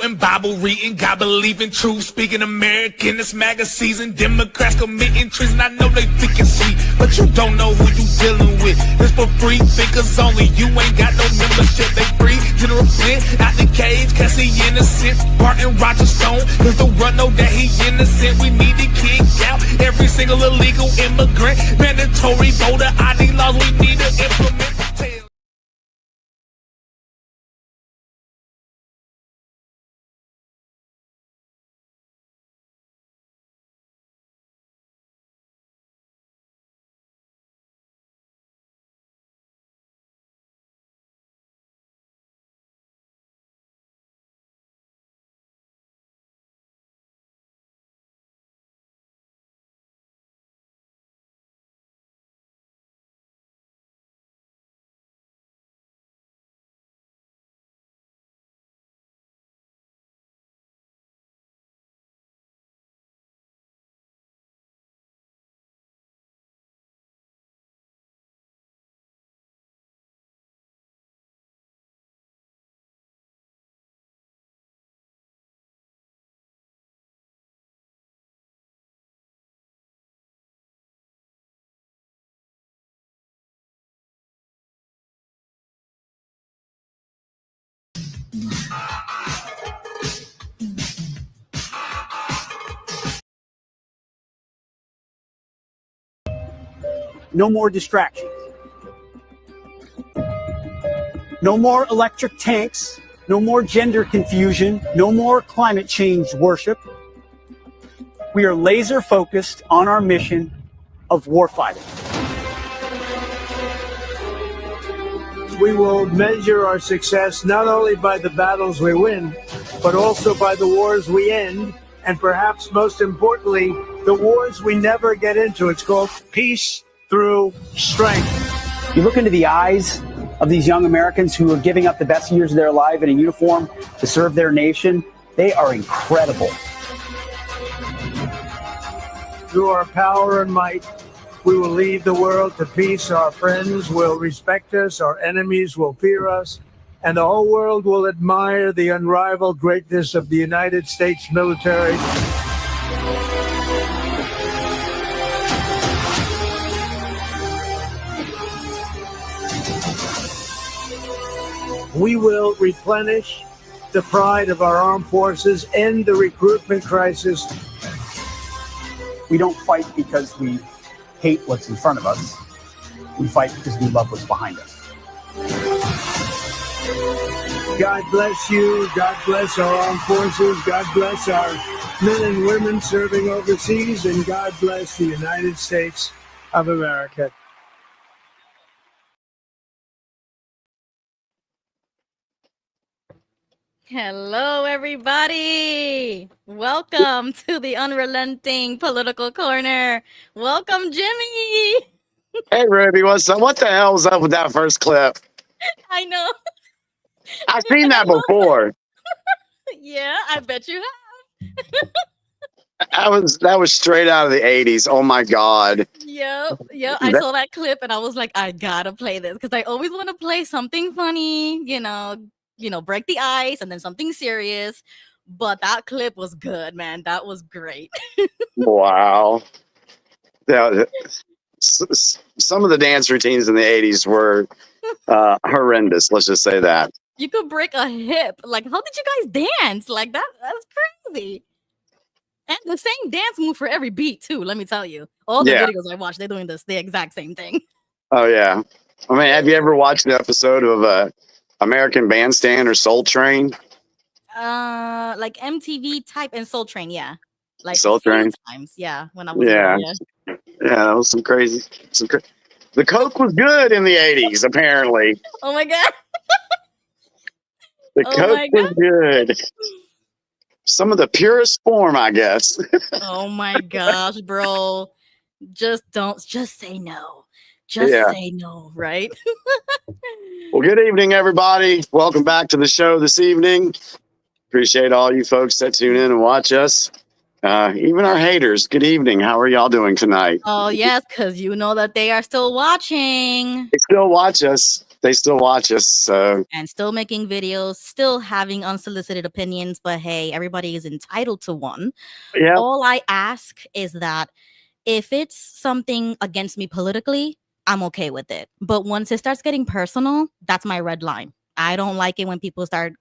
quoting, Bible reading, God believing, truth speaking, American. This MAGA season, Democrats committing treason. I know they think it's sweet, but you don't know who you dealing with. This for free thinkers only. You ain't got no membership. They free. General Flynn out the cage, cause he innocent. Barton Roger Stone, cause the run know that he innocent. We need to kick out every single illegal immigrant. Mandatory voter ID laws we need to implement. No more distractions. No more electric tanks. No more gender confusion. No more climate change worship. We are laser focused on our mission of warfighting. We will measure our success not only by the battles we win, but also by the wars we end, and perhaps most importantly, the wars we never get into. It's called peace through strength. You look into the eyes of these young Americans who are giving up the best years of their life in a uniform to serve their nation. They are incredible. Through our power and might, we will lead the world to peace. Our friends will respect us, our enemies will fear us, and the whole world will admire the unrivaled greatness of the United States military. We will replenish the pride of our armed forces, end the recruitment crisis. We don't fight because we hate what's in front of us. We fight because we love what's behind us. God bless you. God bless our armed forces. God bless our men and women serving overseas. And God bless the United States of America. Hello, everybody. Welcome to the Unrelenting Political Corner. Welcome, Jimmy. Hey, Ruby, what's up? What the hell was up with that first clip? I know. I've seen that before. Yeah, I bet you have. That was straight out of the 80s. Oh my God. Yep. I saw that clip and I was like, I gotta play this because I always want to play something funny, break the ice and then something serious. But that clip was good, man. That was great. Wow. Yeah, some of the dance routines in the 80s were horrendous. Let's just say that. You could break a hip. Like, how did you guys dance? Like, that's crazy. And the same dance move for every beat, too, let me tell you. All the videos I watch, they're doing the exact same thing. Oh, yeah. I mean, have you ever watched an episode of American Bandstand or Soul Train? Like MTV type and Soul Train, yeah. Like Soul Train times, yeah. When I was young, yeah, that was some crazy. The Coke was good in the 80s, apparently. Oh my God. The Coke was good. Some of the purest form, I guess. Oh my gosh, bro. Just say no. Say no, right? Well, good evening, everybody. Welcome back to the show this evening. Appreciate all you folks that tune in and watch us. Even our haters, good evening. How are y'all doing tonight? Oh, yes, because you know that they are still watching. They still watch us. they still watch us. So and still making videos, still having unsolicited opinions. But hey, everybody is entitled to one. yeah, All I ask is that if it's something against me politically, I'm okay with it. But once it starts getting personal, that's my red line. I don't like it when people start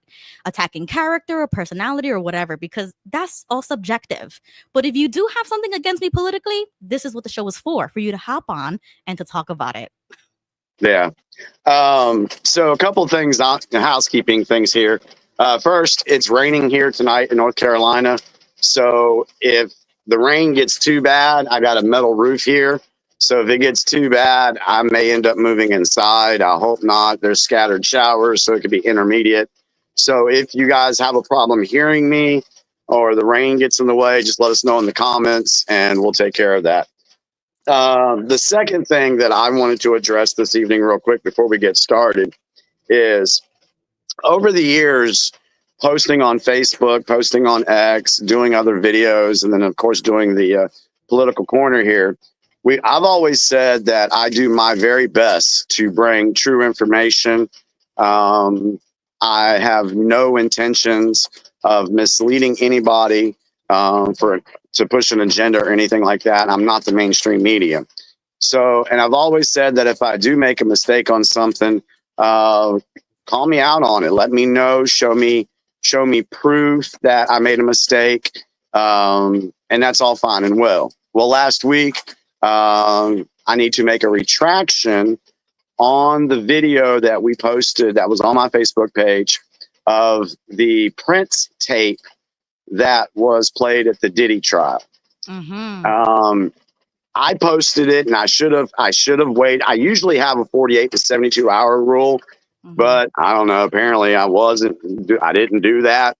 attacking character or personality or whatever, because that's all subjective. But if you do have something against me politically, this is what the show is for you to hop on and to talk about it. yeah. So a couple things, housekeeping things here. First, it's raining here tonight in North Carolina. So if the rain gets too bad, I got a metal roof here. So if it gets too bad, I may end up moving inside. I hope not. There's scattered showers, so it could be intermediate. So if you guys have a problem hearing me or the rain gets in the way, just let us know in the comments and we'll take care of that. The second thing that I wanted to address this evening real quick before we get started is over the years, posting on Facebook, posting on X, doing other videos, and then of course doing the political corner here. I've always said that I do my very best to bring true information. I have no intentions of misleading anybody to push an agenda or anything like that. I'm not the mainstream media. So, and I've always said that if I do make a mistake on something, call me out on it. Let me know. Show me proof that I made a mistake. And that's all fine and well. Well, last week, I need to make a retraction on the video that we posted that was on my Facebook page of the Prince tape that was played at the Diddy trial. Mm-hmm. I posted it, and I should have waited. I usually have a 48 to 72 hour rule, but I don't know. Apparently, I didn't do that,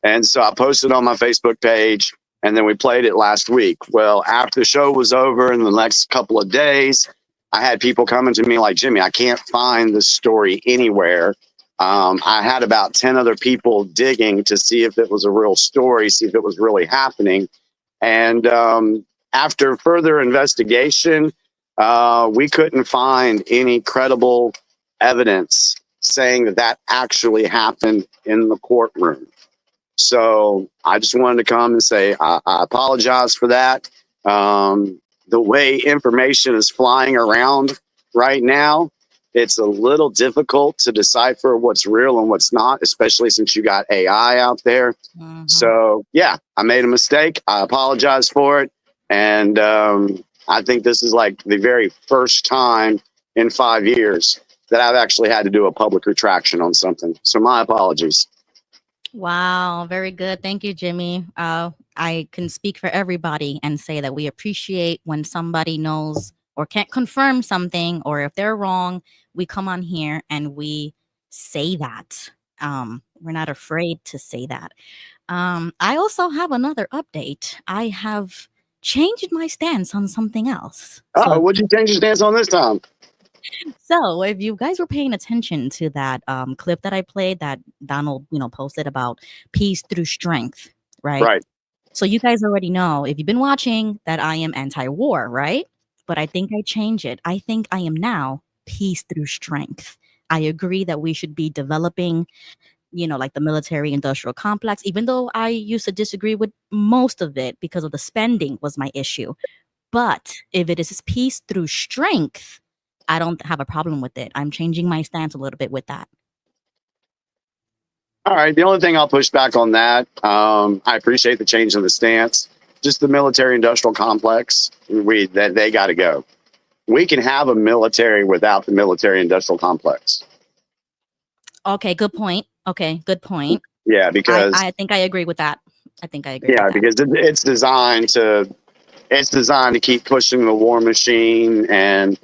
and so I posted on my Facebook page, and then we played it last week. Well, after the show was over, in the next couple of days, I had people coming to me like, Jimmy, I can't find this story anywhere. I had about 10 other people digging to see if it was a real story, see if it was really happening. And after further investigation, we couldn't find any credible evidence saying that actually happened in the courtroom. So I just wanted to come and say I apologize for that. The way information is flying around right now, it's a little difficult to decipher what's real and what's not, especially since you got AI out there. So, yeah, I made a mistake. I apologize for it. And I think this is like the very first time in 5 years that I've actually had to do a public retraction on something. So my apologies. Wow, very good. Thank you, Jimmy. I can speak for everybody and say that we appreciate when somebody knows or can't confirm something, or if they're wrong, we come on here and we say that. We're not afraid to say that. I also have another update. I have changed my stance on something else. What'd you change your stance on this time? So if you guys were paying attention to that clip that I played that Donald, posted about peace through strength, right? Right. So you guys already know, if you've been watching, that I am anti-war, right? But I think I change it. I think I am now peace through strength. I agree that we should be developing, like the military industrial complex, even though I used to disagree with most of it because of the spending was my issue. But if it is peace through strength, I don't have a problem with it. I'm changing my stance a little bit with that. All right. The only thing I'll push back on that, I appreciate the change in the stance. Just the military industrial complex, they got to go. We can have a military without the military industrial complex. Okay, good point. Yeah, because I think I agree with that. Yeah, because it's designed to keep pushing the war machine and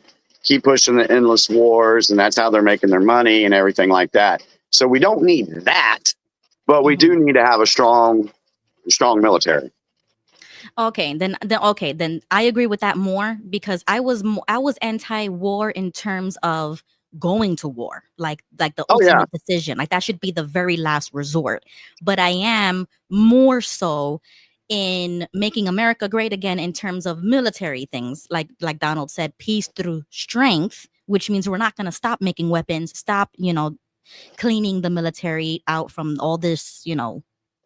keep pushing the endless wars, and that's how they're making their money and everything like that. So we don't need that, but we do need to have a strong military. Okay, then I agree with that more, because I was anti-war in terms of going to war, like the ultimate decision, like that should be the very last resort. But I am more so in making America great again in terms of military things, like Donald said, peace through strength, which means we're not going to stop making weapons, stop, cleaning the military out from all this,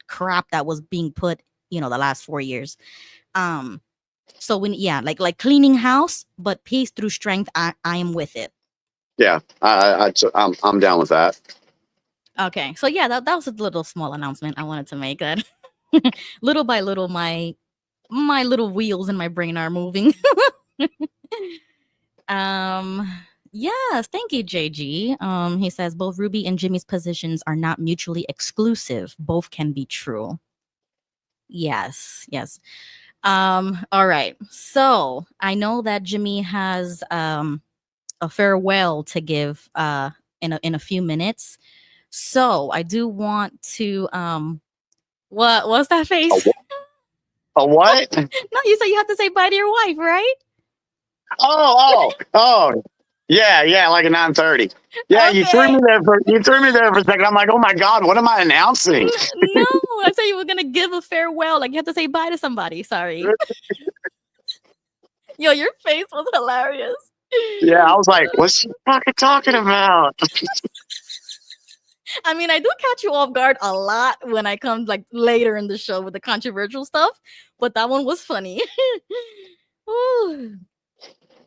crap that was being put, the last 4 years. So when, like cleaning house, but peace through strength, I am with it. Yeah, I'm down with that. Okay, so yeah, that was a little small announcement I wanted to make. That little by little, my little wheels in my brain are moving. Yes, thank you, JG. He says both Ruby and Jimmy's positions are not mutually exclusive. Both can be true. Yes. All right. So I know that Jimmy has a farewell to give in a few minutes. So I do want to what's that face? A what? No, you said you have to say bye to your wife, right? Oh, yeah, like a 9:30. Yeah, Okay. you threw me there for a second. I'm like, oh my God, what am I announcing? No, I said you were gonna give a farewell. Like you have to say bye to somebody. Sorry. Yo, your face was hilarious. Yeah, I was like, what's she fucking talking about? I mean, I do catch you off guard a lot when I come like later in the show with the controversial stuff, but that one was funny. Ooh.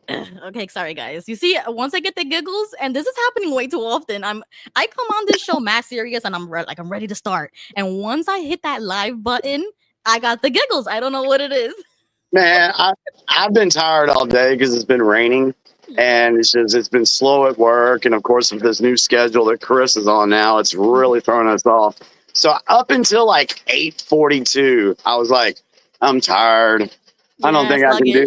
Okay, sorry guys. You see, once I get the giggles, and this is happening way too often. I come on this show mad serious, and I'm ready to start. And once I hit that live button, I got the giggles. I don't know what it is. Man, I've been tired all day because it's been raining, and it's been slow at work, and of course with this new schedule that Chris is on now, it's really throwing us off. So up until like 8:42, I was like, I'm tired. I don't think I can do.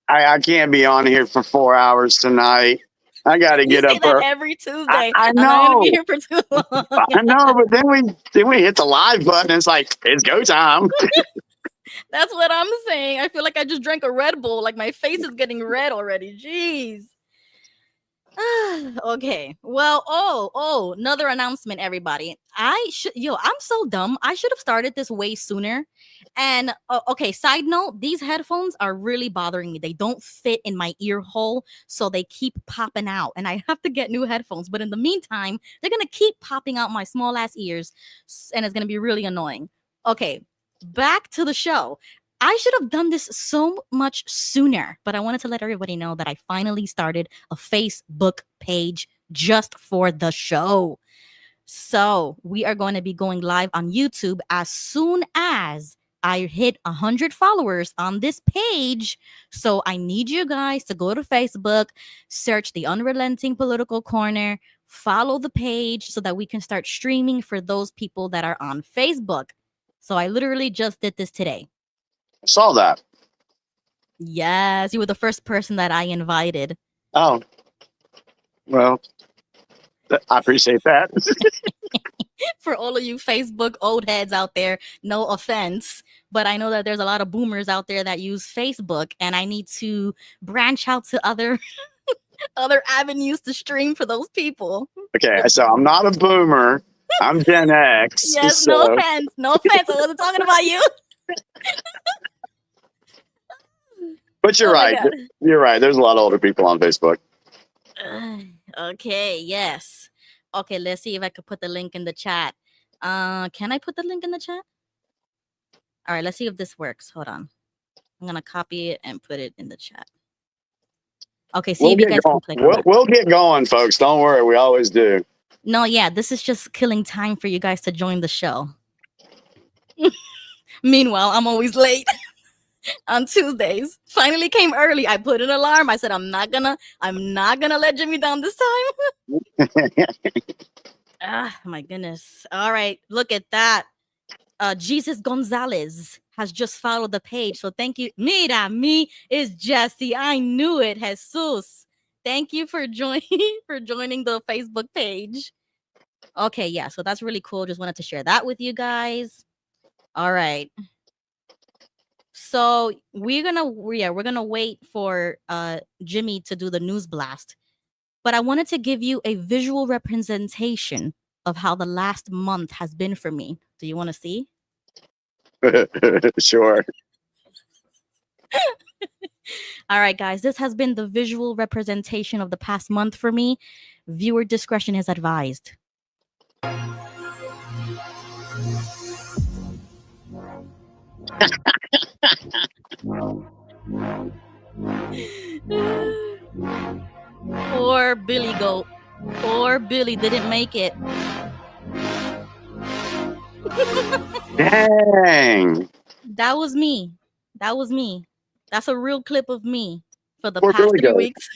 I can't be on here for 4 hours tonight. I got to get up every Tuesday. I know. I'm not gonna be here for too long. I know, but then we hit the live button. And it's like it's go time. That's what I'm saying. I feel like I just drank a Red Bull. Like my face is getting red already. Jeez. Okay. Well, another announcement, everybody. I'm so dumb. I should have started this way sooner. And okay, side note, these headphones are really bothering me. They don't fit in my ear hole, so they keep popping out, and I have to get new headphones. But in the meantime, they're gonna keep popping out my small ass ears, and it's gonna be really annoying. Okay, back to the show. I should have done this so much sooner, but I wanted to let everybody know that I finally started a Facebook page just for the show. So we are going to be going live on YouTube as soon as I hit 100 followers on this page. So I need you guys to go to Facebook, search the Unrelenting Political Corner, follow the page so that we can start streaming for those people that are on Facebook. So I literally just did this today. Saw that. Yes, you were the first person that I invited. Oh, well, I appreciate that. For all of you Facebook old heads out there, no offense, but I know that there's a lot of boomers out there that use Facebook, and I need to branch out to other avenues to stream for those people. Okay, so I'm not a boomer. I'm Gen X. Yes, so. no offense. I wasn't talking about you. But you're right. You're right. There's a lot of older people on Facebook. Okay, yes. Okay, let's see if I could put the link in the chat. Can I put the link in the chat? All right, let's see if this works. Hold on. I'm going to copy it and put it in the chat. Okay, see if you guys can click on it. We'll get going, folks. Don't worry. We always do. No, yeah, this is just killing time for you guys to join the show. Meanwhile, I'm always late. On Tuesdays. Finally came early. I put an alarm. I said, I'm not gonna let Jimmy down this time. My goodness. All right, look at that. Jesus Gonzalez has just followed the page. So thank you. Mira, me is Jesse. I knew it. Jesus. Thank you for joining the Facebook page. Okay, yeah. So that's really cool. Just wanted to share that with you guys. All right. So we're gonna wait for Jimmy to do the news blast, but I wanted to give you a visual representation of how the last month has been for me. Do you want to see? Sure. All right, guys, this has been the visual representation of the past month for me. Viewer discretion is advised. Poor Billy Goat. Poor Billy didn't make it. Dang. That was me. That was me. That's a real clip of me for the Poor past Billy 3 Goat. weeks.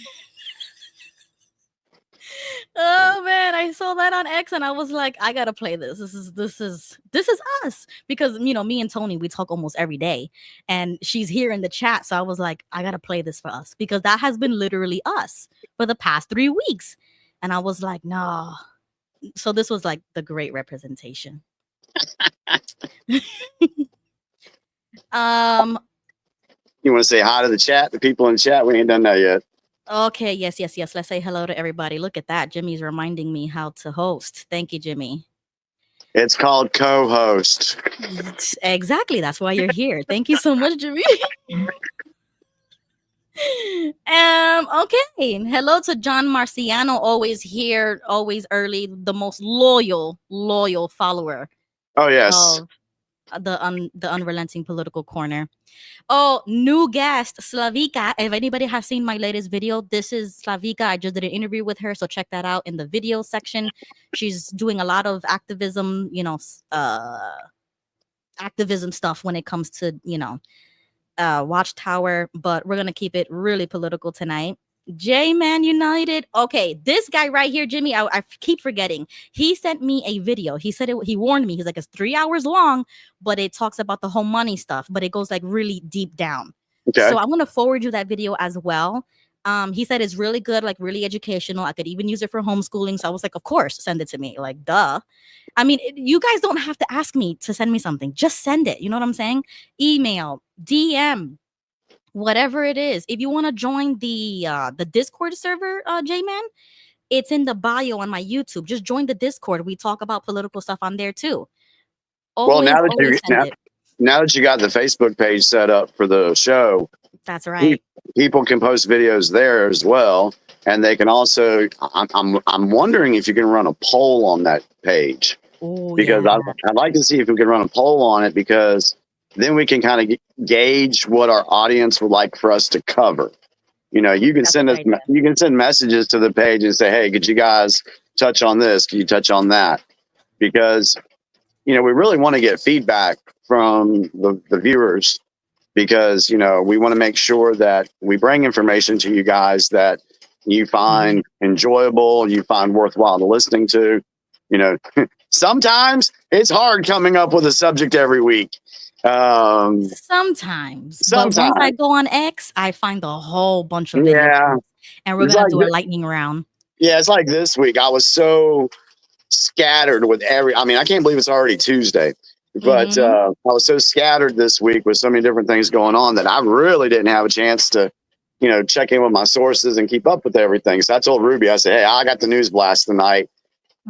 Oh man, I saw that on X and I was like, I gotta play this. This is us. Because me and Tony, we talk almost every day. And she's here in the chat. So I was like, I gotta play this for us. Because that has been literally us for the past 3 weeks. And I was like, no. So this was like the great representation. You want to say hi to the chat, the people in the chat? We ain't done that yet. Okay, yes. Let's say hello to everybody. Look at that. Jimmy's reminding me how to host. Thank you, Jimmy. It's called co-host. Exactly. That's why you're here. Thank you so much, Jimmy. Okay. Hello to John Marciano, always here, always early, the most loyal follower. Oh yes. Of the Unrelenting Political Corner. Oh, new guest, Slavika. If anybody has seen my latest video, this is Slavika. I just did an interview with her, so check that out in the video section. She's doing a lot of activism, activism stuff when it comes to, Watchtower, but we're going to keep it really political tonight. J-Man United. Okay, this guy right here, Jimmy, I keep forgetting. He sent me a video. He said he warned me. He's like, it's 3 hours long, but it talks about the whole money stuff, but it goes like really deep down. Okay. So I'm going to forward you that video as well. He said it's really good, like really educational. I could even use it for homeschooling. So I was like, of course, send it to me. Like, duh. I mean, you guys don't have to ask me to send me something. Just send it. You know what I'm saying? Email, DM, whatever it is. If you want to join the Discord server, J-Man, it's in the bio on my YouTube. Just join the Discord. We talk about political stuff on there too. Always, now that you got the Facebook page set up for the show, that's right. People can post videos there as well, and they can also. I'm wondering if you can run a poll on that page. Ooh, because yeah. I'd like to see if we can run a poll on it, because then we can kind of gauge what our audience would like for us to cover. You can send messages to the page and say, hey, could you guys touch on this? Can you touch on that? Because, we really want to get feedback from the viewers, because, we want to make sure that we bring information to you guys that you find enjoyable, you find worthwhile listening to. Sometimes it's hard coming up with a subject every week. Sometimes. But once I go on X, I find a whole bunch of videos. Yeah. And we're going to do a lightning round. Yeah, it's like this week. I was so scattered with I can't believe it's already Tuesday. But I was so scattered this week with so many different things going on that I really didn't have a chance to, check in with my sources and keep up with everything. So I told Ruby, I said, hey, I got the news blast tonight.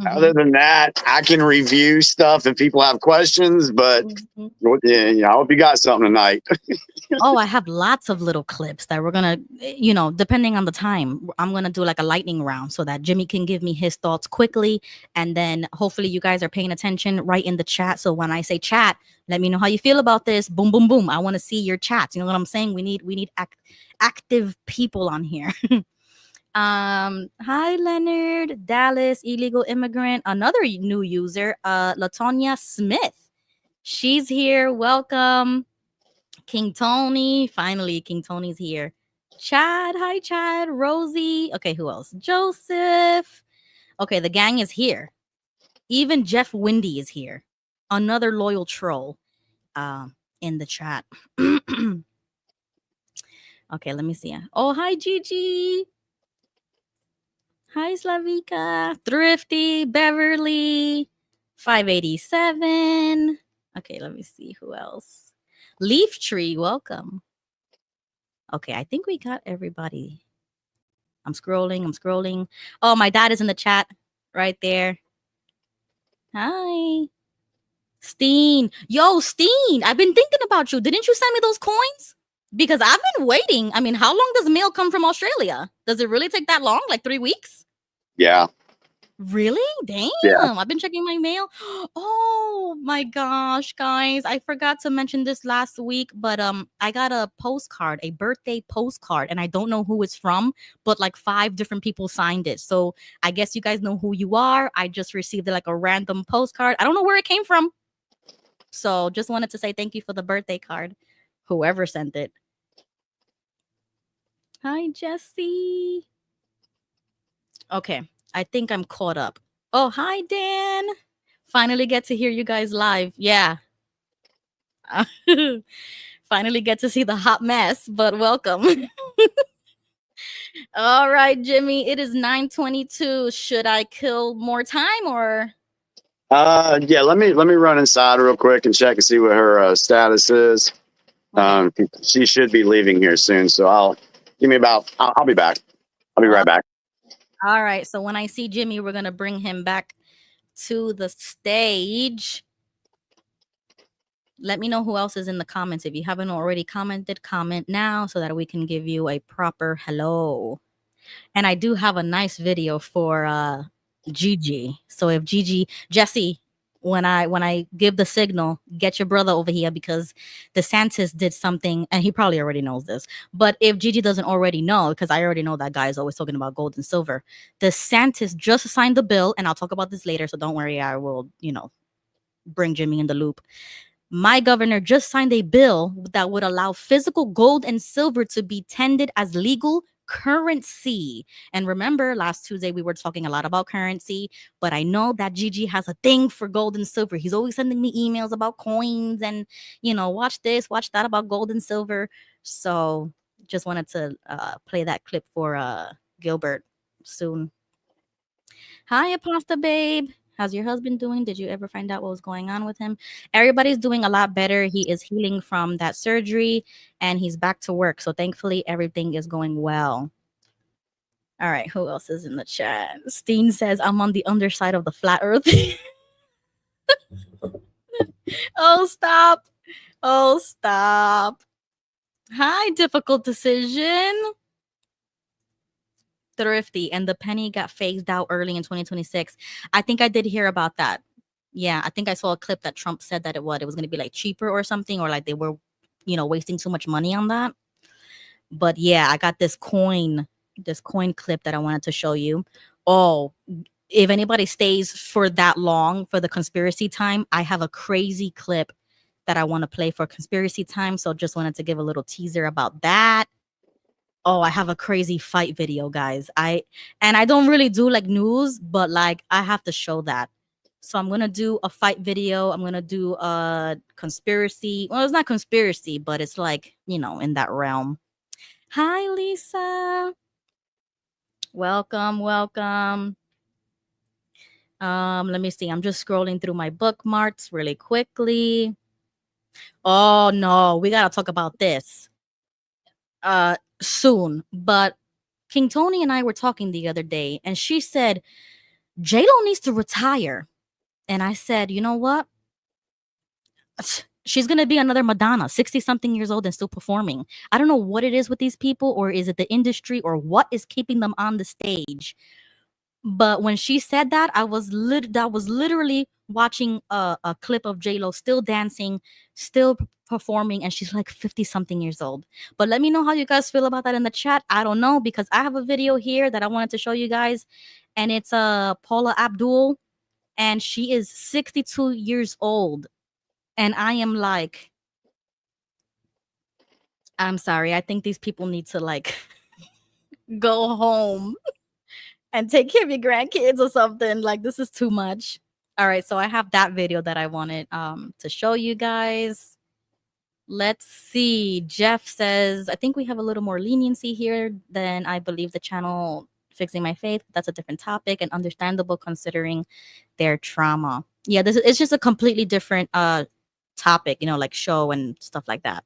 Other than that, I can review stuff if people have questions, but I hope you got something tonight. Oh, I have lots of little clips that we're going to, depending on the time, I'm going to do like a lightning round so that Jimmy can give me his thoughts quickly. And then hopefully you guys are paying attention right in the chat. So when I say chat, let me know how you feel about this. Boom, boom, boom. I want to see your chats. You know what I'm saying? We need active people on here. Hi Leonard, Dallas, illegal immigrant, another new user, Latonya Smith. She's here. Welcome. King Tony. Finally, King Tony's here. Chad. Hi, Chad. Rosie. Okay, who else? Joseph. Okay, the gang is here. Even Jeff Windy is here. Another loyal troll in the chat. Okay, let me see. Oh, hi, Gigi. Hi, Slavika. Thrifty, Beverly, 587. Okay, let me see who else. Leaf Tree, welcome. Okay, I think we got everybody. I'm scrolling. Oh, my dad is in the chat right there. Hi. Steen. Yo, Steen, I've been thinking about you. Didn't you send me those coins? Because I've been waiting. I mean, how long does mail come from Australia? Does it really take that long? Like 3 weeks? Yeah. Really? Damn. Yeah. I've been checking my mail. Oh my gosh, guys. I forgot to mention this last week, but I got a postcard, a birthday postcard, and I don't know who it's from, but like 5 different people signed it. So I guess you guys know who you are. I just received like a random postcard. I don't know where it came from. So just wanted to say thank you for the birthday card. Whoever sent it. Hi, Jesse. Okay, I think I'm caught up. Oh, hi, Dan. Finally get to hear you guys live. Yeah. Finally get to see the hot mess, but welcome. All right, Jimmy, it is 9:22. Should I kill more time or? Yeah, let me run inside real quick and check and see what her status is. She should be leaving here soon, so I'll be back. I'll be right back. All right, so when I see Jimmy, we're gonna bring him back to the stage. Let me know who else is in the comments. If you haven't already commented, comment now so that we can give you a proper hello. And I do have a nice video for Gigi. So if Jesse, when I give the signal, get your brother over here because DeSantis did something, and he probably already knows this. But if Gigi doesn't already know, because I already know that guy is always talking about gold and silver, DeSantis just signed the bill, and I'll talk about this later. So don't worry, I will, bring Jimmy in the loop. My governor just signed a bill that would allow physical gold and silver to be tendered as legal currency. And remember, last Tuesday we were talking a lot about currency, but I know that Gigi has a thing for gold and silver. He's always sending me emails about coins and, watch this, watch that about gold and silver. So just wanted to play that clip for Gilbert soon. Hi, Pasta Babe. How's your husband doing? Did you ever find out what was going on with him? Everybody's doing a lot better. He is healing from that surgery and he's back to work. So thankfully, everything is going well. All right, who else is in the chat? Steen says, I'm on the underside of the flat earth. Oh, stop. Oh, stop. Hi, difficult decision. Thrifty, and the penny got phased out early in 2026. I think I did hear about that. Yeah, I think I saw a clip that Trump said that it was going to be like cheaper or something, or like they were, wasting too much money on that. But yeah, I got this coin clip that I wanted to show you. Oh, if anybody stays for that long for the conspiracy time, I have a crazy clip that I want to play for conspiracy time. So just wanted to give a little teaser about that. Oh, I have a crazy fight video, guys. I don't really do like news, but like I have to show that. So I'm gonna do a fight video. I'm gonna do a conspiracy. Well, it's not conspiracy, but it's like, in that realm. Hi, Lisa. Welcome. Let me see. I'm just scrolling through my bookmarks really quickly. Oh no, we gotta talk about this. Soon, but King Tony and I were talking the other day, and she said J-Lo needs to retire, and I said, you know what? She's gonna be another Madonna, 60-something years old and still performing. I don't know what it is with these people, or is it the industry, or what is keeping them on the stage. But when she said that, I was literally watching a clip of J-Lo still dancing, still performing, and she's like 50-something years old. But let me know how you guys feel about that in the chat. I don't know, because I have a video here that I wanted to show you guys, and it's Paula Abdul, and she is 62 years old. And I am like, I'm sorry, I think these people need to like go home and take care of your grandkids or something. Like, this is too much. All right, so I have that video that I wanted to show you guys. Let's see. Jeff says, I think we have a little more leniency here than I believe the channel Fixing My Faith. That's a different topic and understandable considering their trauma. Yeah, it's just a completely different topic, like show and stuff like that.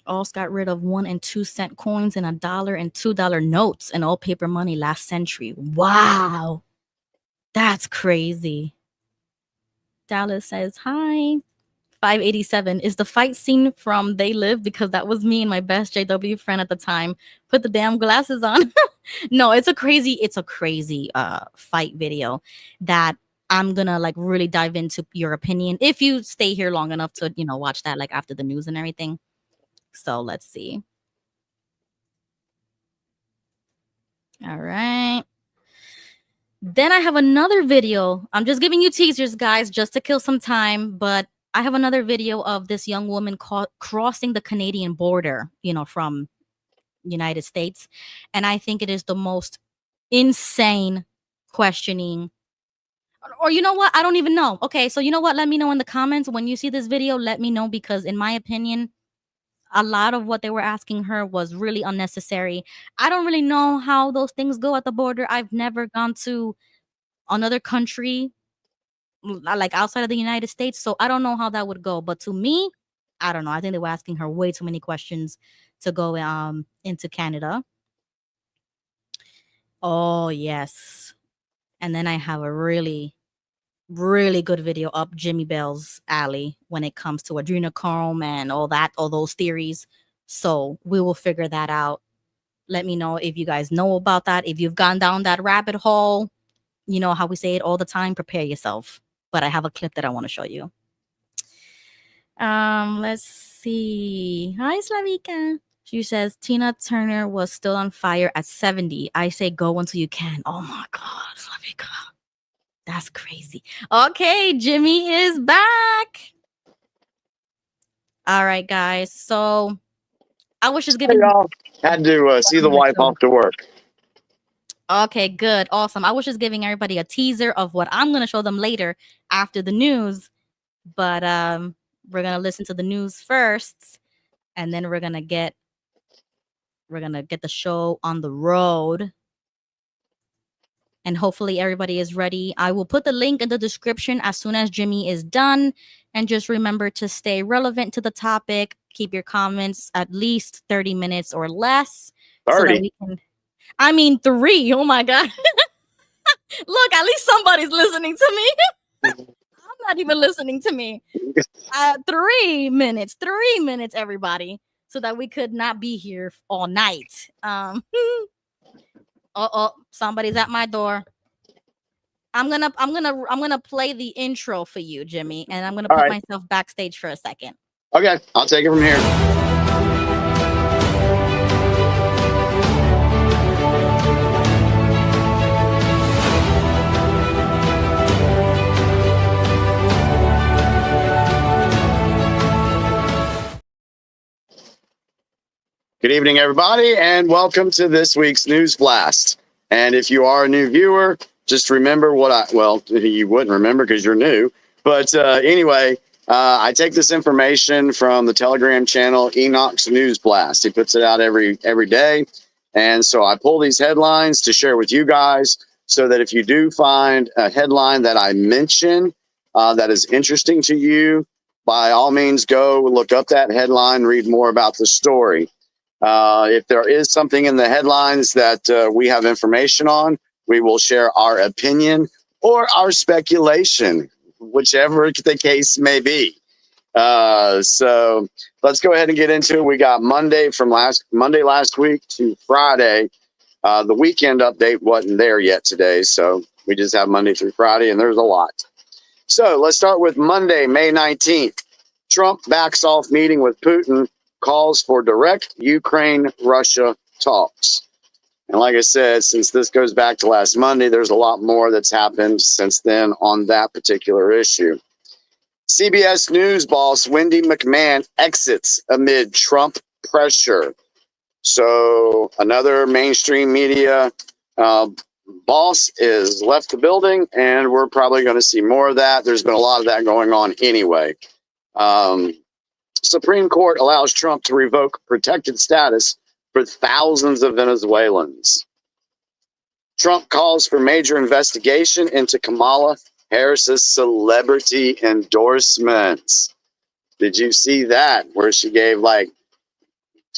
Also got rid of 1 and 2 cent coins and $1 and $2 notes and all paper money last century. Wow. That's crazy. Dallas says, hi. 587 is the fight scene from They Live, because that was me and my best JW friend at the time. Put the damn glasses on. No, it's a crazy fight video that I'm gonna like really dive into your opinion if you stay here long enough to, you know, watch that like after the news and everything. So let's see. All right. Then I have another video. I'm just giving you teasers, guys, just to kill some time. But I have another video of this young woman crossing the Canadian border, you know, from United States. And I think it is the most insane questioning. Or you know what? I don't even know. Okay, so you know what? Let me know in the comments when you see this video. Let me know, because in my opinion, a lot of what they were asking her was really unnecessary. I don't really know how those things go at the border. I've never gone to another country like outside of the United States, so I don't know how that would go. But to me, I don't know. I think they were asking her way too many questions to go into Canada. Oh yes. And then I have a really good video up Jimmy Bell's alley when it comes to adrenochrome and all those theories. So we will figure that out. Let me know if you guys know about that. If you've gone down that rabbit hole, you know how we say it all the time, prepare yourself. But I have a clip that I want to show you. Let's see. Hi, Slavika. She says, Tina Turner was still on fire at 70. I say go until you can. Oh my God, Slavika. That's crazy. Okay, Jimmy is back. All right, guys. So I was just giving y'all had to see the wife off to work. Okay, good. Awesome. I was just giving everybody a teaser of what I'm going to show them later after the news. But we're going to listen to the news first, and then we're going to get the show on the road. And hopefully everybody is ready. I will put the link in the description as soon as Jimmy is done. And just remember to stay relevant to the topic. Keep your comments at least 30 minutes or less. 30. So that we can... I mean, 3. Oh my God. Look, at least somebody's listening to me. I'm not even listening to me. 3 minutes. 3 minutes, everybody. So that we could not be here all night. Oh, somebody's at my door. I'm gonna play the intro for you, Jimmy, and I'm gonna put myself backstage for a second. Okay, I'll take it from here. Good evening, everybody, and welcome to this week's News Blast. And if you are a new viewer, just remember you wouldn't remember because you're new. But anyway, I take this information from the Telegram channel Enoch's News Blast. He puts it out every day. And so I pull these headlines to share with you guys so that if you do find a headline that I mention that is interesting to you, by all means, go look up that headline, read more about the story. If there is something in the headlines that we have information on, we will share our opinion or our speculation, whichever the case may be. So let's go ahead and get into it. We got Monday last week to Friday. The weekend update wasn't there yet today, so we just have Monday through Friday, and there's a lot. So let's start with Monday, May 19th. Trump backs off meeting with Putin, calls for direct Ukraine-Russia talks. And like I said, since this goes back to last Monday, there's a lot more that's happened since then on that particular issue. CBS News boss Wendy McMahon exits amid Trump pressure. So another mainstream media boss is left the building, and we're probably going to see more of that. There's been a lot of that going on anyway. Supreme Court allows Trump to revoke protected status for thousands of Venezuelans. Trump calls for major investigation into Kamala Harris's celebrity endorsements. Did you see that? Where she gave like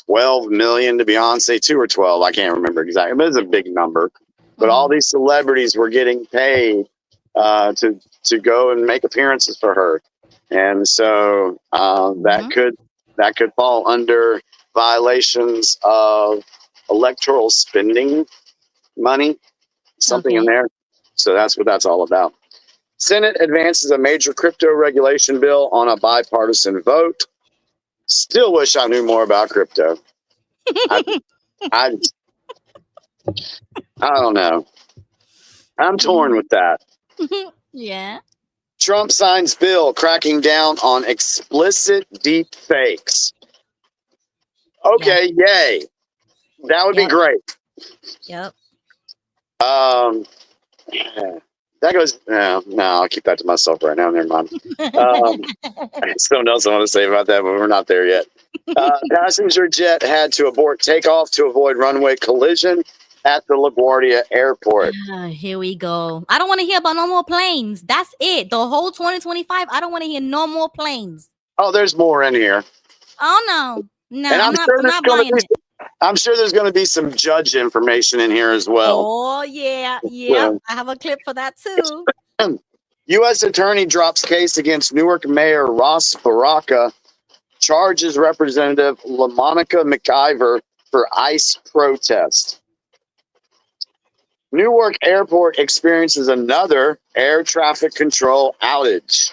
12 million to Beyonce, 2 or 12. I can't remember exactly. But it's a big number. But all these celebrities were getting paid to go and make appearances for her. And so that could fall under violations of electoral spending money, something in there. So that's what that's all about. Senate advances a major crypto regulation bill on a bipartisan vote. Still wish I knew more about crypto. I don't know. I'm torn with that. Yeah. Trump signs bill cracking down on explicit deep fakes. Okay, yay. That would be great. Yep. That goes, no, I'll keep that to myself right now. Never mind. Something else I want to say about that, but we're not there yet. Passenger jet had to abort takeoff to avoid runway collision at the LaGuardia Airport. Here we go. I don't want to hear about no more planes. That's it. The whole 2025. I don't want to hear no more planes. Oh, there's more in here. Oh no, And I'm not buying it. I'm sure there's going to be some judge information in here as well. Oh yeah. I have a clip for that too. U.S. attorney drops case against Newark Mayor Ross Baraka, charges Representative LaMonica McIver for ICE protest. Newark Airport experiences another air traffic control outage.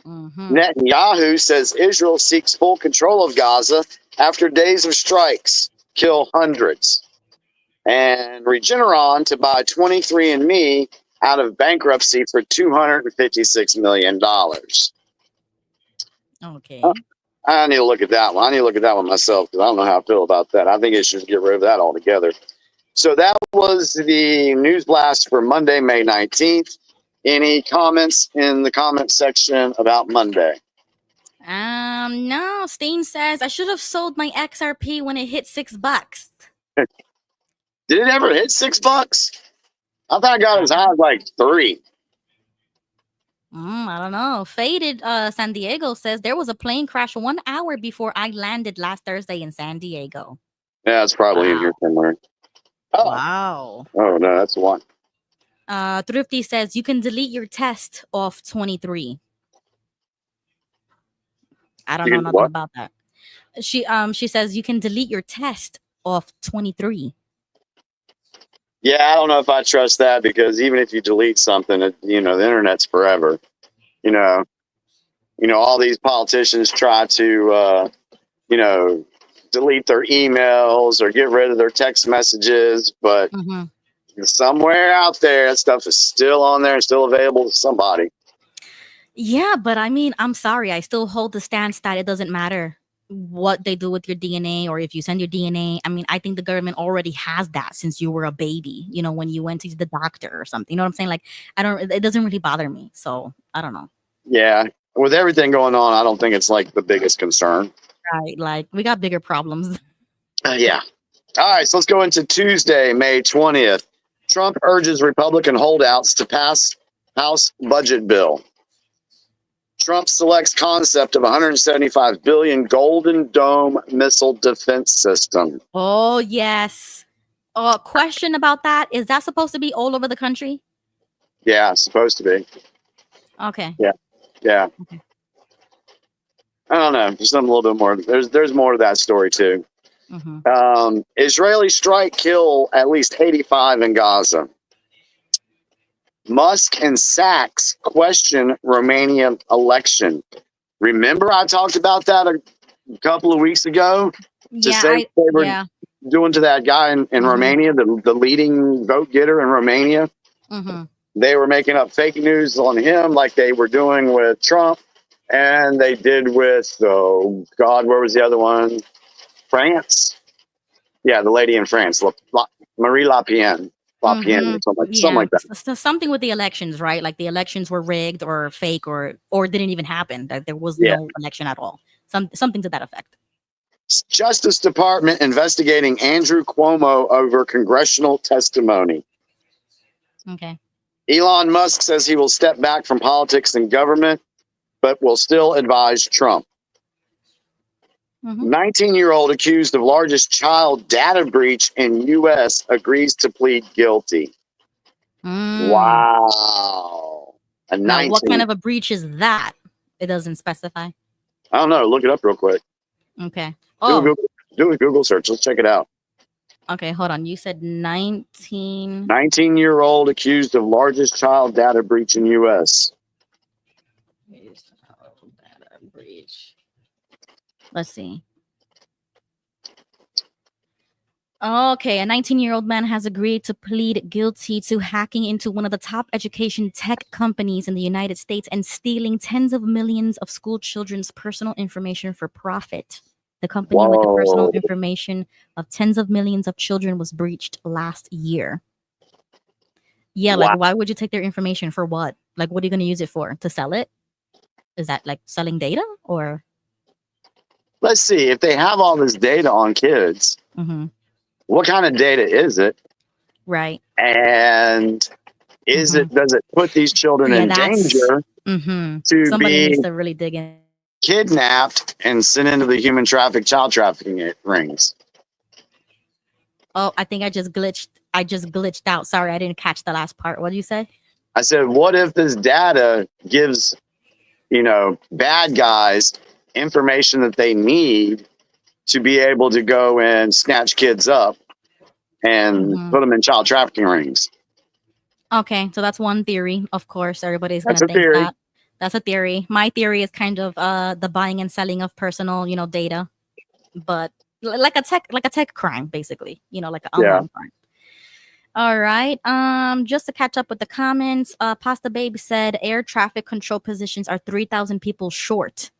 Netanyahu says Israel seeks full control of Gaza after days of strikes kill hundreds. And Regeneron to buy 23andMe out of bankruptcy for $256 million. Okay. I need to look at that one. I need to look at that one myself because I don't know how I feel about that. I think it should get rid of that altogether. So that was the news blast for Monday, May 19th. Any comments in the comment section about Monday? No. Steen says I should have sold my XRP when it hit $6. Did it ever hit $6? I thought I got as high as like 3. I don't know. Faded San Diego says there was a plane crash 1 hour before I landed last Thursday in San Diego. Yeah, it's probably in here somewhere. Oh. Wow. Oh, no, that's one. Thrifty says you can delete your test off 23. I don't know nothing about that. She says you can delete your test off 23. Yeah, I don't know if I trust that because even if you delete something, the internet's forever. All these politicians try to, delete their emails or get rid of their text messages, but somewhere out there, that stuff is still on there and still available to somebody. Yeah, but I mean, I'm sorry. I still hold the stance that it doesn't matter what they do with your DNA or if you send your DNA. I mean, I think the government already has that since you were a baby, when you went to the doctor or something. You know what I'm saying? Like, it doesn't really bother me. So I don't know. Yeah. With everything going on, I don't think it's like the biggest concern. Right. Like, we got bigger problems. Yeah. All right. So let's go into Tuesday, May 20th. Trump urges Republican holdouts to pass House budget bill. Trump selects concept of $175 billion Golden Dome missile defense system. Oh, yes. Question about that. Is that supposed to be all over the country? Yeah, it's supposed to be. Okay. Yeah. Okay. I don't know. There's something a little bit more. There's more to that story, too. Israeli strike kill at least 85 in Gaza. Musk and Sachs question Romania election. Remember I talked about that a couple of weeks ago? They were doing to that guy in Romania, the leading vote getter in Romania. They were making up fake news on him like they were doing with Trump. And they did with, where was the other one? France. Yeah, the lady in France, Marie Le Pen. Something like that. Something with the elections, right? Like the elections were rigged or fake or didn't even happen. That there was no election at all. Something to that effect. Justice Department investigating Andrew Cuomo over congressional testimony. Okay. Elon Musk says he will step back from politics and government, but will still advise Trump. 19-year-old accused of largest child data breach in U.S. agrees to plead guilty. Wow. Now, what kind of a breach is that? It doesn't specify. I don't know. Look it up real quick. Okay. Do a Google search. Let's check it out. Okay, hold on. You said 19. 19-year-old accused of largest child data breach in U.S. Let's see. Okay, a 19-year-old man has agreed to plead guilty to hacking into one of the top education tech companies in the United States and stealing tens of millions of school children's personal information for profit. The company with the personal information of tens of millions of children was breached last year. Yeah, like why would you take their information for what? Like, what are you going to use it for? To sell it? Is that like selling data or? Let's see. If they have all this data on kids, what kind of data is it? Right. And does it put these children in danger to somebody needs to really dig in. Kidnapped and sent into the human child trafficking rings? Oh, I think I just glitched out. Sorry, I didn't catch the last part. What did you say? I said, what if this data gives, bad guys information that they need to be able to go and snatch kids up and put them in child trafficking rings? Okay, so that's one theory. Of course, everybody's going to think that. That's a theory. My theory is kind of the buying and selling of personal, data, but like a tech crime, basically. Like an online crime. All right. Just to catch up with the comments, Pasta Babe said air traffic control positions are 3,000 people short.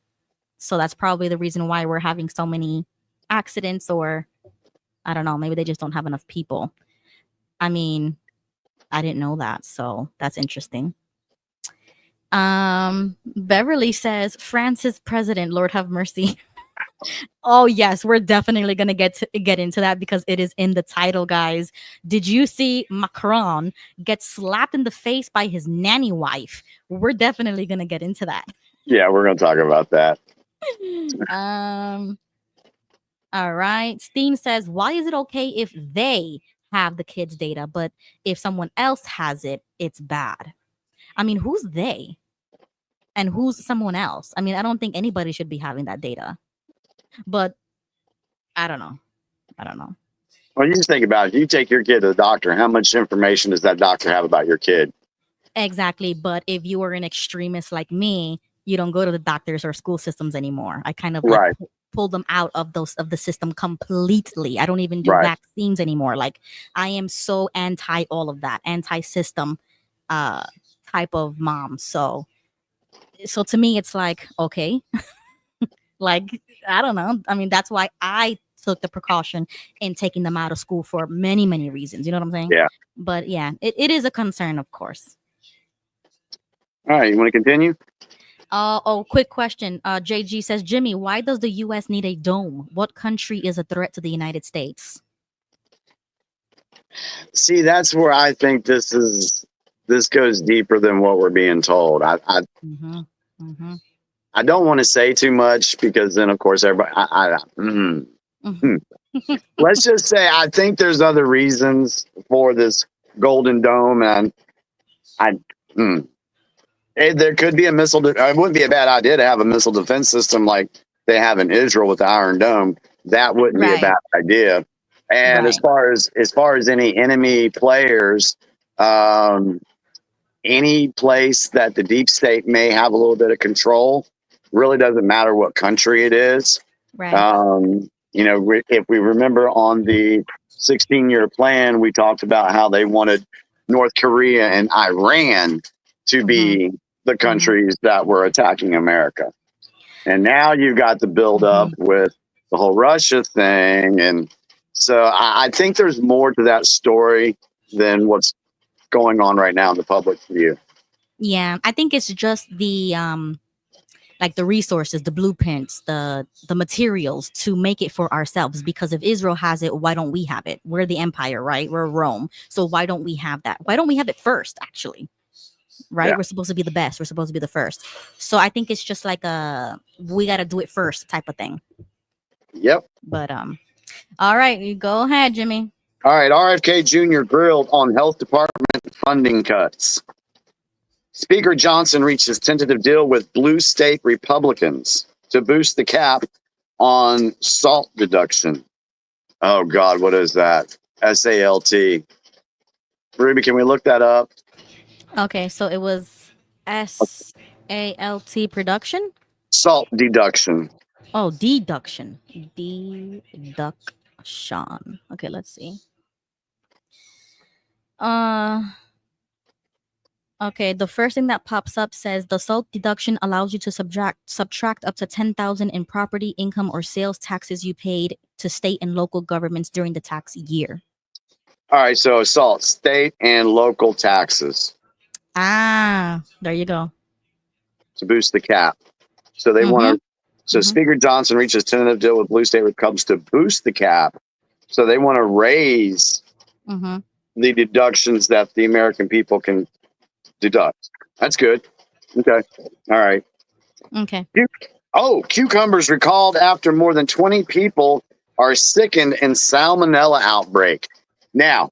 So that's probably the reason why we're having so many accidents, or I don't know, maybe they just don't have enough people. I mean, I didn't know that, so that's interesting. Beverly says France's president, Lord have mercy. Oh yes, we're definitely gonna get into that because it is in the title, guys. Did you see Macron get slapped in the face by his nanny wife? We're definitely gonna get into that. Yeah, we're gonna talk about that. All right. Steen says, why is it okay if they have the kids' data, but if someone else has it, it's bad? I mean, who's they? And who's someone else? I mean, I don't think anybody should be having that data. But I don't know. Well, you just think about it. You take your kid to the doctor. How much information does that doctor have about your kid? Exactly. But if you are an extremist like me, you don't go to the doctors or school systems anymore. I kind of pull them out of the system completely. I don't even do vaccines anymore. Like, I am so anti all of that, anti-system type of mom. So to me, it's like, okay, like, I don't know. I mean, that's why I took the precaution in taking them out of school for many, many reasons. You know what I'm saying? Yeah. But yeah, it is a concern, of course. All right. You want to continue? Quick question. JG says, Jimmy, why does the U.S. need a dome? What country is a threat to the United States? See, that's where I think this goes deeper than what we're being told. I don't want to say too much because then, of course, everybody. Let's just say I think there's other reasons for this Golden Dome, and there could be a missile. It wouldn't be a bad idea to have a missile defense system like they have in Israel with the Iron Dome. That wouldn't be a bad idea. And as far as any enemy players, any place that the deep state may have a little bit of control, really doesn't matter what country it is. Right. If we remember on the 16-year plan, we talked about how they wanted North Korea and Iran to be the countries that were attacking America. And now you've got the buildup with the whole Russia thing. And so I think there's more to that story than what's going on right now in the public view. Yeah, I think it's just the like the resources, the blueprints, the materials to make it for ourselves. Because if Israel has it, why don't we have it? We're the empire, right? We're Rome. So why don't we have that? Why don't we have it first, actually? Right? Yeah. We're supposed to be the best. We're supposed to be the first. So I think it's just like we got to do it first type of thing. Yep. But all right, you go ahead, Jimmy. All right, RFK Jr. grilled on health department funding cuts. Speaker Johnson reaches tentative deal with blue state Republicans to boost the cap on SALT deduction. Oh, God, what is that? SALT. Ruby, can we look that up? Okay, so it was SALT production? SALT deduction. Oh, deduction. Deduction. Okay, let's see. Okay, the first thing that pops up says the SALT deduction allows you to subtract up to $10,000 in property, income, or sales taxes you paid to state and local governments during the tax year. All right, so SALT, state and local taxes. Ah, there you go. To boost the cap. So they want to. So Speaker Johnson reaches tentative deal with blue state Republicans to boost the cap. So they want to raise the deductions that the American people can deduct. That's good. Okay. All right. Okay. Oh, cucumbers recalled after more than 20 people are sickened in salmonella outbreak. Now,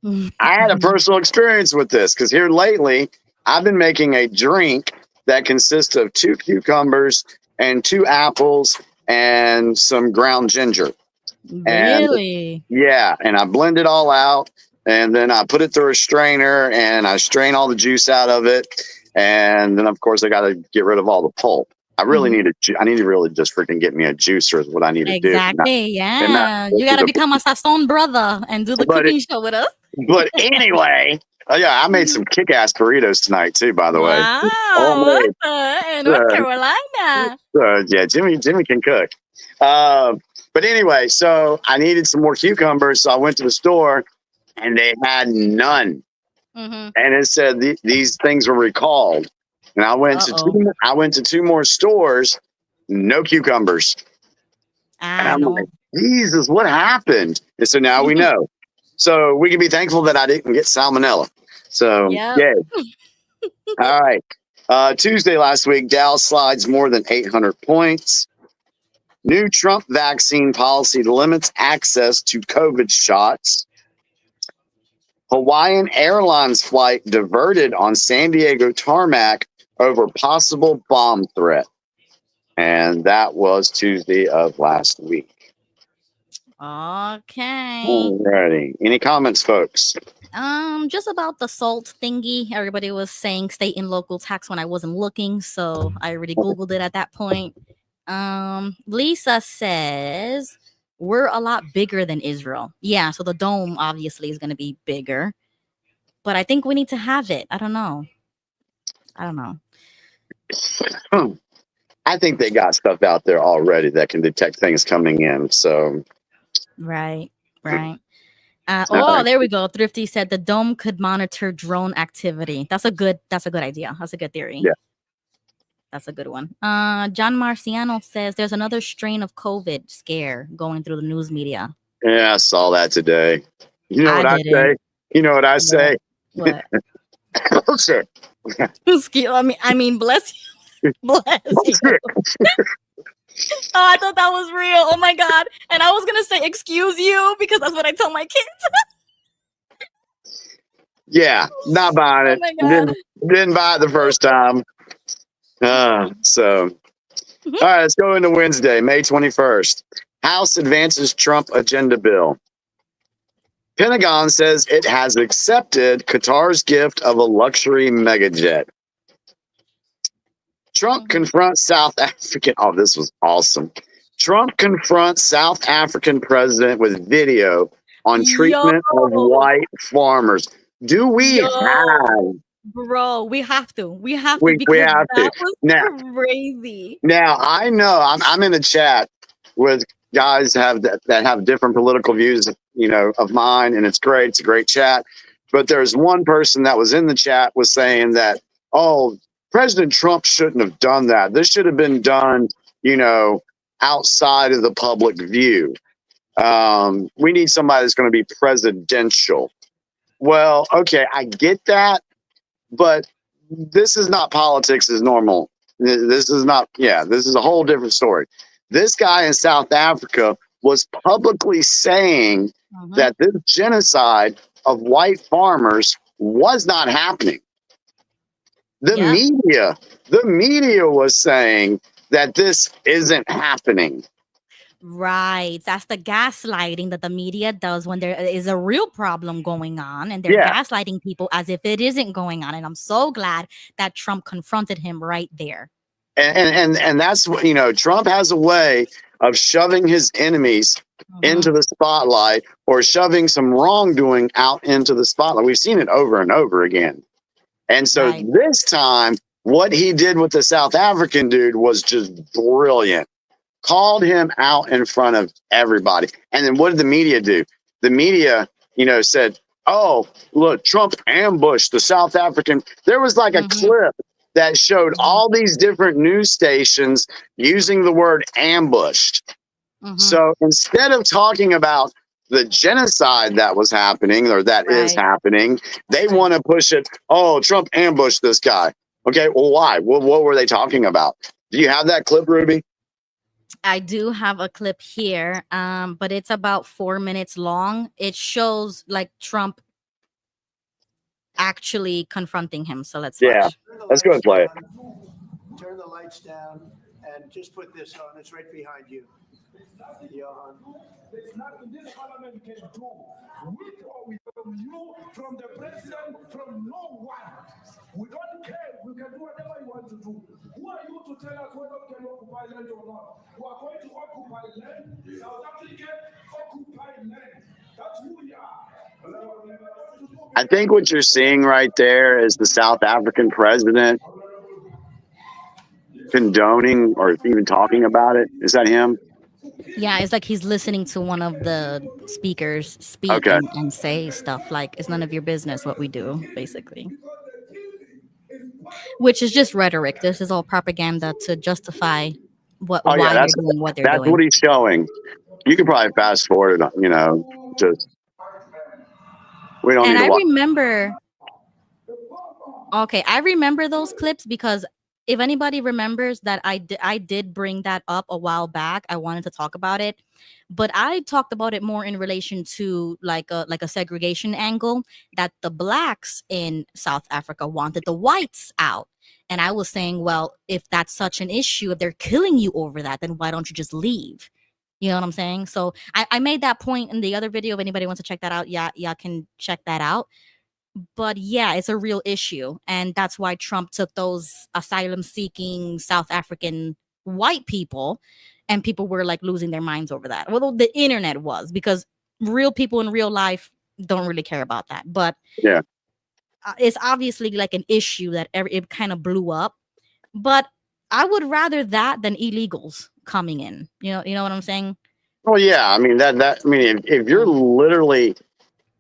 I had a personal experience with this because here lately, I've been making a drink that consists of 2 cucumbers and 2 apples and some ground ginger. Really? And, yeah. And I blend it all out. And then I put it through a strainer and I strain all the juice out of it. And then, of course, I got to get rid of all the pulp. I really need I need to really just freaking get me a juicer is what I need to do. Exactly. Yeah. You got to become a Sazón brother and do the cooking show with us. But anyway, yeah, I made some kick-ass burritos tonight, too, by the way. Wow. In North Carolina. Yeah, Jimmy can cook. But anyway, so I needed some more cucumbers. So I went to the store. And they had none, and it said these things were recalled. And I went to 2 more stores, no cucumbers. And I'm like, Jesus, what happened? And so now we know. So we can be thankful that I didn't get salmonella. So yay. All right. Tuesday last week, Dow slides more than 800 points. New Trump vaccine policy limits access to COVID shots. Hawaiian Airlines flight diverted on San Diego tarmac over possible bomb threat. And that was Tuesday of last week. Okay. Alrighty. Any comments, folks? Just about the SALT thingy. Everybody was saying state and local tax when I wasn't looking, so I already Googled it at that point. Lisa says we're a lot bigger than Israel. Yeah, so the dome obviously is going to be bigger. But I think we need to have it. I don't know. I think they got stuff out there already that can detect things coming in. So Right. There we go. Thrifty said the dome could monitor drone activity. That's a good idea. That's a good theory. Yeah. That's a good one. John Marciano says there's another strain of COVID scare going through the news media. Yeah, I saw that today. You know what I say? You know what I say? What? Bullshit. I mean, bless you. Bless you. Oh, I thought that was real. Oh my God. And I was gonna say excuse you because that's what I tell my kids. Yeah, not buying it. Didn't buy it the first time. All right, let's go into Wednesday, May 21st. House advances Trump agenda bill. Pentagon says it has accepted Qatar's gift of a luxury megajet. Trump confronts South African. Oh, this was awesome. Trump confronts South African president with video on treatment of white farmers. Do we have? Bro, we have to. We have to. We have to. That was crazy. Now, I know I'm in a chat with guys that have different political views, of mine, and it's great. It's a great chat. But there's one person that was in the chat was saying that, oh, President Trump shouldn't have done that. This should have been done, outside of the public view. We need somebody that's going to be presidential. Well, okay, I get that. But this is not politics as normal. This is not, this is a whole different story. This guy in South Africa was publicly saying that this genocide of white farmers was not happening. The media was saying that this isn't happening. Right. That's the gaslighting that the media does when there is a real problem going on, and they're gaslighting people as if it isn't going on. And I'm so glad that Trump confronted him right there. And that's what, Trump has a way of shoving his enemies into the spotlight, or shoving some wrongdoing out into the spotlight. We've seen it over and over again. And so this time, what he did with the South African dude was just brilliant. Called him out in front of everybody. And then what did the media do? The media, said, oh, look, Trump ambushed the South African. There was like a clip that showed all these different news stations using the word ambushed. So instead of talking about the genocide that was happening, or that is happening, they want to push it. Oh, Trump ambushed this guy. Okay, well, why? What were they talking about? Do you have that clip, Ruby? I do have a clip here, but it's about 4 minutes long. It shows like Trump actually confronting him. So let's watch. Let's go and play it. Turn the lights down and just put this on. It's right behind you. Johan. There's nothing this parliament can do with or without you, from the president, from no one. We don't care. We can do whatever you want to do. Who are you to tell us whether we can occupy land or not? We are going to occupy land. South Africa occupy land. That's who we are. I think what you're seeing right there is the South African president condoning or even talking about it. Is that him? Yeah, it's like he's listening to one of the speakers speak and say stuff like, it's none of your business what we do, basically. Which is just rhetoric. This is all propaganda to justify why they're doing what they're doing. That's what he's showing. You could probably fast forward it, just we don't. And need to I watch. remember. Okay, I remember those clips because if anybody remembers that I did bring that up a while back. I wanted to talk about it, but I talked about it more in relation to like a segregation angle, that the blacks in South Africa wanted the whites out. And I was saying, well, if that's such an issue, if they're killing you over that, then why don't you just leave? You know what I'm saying? So I made that point in the other video. If anybody wants to check that out, y'all can check that out. But yeah, it's a real issue. And that's why Trump took those asylum-seeking South African white people, and people were like losing their minds over that. Well, the internet was, because real people in real life don't really care about that. But yeah, it's obviously like an issue that it kind of blew up. But I would rather that than illegals coming in. You know what I'm saying? Well, yeah. I mean if you're literally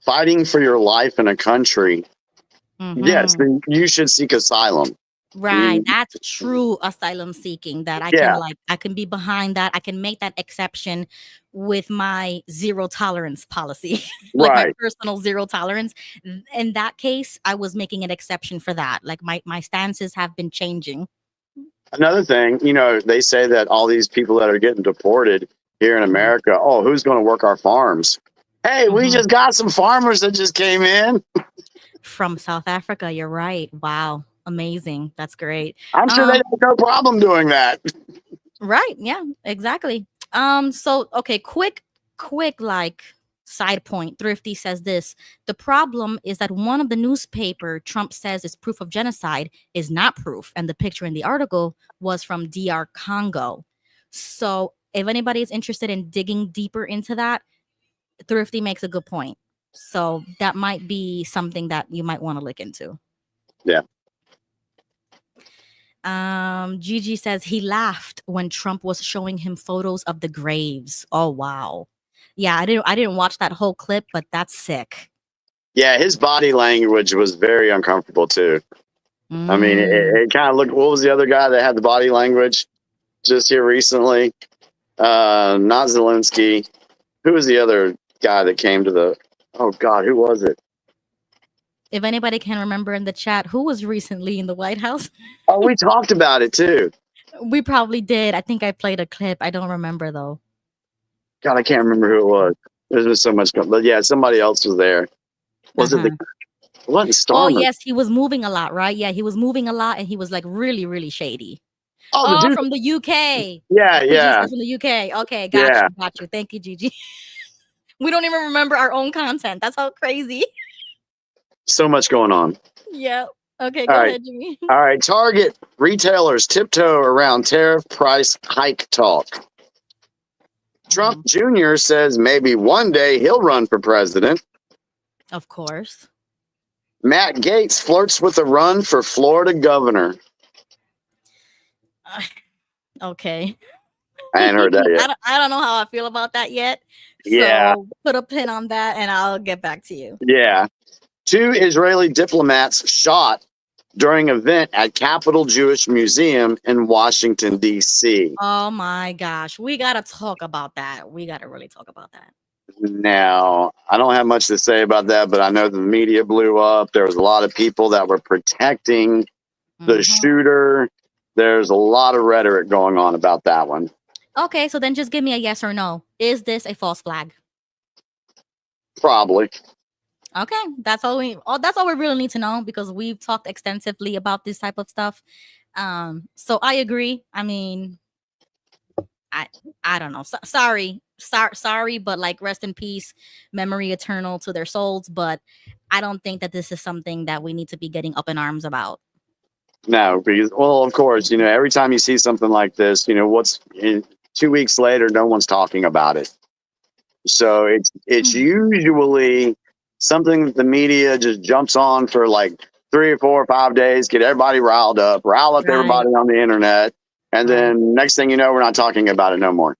fighting for your life in a country, yes, then you should seek asylum. Right. That's true asylum seeking, that I can be behind that. I can make that exception with my zero tolerance policy, like my personal zero tolerance. In that case, I was making an exception for that. Like my stances have been changing. Another thing, they say that all these people that are getting deported here in America, who's going to work our farms? Hey, we just got some farmers that just came in from South Africa. You're right. Wow. Amazing. That's great. I'm sure they have no problem doing that. Right. Yeah, exactly. So, okay, quick, like side point. Thrifty says this: the problem is that one of the newspaper Trump says is proof of genocide is not proof. And the picture in the article was from DR Congo. So if anybody is interested in digging deeper into that, Thrifty makes a good point. So that might be something that you might want to look into. Yeah. Gigi says he laughed when Trump was showing him photos of the graves. Oh wow. Yeah, I didn't watch that whole clip, but that's sick. Yeah, his body language was very uncomfortable too. I mean, it kind of looked. What was the other guy that had the body language just here recently? Not Zelensky. Who was the other guy that came to the? Oh God, who was it? If anybody can remember in the chat, who was recently in the White House? Oh, we talked about it too. We probably did. I think I played a clip. I don't remember though. God, I can't remember who it was. There's been so much, but yeah, somebody else was there. Was it What Oh, Starmer? yes, he was moving a lot, right? Yeah, he was moving a lot, and he was like really, really shady. Oh, the Oh, dude. from the UK. Yeah, The yeah, producers from the UK. Okay, yeah. got you. Thank you, Gigi. We don't even remember our own content. That's how crazy. So much going on. Yep. Okay, All go right. ahead, Jimmy. All right. Target retailers tiptoe around tariff price hike talk. Trump Jr. says maybe one day he'll run for president. Of course. Matt Gaetz flirts with a run for Florida governor. Okay. I ain't heard that yet. I don't know how I feel about that yet. Yeah. So put a pin on that, and I'll get back to you. Yeah. 2 Israeli diplomats shot during an event at Capitol Jewish Museum in Washington, D.C. Oh my gosh, we gotta talk about that. We gotta really talk about that. Now, I don't have much to say about that, but I know the media blew up. There was a lot of people that were protecting the shooter. There's a lot of rhetoric going on about that one. Okay, so then just give me a yes or no. Is this a false flag? Probably. Okay, that's all we really need to know, because we've talked extensively about this type of stuff. So I agree. I mean, I don't know. Sorry, but like, rest in peace, memory eternal to their souls. But I don't think that this is something that we need to be getting up in arms about. No, because, well, of course, every time you see something like this, what's 2 weeks later, no one's talking about it. So it's usually something that the media just jumps on for like 3 or 4 or 5 days, get everybody riled up, rile up everybody on the internet. And then next thing you know, we're not talking about it no more.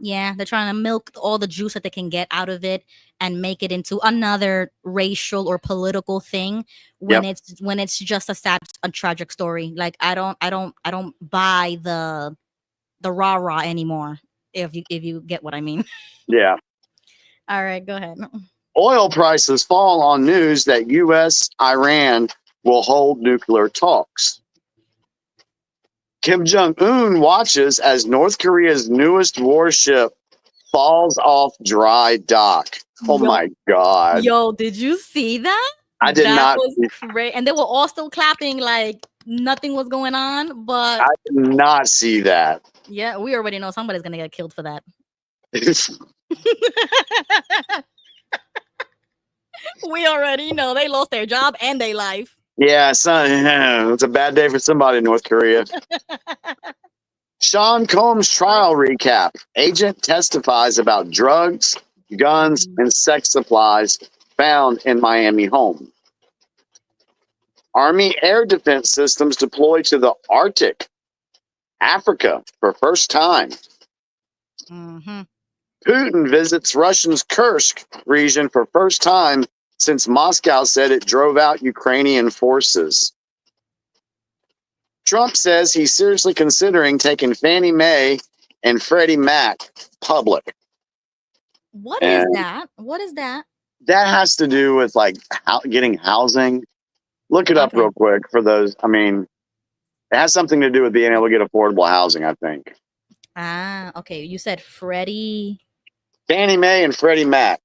Yeah, they're trying to milk all the juice that they can get out of it and make it into another racial or political thing when it's just a sad, a tragic story. Like, I don't buy the rah-rah anymore, if you get what I mean. Yeah. All right, go ahead. Oil prices fall on news that U.S. Iran will hold nuclear talks. Kim Jong-un watches as North Korea's newest warship falls off dry dock. Oh my God. Yo, did you see that? I did not. That was great. And they were all still clapping like nothing was going on. But I did not see that. Yeah, we already know somebody's going to get killed for that. We already know they lost their job and their life. Yeah, it's a bad day for somebody in North Korea. Sean Combs trial recap. Agent testifies about drugs, guns, and sex supplies found in Miami home. Army air defense systems deployed to the Arctic, Africa, for first time. Putin visits Russia's Kursk region for first time since Moscow said it drove out Ukrainian forces. Trump says he's seriously considering taking Fannie Mae and Freddie Mac public. What is that? What is that? That has to do with like getting housing. Look it up real quick for those. I mean, it has something to do with being able to get affordable housing, I think. Ah, okay. You said Fannie Mae and Freddie Mac.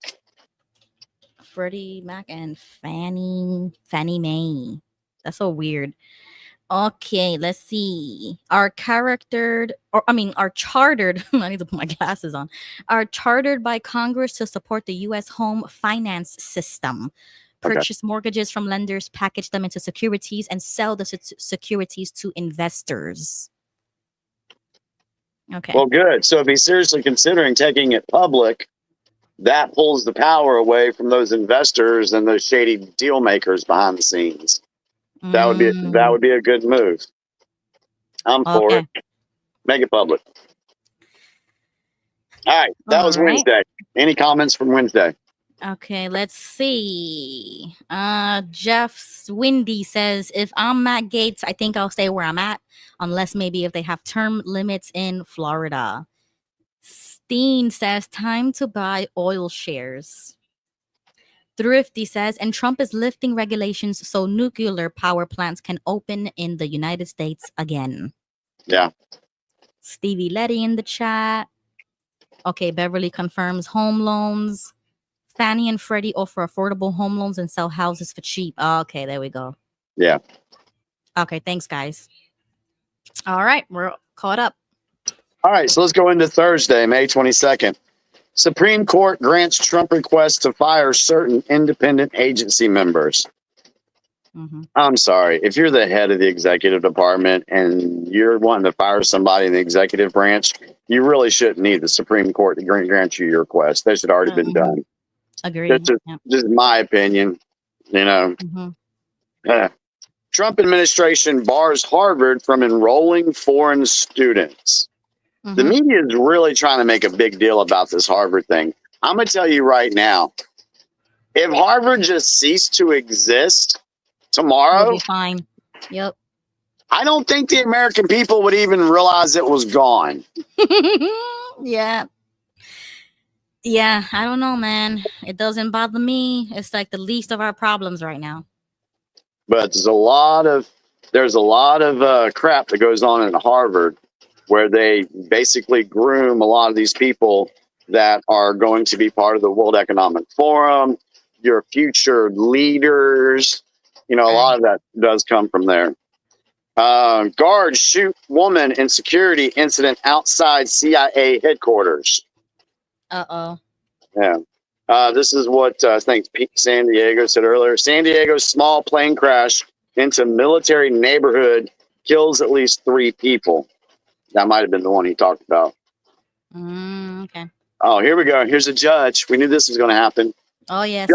Freddie Mac and Fannie Mae. That's so weird. Okay, let's see. Are chartered, I need to put my glasses on. Are chartered by Congress to support the U.S. home finance system. Purchase mortgages from lenders, package them into securities, and sell the securities to investors. Okay. Well, good. So if he's seriously considering taking it public, that pulls the power away from those investors and those shady deal makers behind the scenes. That would be a good move. I'm for it. Make it public. All right. That was Wednesday. Any comments from Wednesday? Okay, let's see. Jeff Windy says, if I'm Matt Gaetz, I think I'll stay where I'm at, unless maybe if they have term limits in Florida. Steen says, time to buy oil shares. Thrifty says, and Trump is lifting regulations so nuclear power plants can open in the United States again. Yeah. Stevie Letty in the chat. Okay, Beverly confirms home loans. Fannie and Freddie offer affordable home loans and sell houses for cheap. Oh, okay, there we go. Yeah. Okay, thanks, guys. All right, we're caught up. All right, so let's go into Thursday, May 22nd. Supreme Court grants Trump request to fire certain independent agency members. I'm sorry. If you're the head of the executive department and you're wanting to fire somebody in the executive branch, you really shouldn't need the Supreme Court to grant you your request. That should already been done. Agreed. Just my opinion. You know, Trump administration bars Harvard from enrolling foreign students. The media is really trying to make a big deal about this Harvard thing. I'm going to tell you right now, if Harvard just ceased to exist tomorrow, It'll be fine. Yep. I don't think the American people would even realize it was gone. Yeah. Yeah, I don't know, man. It doesn't bother me. It's like the least of our problems right now. But there's a lot of crap that goes on in Harvard where they basically groom a lot of these people that are going to be part of the World Economic Forum, your future leaders. You know, a lot of that does come from there. Guards shoot woman in security incident outside CIA headquarters. Uh-oh. Yeah. This is what I think Pete San Diego said earlier. San Diego's small plane crash into military neighborhood kills at least 3 people. That might have been the one he talked about. Okay. Oh, here we go. Here's a judge. We knew this was going to happen. Oh, yes.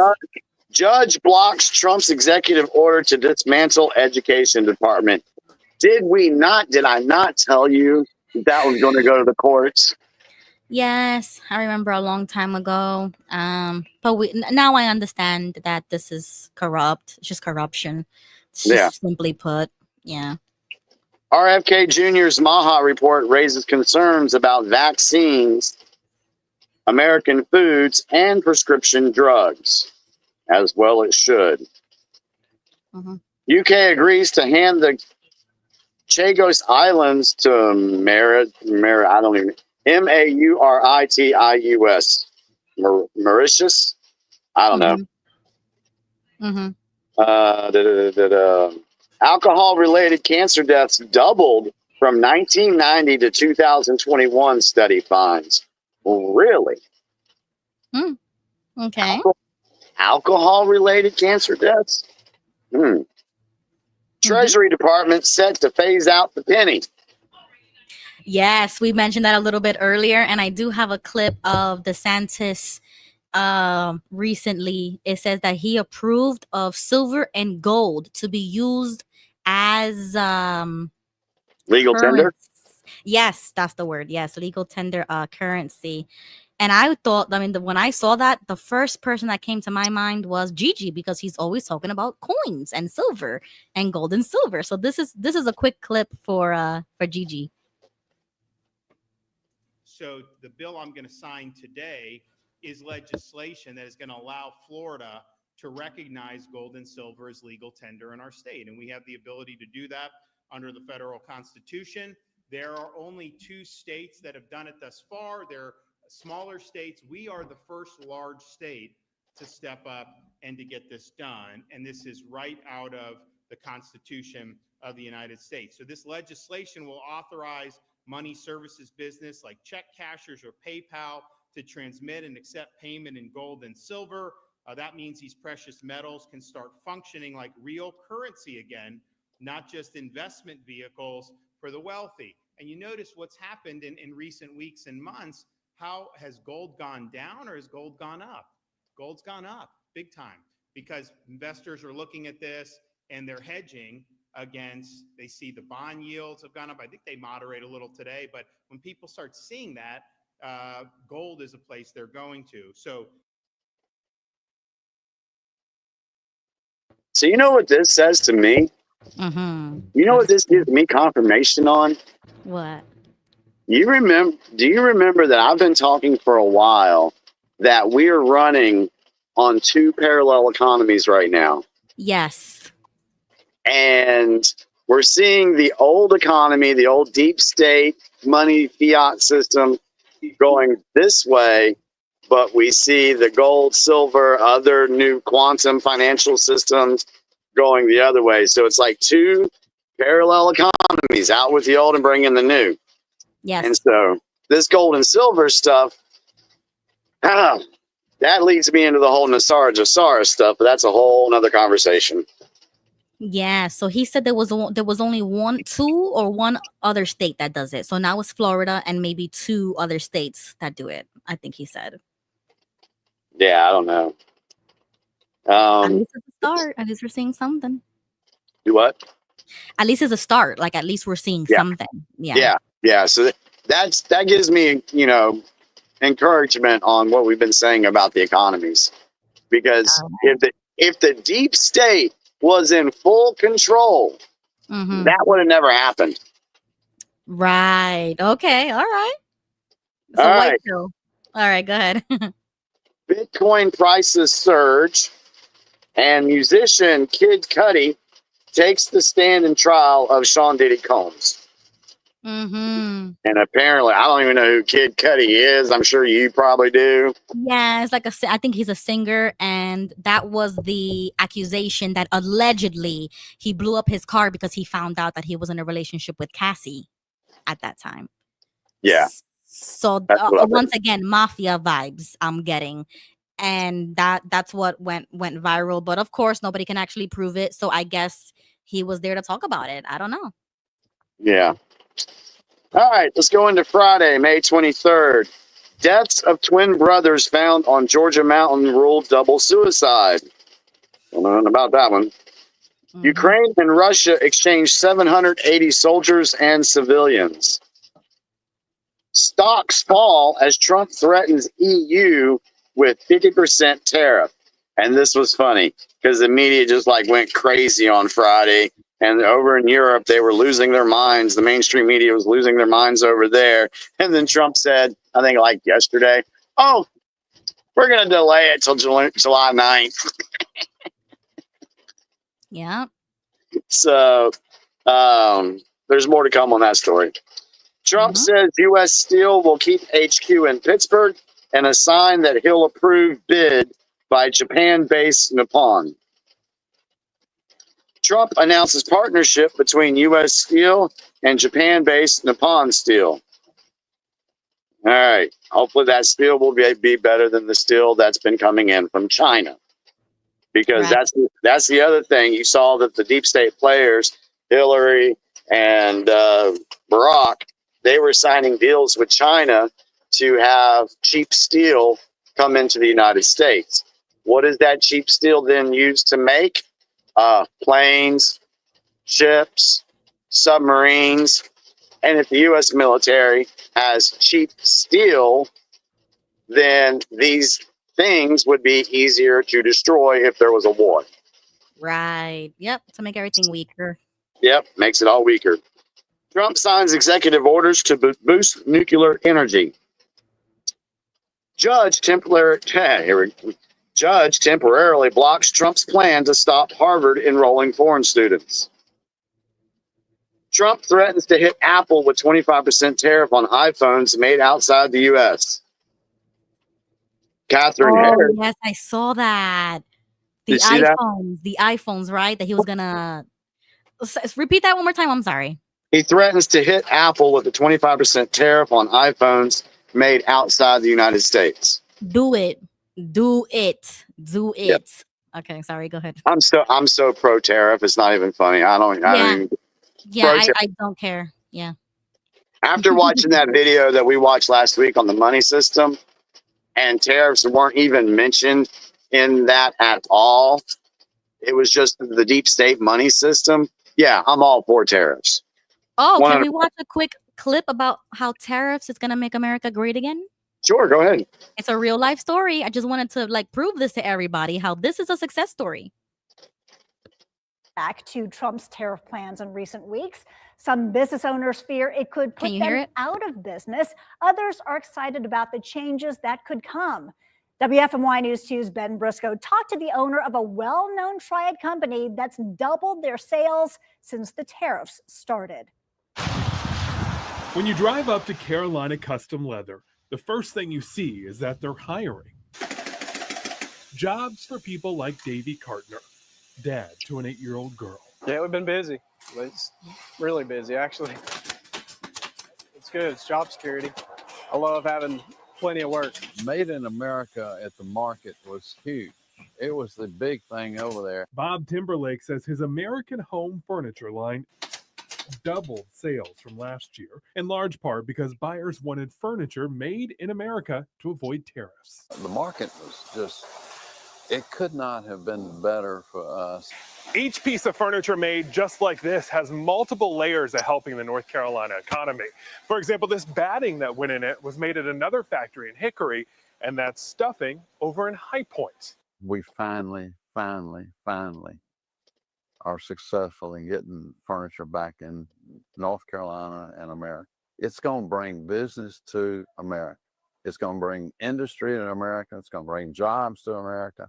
Judge blocks Trump's executive order to dismantle education department. Did I not tell you that was going to go to the courts? Yes, I remember a long time ago. But now I understand that this is corrupt. It's just corruption. It's just simply put. Yeah. RFK Jr.'s Maha report raises concerns about vaccines, American foods, and prescription drugs, as well it should. UK agrees to hand the Chagos Islands to Mauritius. Mauritius? I don't know. Alcohol-related cancer deaths doubled from 1990 to 2021, study finds. Well, really? Okay. Alcohol-related cancer deaths? Treasury Department set to phase out the penny. Yes, we mentioned that a little bit earlier, and I do have a clip of DeSantis recently. It says that he approved of silver and gold to be used as legal tender. Yes, that's the word. Yes, legal tender currency. And I thought, when I saw that, the first person that came to my mind was Gigi, because he's always talking about coins and silver and gold and silver. So this is a quick clip for Gigi. So the bill I'm going to sign today is legislation that is going to allow Florida to recognize gold and silver as legal tender in our state. And we have the ability to do that under the federal constitution. There are only 2 states that have done it thus far. They're smaller states. We are the first large state to step up and to get this done. And this is right out of the Constitution of the United States. So this legislation will authorize money services business like check cashers or PayPal to transmit and accept payment in gold and silver. That means these precious metals can start functioning like real currency again, not just investment vehicles for the wealthy. And you notice what's happened in recent weeks and months. How has gold gone down or has gold gone up? Gold's gone up big time because investors are looking at this and they're hedging against, they see the bond yields have gone up. I think they moderate a little today, but when people start seeing that, gold is a place they're going to. So you know what this says to me? You know what this gives me confirmation on? What? Do you remember that I've been talking for a while that we're running on 2 parallel economies right now? Yes. And we're seeing the old economy, the old deep state money fiat system going this way. but we see the gold, silver, other new quantum financial systems going the other way. So it's like two parallel economies, out with the old and bring in the new. Yes. And so this gold and silver stuff, that leads me into the whole Nasara stuff, but that's a whole nother conversation. Yeah, so he said there was only one other state that does it. So now it's Florida and maybe 2 other states that do it, I think he said. Yeah, I don't know. At least it's a start. At least we're seeing something. Do what? At least it's a start. Like, at least we're seeing something. Yeah. So that gives me, encouragement on what we've been saying about the economies, because if the deep state was in full control, that would have never happened. Right. Okay. All right. So All right. All right. Go ahead. Bitcoin prices surge, and musician Kid Cudi takes the stand in trial of Sean Diddy Combs. And apparently, I don't even know who Kid Cudi is. I'm sure you probably do. Yeah, it's like I think he's a singer, and that was the accusation that allegedly he blew up his car because he found out that he was in a relationship with Cassie at that time. Yeah. So once again, mafia vibes I'm getting, and that's what went viral. But of course, nobody can actually prove it. So I guess he was there to talk about it. I don't know. Yeah. All right, let's go into Friday, May 23rd. Deaths of twin brothers found on Georgia mountain ruled double suicide. Don't know about that one. Ukraine and Russia exchanged 780 soldiers and civilians. Stocks fall as Trump threatens EU with 50% tariff. And this was funny because the media just went crazy on Friday. And over in Europe, they were losing their minds. The mainstream media was losing their minds over there. And then Trump said, I think yesterday, oh, we're going to delay it till July 9th. Yeah. So there's more to come on that story. Trump says U.S. Steel will keep HQ in Pittsburgh, and a sign that he'll approve bid by Japan-based Nippon. Trump announces partnership between U.S. Steel and Japan-based Nippon Steel. All right. Hopefully that steel will be better than the steel that's been coming in from China. Because that's the other thing. You saw that the deep state players, Hillary and Barack, they were signing deals with China to have cheap steel come into the United States. What is that cheap steel then used to make? Planes, ships, submarines. And if the U.S. military has cheap steel, then these things would be easier to destroy if there was a war. Right. Yep. To make everything weaker. Yep. Makes it all weaker. Trump signs executive orders to boost nuclear energy. Judge temporarily blocks Trump's plan to stop Harvard enrolling foreign students. Trump threatens to hit Apple with 25% tariff on iPhones made outside the U.S. Catherine Harris. Yes, I saw that. The iPhones, right? That he was gonna repeat that one more time. I'm sorry. He threatens to hit Apple with a 25% tariff on iPhones made outside the United States. Do it. Yep. Okay, sorry. Go ahead. I'm so pro tariff. It's not even funny. I don't care. Yeah. After watching that video that we watched last week on the money system, and tariffs weren't even mentioned in that at all. It was just the deep state money system. Yeah, I'm all for tariffs. Oh, can we watch a quick clip about how tariffs is going to make America great again? Sure, go ahead. It's a real life story. I just wanted to prove this to everybody, how this is a success story. Back to Trump's tariff plans in recent weeks. Some business owners fear it could put them out of business. Others are excited about the changes that could come. WFMY News 2's Ben Briscoe talked to the owner of a well-known triad company that's doubled their sales since the tariffs started. When you drive up to Carolina Custom Leather, the first thing you see is that they're hiring. Jobs for people like Davy Cartner, dad to an 8-year-old girl. Yeah, we've been busy. It's really busy, actually. It's good. It's job security. I love having plenty of work. Made in America at the market was huge. It was the big thing over there. Bob Timberlake says his American home furniture line doubled sales from last year, in large part because buyers wanted furniture made in America to avoid tariffs. The market was just, it could not have been better for us. Each piece of furniture made just like this has multiple layers of helping the North Carolina economy. For example, this batting that went in it was made at another factory in Hickory, and that's stuffing over in High Point. We finally are successful in getting furniture back in North Carolina and America. It's going to bring business to America. It's going to bring industry to America. It's going to bring jobs to America.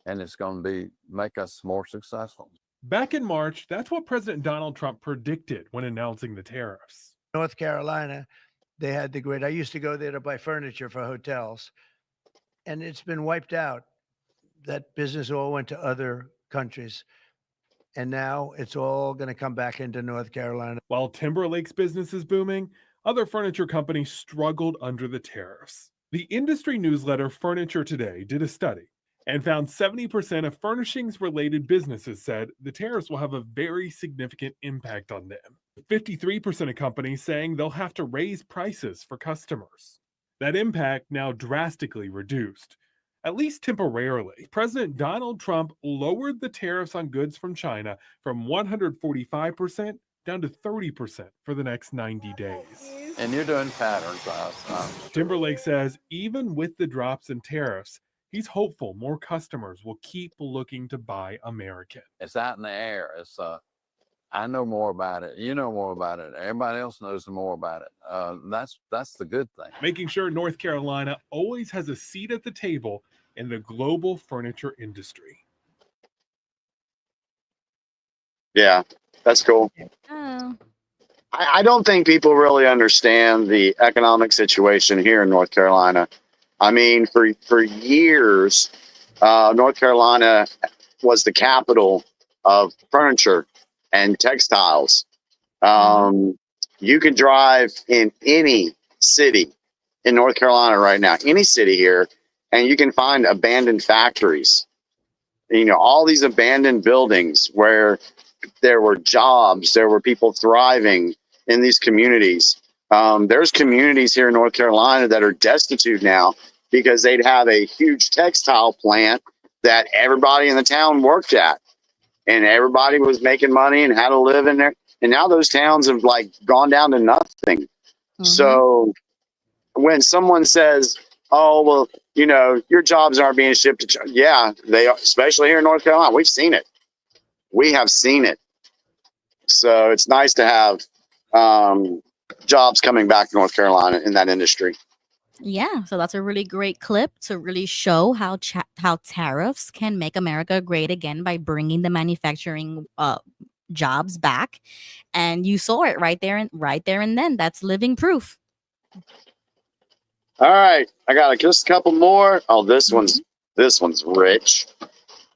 And it's going to make us more successful. Back in March, that's what President Donald Trump predicted when announcing the tariffs. North Carolina, they had the grid. I used to go there to buy furniture for hotels, and it's been wiped out. That business all went to other countries. And now it's all going to come back into North Carolina. While Timberlake's business is booming, other furniture companies struggled under the tariffs. The industry newsletter Furniture Today did a study and found 70% of furnishings-related businesses said the tariffs will have a very significant impact on them. 53% of companies saying they'll have to raise prices for customers. That impact now drastically reduced. At least temporarily, President Donald Trump lowered the tariffs on goods from China from 145% down to 30% for the next 90 days. And you're doing patterns. Timberlake says even with the drops in tariffs, he's hopeful more customers will keep looking to buy American. It's out in the air. I know more about it. You know more about it. Everybody else knows more about it. That's the good thing. Making sure North Carolina always has a seat at the table in the global furniture industry. Yeah, that's cool. Oh. I don't think people really understand the economic situation here in North Carolina. I mean, for years, North Carolina was the capital of furniture and textiles. You can drive in any city in North Carolina right now, any city here, and you can find abandoned factories. You know, all these abandoned buildings where there were jobs, there were people thriving in these communities. There's communities here in North Carolina that are destitute now because they'd have a huge textile plant that everybody in the town worked at, and everybody was making money and had to live in there. And now those towns have like gone down to nothing. Mm-hmm. So when someone says, oh, well, you know, your jobs aren't being shipped to China. Yeah, they are, especially here in North Carolina. We've seen it. We have seen it. So it's nice to have jobs coming back to North Carolina in that industry. Yeah, so that's a really great clip to really show how tariffs can make America great again by bringing the manufacturing jobs back. And you saw it right there and then. That's living proof. All right, I got just a couple more. Oh, this one's rich.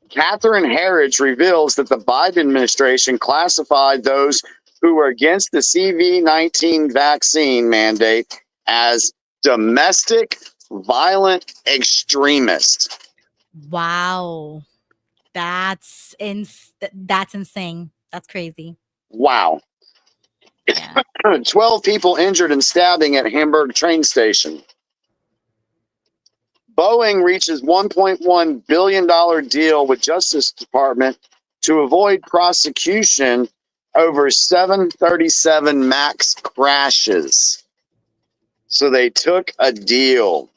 Catherine Herridge reveals that the Biden administration classified those who were against the CV-19 vaccine mandate as domestic violent extremists. Wow, that's insane. That's crazy. Wow. Yeah. 12 people injured in stabbing at Hamburg train station. Boeing reaches $1.1 billion deal with Justice Department to avoid prosecution over 737 MAX crashes. So they took a deal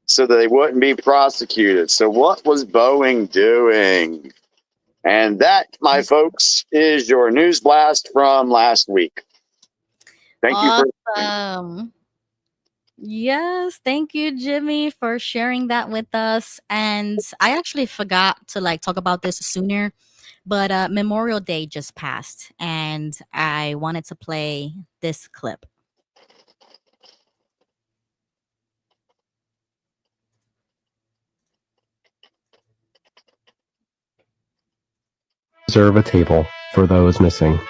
so that they wouldn't be prosecuted. So what was Boeing doing? And that, my folks, is your news blast from last week. Thank you for Yes, thank you, Jimmy, for sharing that with us. And I actually forgot to talk about this sooner, but Memorial Day just passed, and I wanted to play this clip. reserve a table for those missing.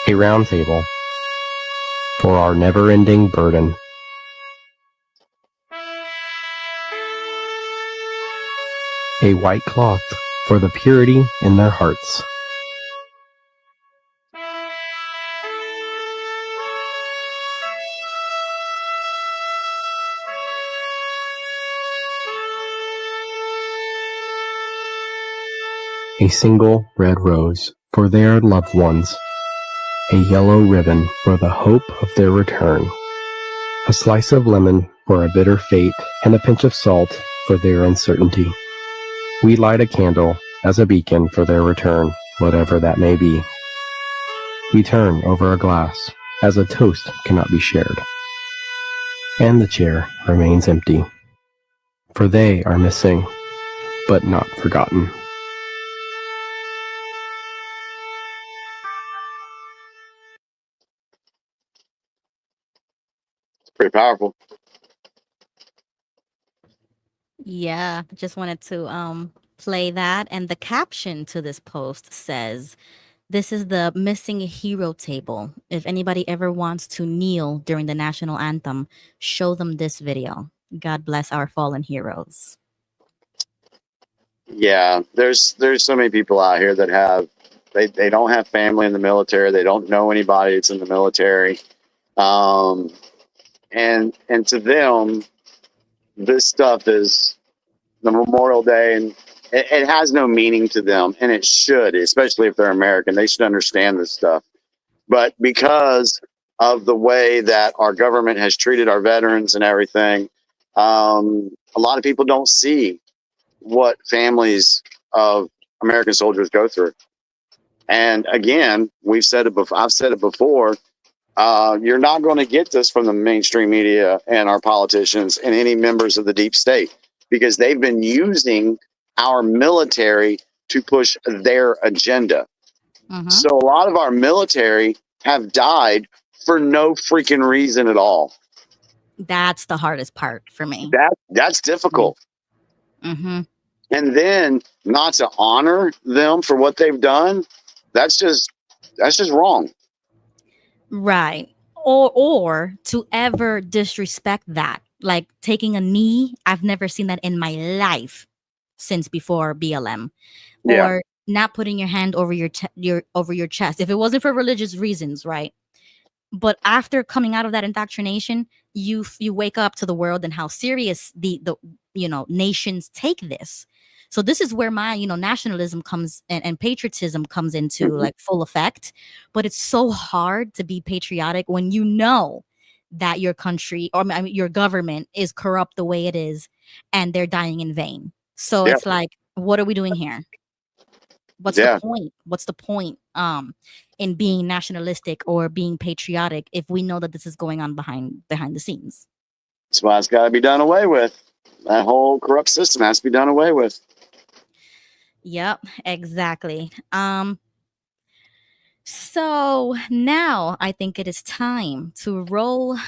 A round table for our never-ending burden. A white cloth for the purity in their hearts. A single red rose for their loved ones. A yellow ribbon for the hope of their return. A slice of lemon for a bitter fate, and a pinch of salt for their uncertainty. We light a candle as a beacon for their return, whatever that may be. We turn over a glass as a toast cannot be shared. And the chair remains empty, for they are missing, but not forgotten. Pretty powerful. Yeah, just wanted to play that. And the caption to this post says, "This is the missing hero table. If anybody ever wants to kneel during the national anthem, show them this video. God bless our fallen heroes." Yeah, there's so many people out here that have they don't have family in the military. They don't know anybody that's in the military. And to them, this stuff is the Memorial Day, and it has no meaning to them, and it should, especially if they're American. They should understand this stuff. But because of the way that our government has treated our veterans and everything, a lot of people don't see what families of American soldiers go through. And again, we've said it before. I've said it before. You're not going to get this from the mainstream media and our politicians and any members of the deep state, because they've been using our military to push their agenda. So a lot of our military have died for no freaking reason at all. That's the hardest part for me. That's difficult. Mm-hmm. And then not to honor them for what they've done, that's just wrong. Right. Or to ever disrespect that, like taking a knee. I've never seen that in my life since before BLM. Yeah. Or not putting your hand over your chest if it wasn't for religious reasons, right? But after coming out of that indoctrination, you wake up to the world and how serious the nations take this. So this is where my nationalism comes and patriotism comes into like full effect. But it's so hard to be patriotic when you know that your country or your government is corrupt the way it is, and they're dying in vain. So it's like, what are we doing here? What's the point? What's the point in being nationalistic or being patriotic if we know that this is going on behind the scenes? That's why it's got to be done away with. That whole corrupt system has to be done away with. Yep, exactly. So now I think it is time to roll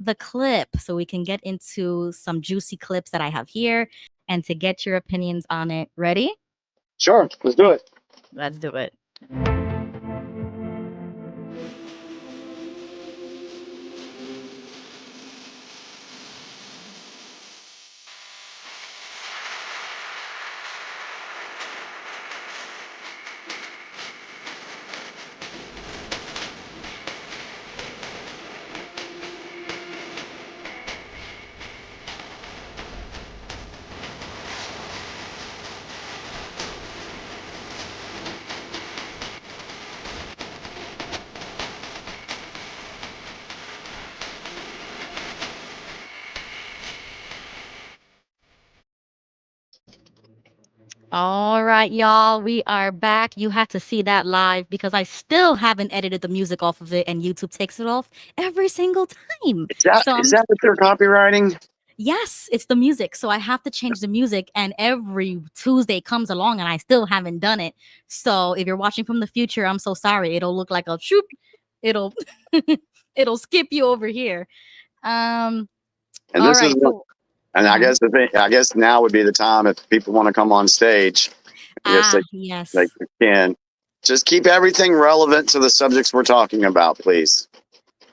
the clip so we can get into some juicy clips that I have here and to get your opinions on it. Ready? Sure, let's do it. Let's do it. All right, y'all, we are back. You had to see that live because I still haven't edited the music off of it, and YouTube takes it off every single time. Is that what they're copywriting? Yes, it's the music. So I have to change the music, and every Tuesday comes along and I still haven't done it. So if you're watching from the future, I'm so sorry. It'll look like a shoop. It'll it'll skip you over here. And this is what, and I guess now would be the time if people want to come on stage Yes, Yes. they can. Just keep everything relevant to the subjects we're talking about, please.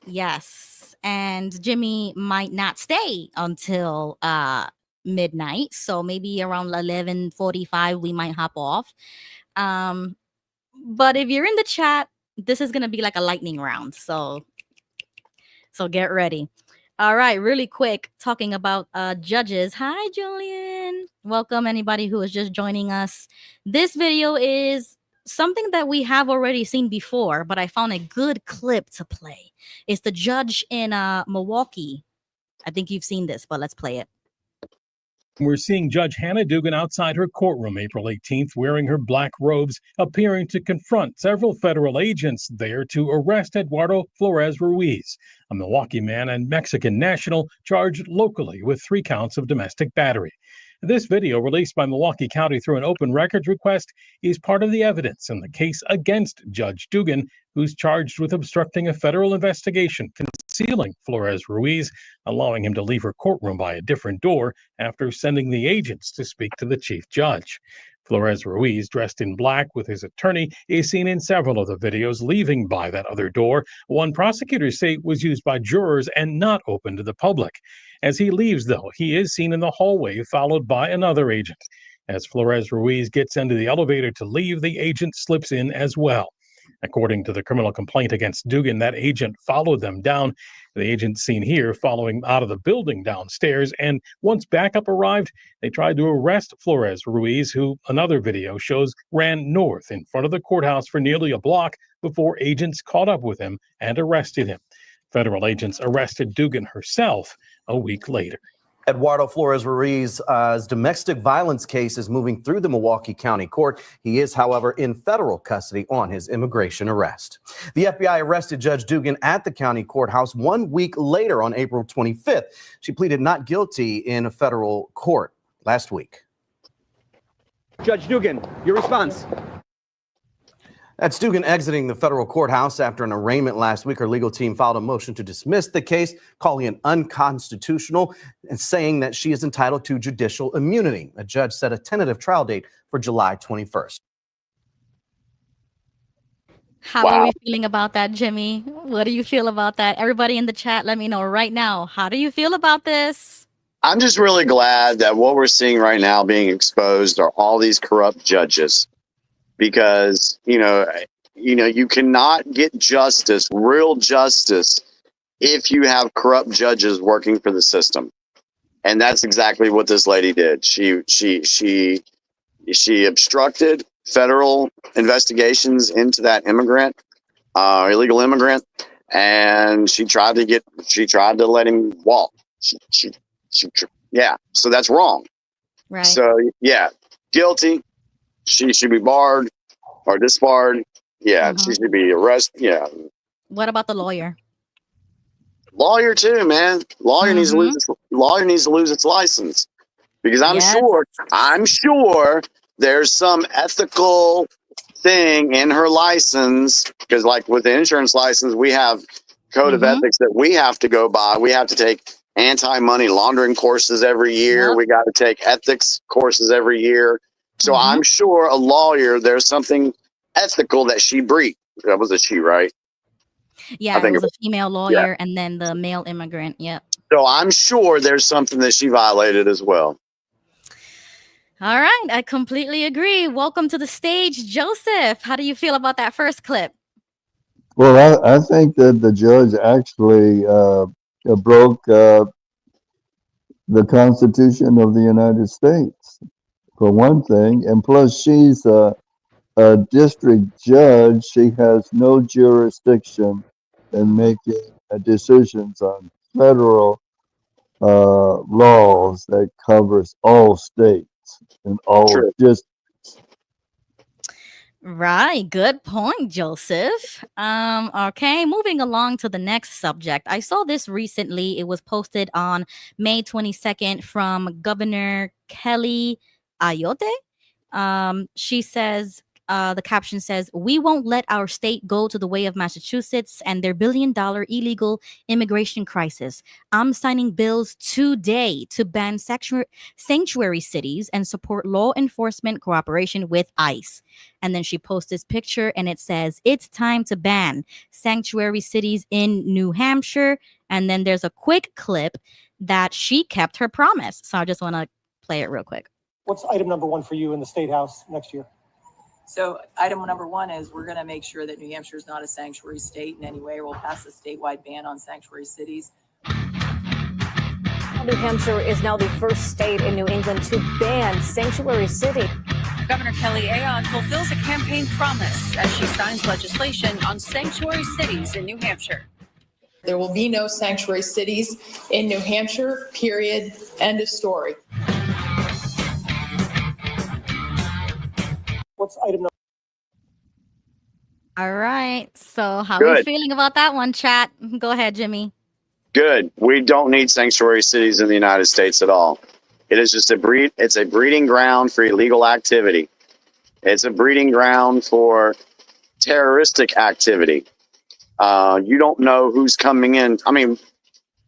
Yes. And Jimmy might not stay until midnight. So maybe around 11:45 we might hop off. But if you're in the chat, this is gonna be like a lightning round. So get ready. All right, really quick, talking about judges. Hi, Julian. Welcome anybody who is just joining us. This video is something that we have already seen before, but I found a good clip to play. It's the judge in Milwaukee. I think you've seen this, but let's play it. We're seeing Judge Hannah Dugan outside her courtroom April 18th wearing her black robes, appearing to confront several federal agents there to arrest Eduardo Flores Ruiz, a Milwaukee man and Mexican national charged locally with 3 counts of domestic battery. This video, released by Milwaukee County through an open records request, is part of the evidence in the case against Judge Dugan, who's charged with obstructing a federal investigation concealing Flores Ruiz, allowing him to leave her courtroom by a different door after sending the agents to speak to the chief judge. Flores Ruiz, dressed in black with his attorney, is seen in several of the videos leaving by that other door. One prosecutors say was used by jurors and not open to the public. As he leaves, though, he is seen in the hallway, followed by another agent. As Flores Ruiz gets into the elevator to leave, the agent slips in as well. According to the criminal complaint against Dugan, that agent followed them down. The agent seen here following out of the building downstairs, and once backup arrived, they tried to arrest Flores Ruiz, who another video shows ran north in front of the courthouse for nearly a block before agents caught up with him and arrested him. Federal agents arrested Dugan herself a week later. Eduardo Flores Ruiz's domestic violence case is moving through the Milwaukee County Court. He is, however, in federal custody on his immigration arrest. The FBI arrested Judge Dugan at the county courthouse 1 week later on April 25th. She pleaded not guilty in a federal court last week. Judge Dugan, your response. That's Dugan exiting the federal courthouse after an arraignment last week. Her legal team filed a motion to dismiss the case, calling it unconstitutional and saying that she is entitled to judicial immunity. A judge set a tentative trial date for July 21st. How are we feeling about that, Jimmy? What do you feel about that? Everybody in the chat, let me know right now. How do you feel about this? I'm just really glad that what we're seeing right now being exposed are all these corrupt judges. Because, you cannot get justice, real justice, if you have corrupt judges working for the system. And that's exactly what this lady did. She obstructed federal investigations into that illegal immigrant, and she tried to let him walk. So that's wrong. Right. So yeah, guilty. She should be barred or disbarred. Yeah, she should be arrested. Yeah. What about the lawyer? Lawyer too, man. Lawyer needs to lose its license, because I'm sure there's some ethical thing in her license. Because like with the insurance license, we have code of ethics that we have to go by. We have to take anti-money laundering courses every year. We got to take ethics courses every year. So I'm sure a lawyer, there's something ethical that she breached. That was a she, right? Yeah, it was a female lawyer and then the male immigrant. Yep. So I'm sure there's something that she violated as well. All right. I completely agree. Welcome to the stage, Joseph. How do you feel about that first clip? Well, I think that the judge actually broke the Constitution of the United States, for one thing, and plus she's a district judge. She has no jurisdiction in making decisions on federal laws that covers all states and all districts. Right. Good point, Joseph. Okay, moving along to the next subject. I saw this recently. It was posted on May 22nd from Governor Kelly Ayotte. She says, The caption says, "We won't let our state go to the way of Massachusetts and their $1 billion illegal immigration crisis. I'm signing bills today to ban sanctuary cities and support law enforcement cooperation with ICE." And then she posts this picture and it says, "It's time to ban sanctuary cities in New Hampshire." And then there's a quick clip that she kept her promise. So I just want to play it real quick. What's item number one for you in the State House next year? So item number one is we're going to make sure that New Hampshire is not a sanctuary state in any way. We'll pass a statewide ban on sanctuary cities. New Hampshire is now the first state in New England to ban sanctuary city. Governor Kelly Ayotte fulfills a campaign promise as she signs legislation on sanctuary cities in New Hampshire. There will be no sanctuary cities in New Hampshire, period. End of story. What's item number? All right. So how are we feeling about that one, chat? Go ahead, Jimmy. Good. We don't need sanctuary cities in the United States at all. It is just it's a breeding ground for illegal activity. It's a breeding ground for terroristic activity. You don't know who's coming in. I mean,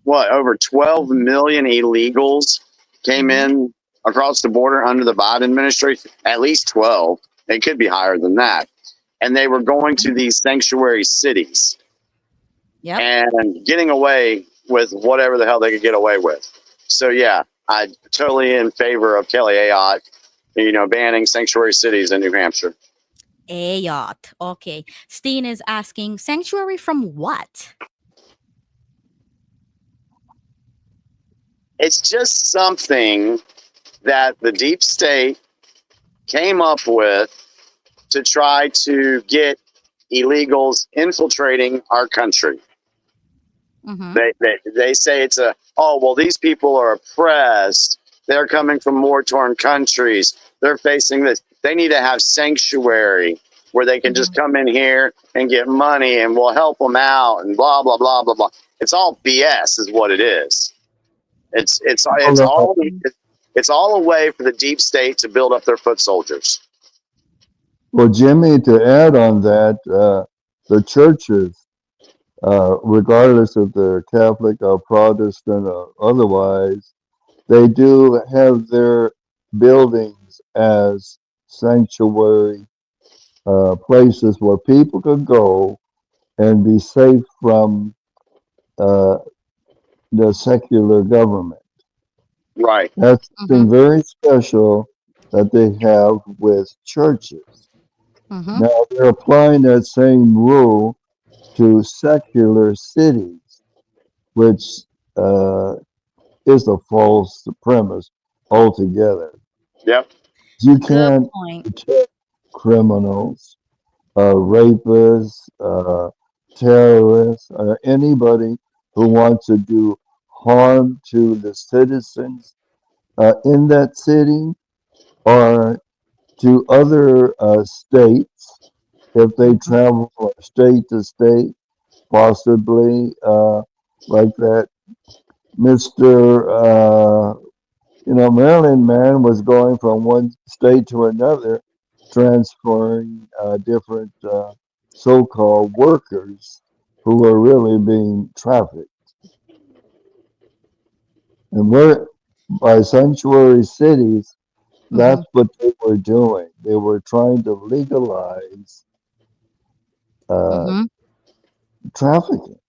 over 12 million illegals came in across the border under the Biden administration? At least 12. It could be higher than that. And they were going to these sanctuary cities and getting away with whatever the hell they could get away with. So, yeah, I'm totally in favor of Kelly Ayotte, banning sanctuary cities in New Hampshire. Ayotte. Okay. Steen is asking, sanctuary from what? It's just something that the deep state came up with to try to get illegals infiltrating our country. Mm-hmm. They say it's these people are oppressed. They're coming from war-torn countries. They're facing this. They need to have sanctuary where they can just come in here and get money and we'll help them out and blah, blah, blah, blah, blah. It's all BS is what it is. It's all a way for the deep state to build up their foot soldiers. Well, Jimmy, to add on that, the churches, regardless if they're Catholic or Protestant or otherwise, they do have their buildings as sanctuary places where people could go and be safe from the secular government. Right. That's something very special that they have with churches. Now they're applying that same rule to secular cities, which is a false premise altogether. Yep. You can't protect criminals, rapists, terrorists, or anybody who wants to do harm to the citizens in that city or to other states if they travel from state to state, possibly like that Mr. Maryland man was going from one state to another, transferring different so-called workers who were really being trafficked. And by sanctuary cities, that's what they were doing. They were trying to legalize trafficking.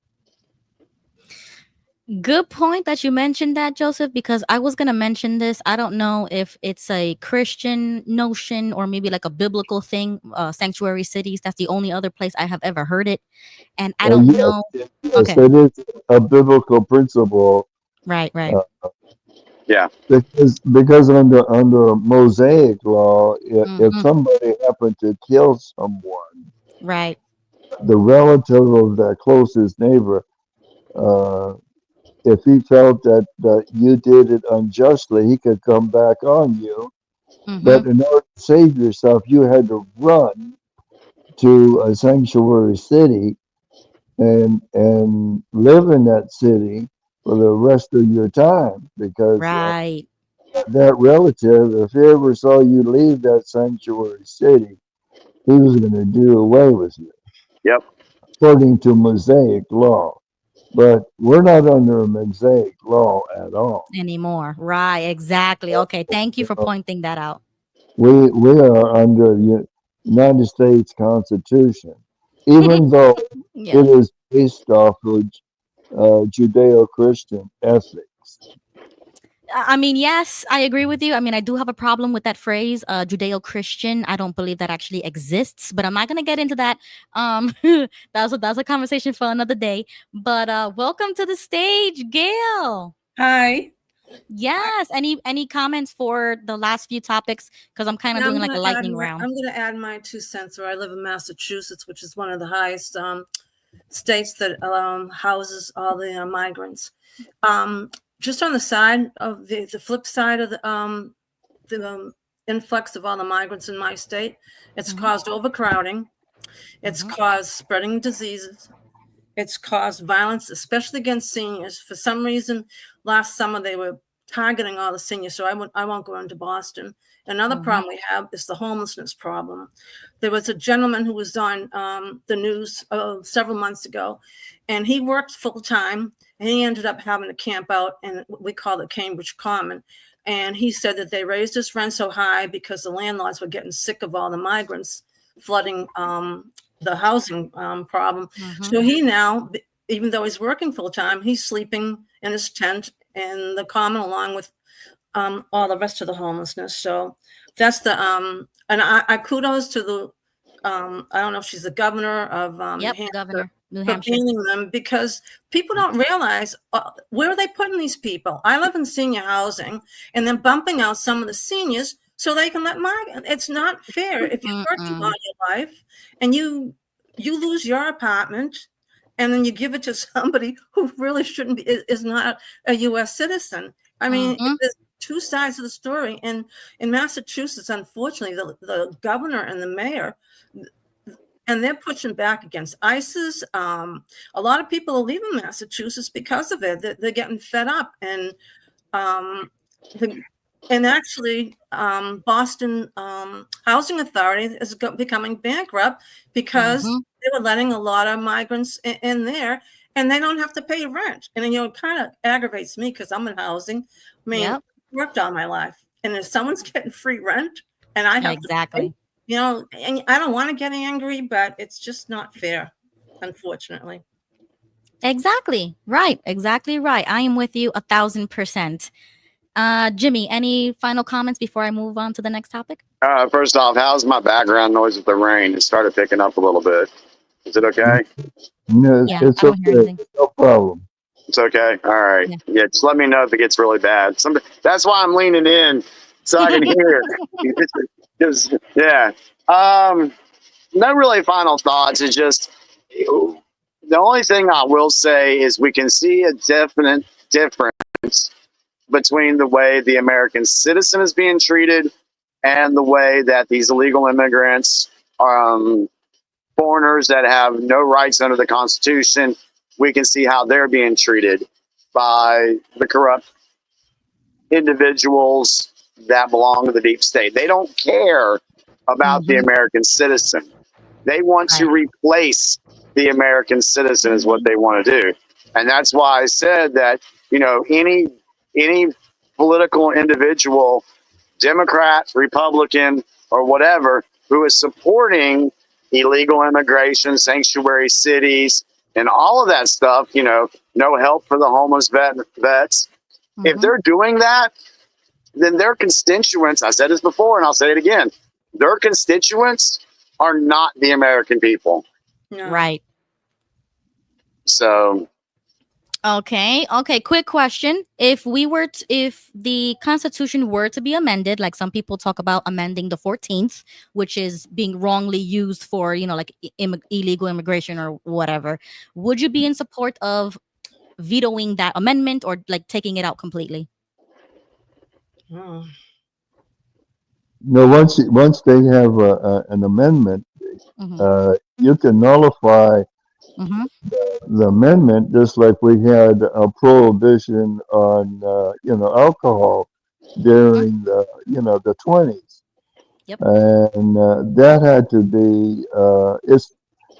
Good point that you mentioned that, Joseph, because I was going to mention this. I don't know if it's a Christian notion or maybe like a biblical thing, sanctuary cities. That's the only other place I have ever heard it. And I don't know. Yes, it is a biblical principle. Right. Yeah. Because under Mosaic law, if somebody happened to kill someone, right, the relative of that closest neighbor, if he felt that you did it unjustly, he could come back on you. But in order to save yourself, you had to run to a sanctuary city and live in that city for the rest of your time, because that relative, if he ever saw you leave that sanctuary city, he was going to do away with you. Yep. According to Mosaic law. But we're not under a Mosaic law at all. Anymore. Right, exactly. Okay, thank you for pointing that out. We are under the United States Constitution, even though Yeah. it is based off of Judeo-Christian ethics. I mean, yes, I agree with you. I mean, I do have a problem with that phrase, Judeo-Christian. I don't believe that actually exists, but I'm not going to get into that. That's a conversation for another day. But welcome to the stage, Gail. Hi. Yes. Any comments for the last few topics? Because I'm kind of doing like a lightning round. I'm going to add my 2 cents. Where I live in Massachusetts, which is one of the highest states that houses all the migrants. Just on the side of the flip side of the influx of all the migrants in my state, it's caused overcrowding. It's caused spreading diseases. It's caused violence, especially against seniors. For some reason, last summer they were targeting all the seniors, so I won't go into Boston. Another problem we have is the homelessness problem. There was a gentleman who was on the news several months ago, and he worked full time, and he ended up having to camp out in what we call the Cambridge Common. And he said that they raised his rent so high because the landlords were getting sick of all the migrants flooding the housing problem. So he now, even though he's working full time, he's sleeping in his tent in the common along with all the rest of the homelessness. So that's the and I kudos to the I don't know if she's the governor of New Hampshire, New for Hampshire. banning them, because people don't realize where are they putting these people. I live in senior housing, and then bumping out some of the seniors so they can let it's not fair. If you're working all your life and you lose your apartment and then you give it to somebody who really shouldn't be, is not a U.S. citizen. I mean, there's 2 sides of the story. And in Massachusetts, unfortunately, the governor and the mayor, and they're pushing back against ISIS. A lot of people are leaving Massachusetts because of it. They're getting fed up. And actually, Boston Housing Authority is becoming bankrupt because they were letting a lot of migrants in there, and they don't have to pay rent. And then, it kind of aggravates me because I'm in housing. I mean, I worked all my life, and if someone's getting free rent and I have to pay, and I don't want to get angry, but it's just not fair, unfortunately. Exactly right. Exactly right. I am with you 1,000%. Jimmy, any final comments before I move on to the next topic? First off, how's my background noise with the rain? It started picking up a little bit. Is it okay? No, it's okay. No problem. It's okay. All right. Yeah, just let me know if it gets really bad. That's why I'm leaning in so I can hear. No really final thoughts. It's just the only thing I will say is we can see a definite difference between the way the American citizen is being treated and the way that these illegal immigrants, foreigners that have no rights under the Constitution, we can see how they're being treated by the corrupt individuals that belong to the deep state. They don't care about the American citizen. They want to replace the American citizen is what they want to do. And that's why I said that, any political individual, Democrat, Republican, or whatever, who is supporting illegal immigration, sanctuary cities, and all of that stuff, no help for the homeless vets. If they're doing that, then their constituents, I said this before and I'll say it again, their constituents are not the American people. No. Right. So. Okay. Quick question. If the Constitution were to be amended, like some people talk about amending the 14th, which is being wrongly used for, illegal immigration or whatever, would you be in support of vetoing that amendment or like taking it out completely? No, once they have an amendment, you can nullify the amendment, just like we had a prohibition on alcohol during the 20s. Yep. And that had to be,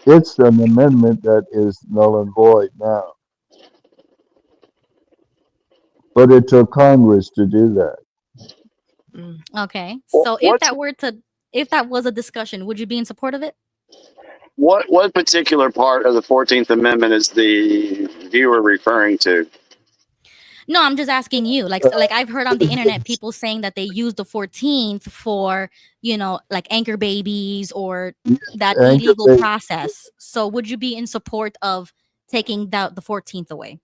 it's an amendment that is null and void now. But it took Congress to do that. Okay. So if that was a discussion, would you be in support of it? What particular part of the 14th Amendment is the viewer referring to? No, I'm just asking you. Like I've heard on the internet people saying that they use the 14th for, like anchor babies or that illegal process. So would you be in support of taking the 14th away?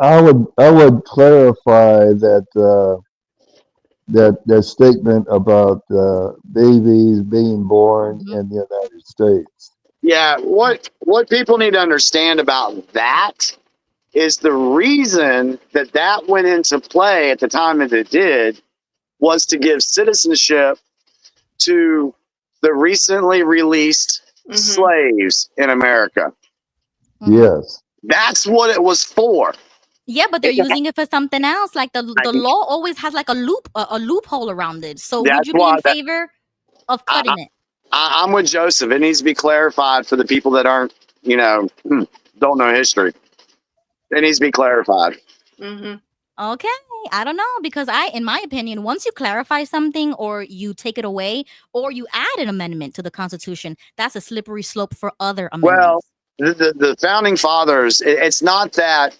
I would clarify that that statement about babies being born in the United States. Yeah, what people need to understand about that is the reason that went into play at the time that it did was to give citizenship to the recently released slaves in America. Yes. That's what it was for. Yeah, but they're using it for something else. Like the law always has like a loophole around it. So would you be in favor of cutting it? I'm with Joseph. It needs to be clarified for the people that aren't, don't know history. It needs to be clarified. Okay, I don't know, because in my opinion, once you clarify something or you take it away or you add an amendment to the Constitution, that's a slippery slope for other amendments. Well, the founding fathers, it's not that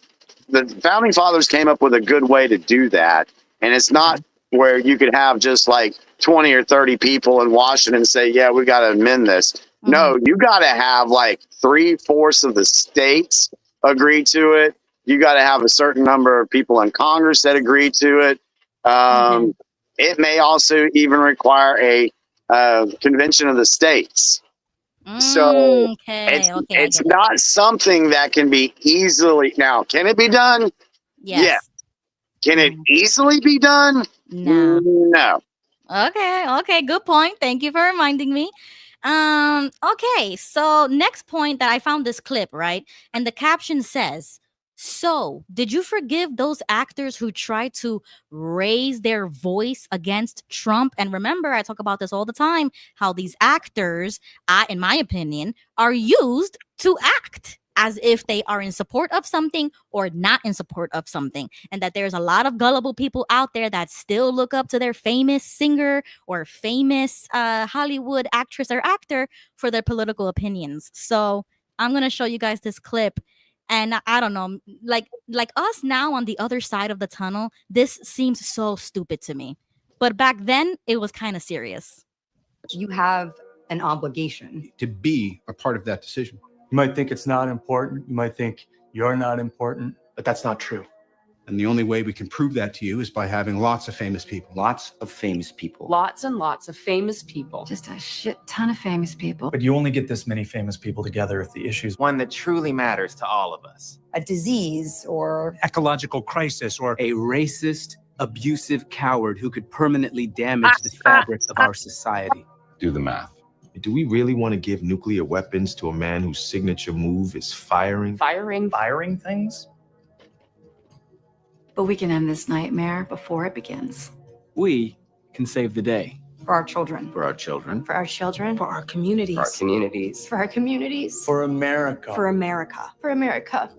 the founding fathers came up with a good way to do that. And it's not where you could have just like 20 or 30 people in Washington say, yeah, we got to amend this. No, you got to have like 3/4 of the states agree to it. You got to have a certain number of people in Congress that agree to it. It may also even require a convention of the states. So it's not something that can be easily. Now, can it be done? Yes. Yeah. Can it easily be done? No. Okay, good point. Thank you for reminding me. Okay, so next point that I found this clip, right? And the caption says, "So, did you forgive those actors who tried to raise their voice against Trump?" And remember, I talk about this all the time, how these actors, in my opinion, are used to act as if they are in support of something or not in support of something. And that there's a lot of gullible people out there that still look up to their famous singer or famous Hollywood actress or actor for their political opinions. So I'm going to show you guys this clip. And I don't know, like us now on the other side of the tunnel, this seems so stupid to me. But back then, it was kind of serious. You have an obligation to be a part of that decision. You might think it's not important. You might think you're not important, but that's not true. And the only way we can prove that to you is by having lots of famous people. Lots of famous people. Lots and lots of famous people. Just a shit ton of famous people. But you only get this many famous people together if the issue's one that truly matters to all of us. A disease or ecological crisis or a racist, abusive coward who could permanently damage the fabric of our society. Do the math. Do we really want to give nuclear weapons to a man whose signature move is firing? Firing things? But we can end this nightmare before it begins. We can save the day. for our children. For our children. For our children. For our communities. For our communities. For our communities. For America. For America. For America.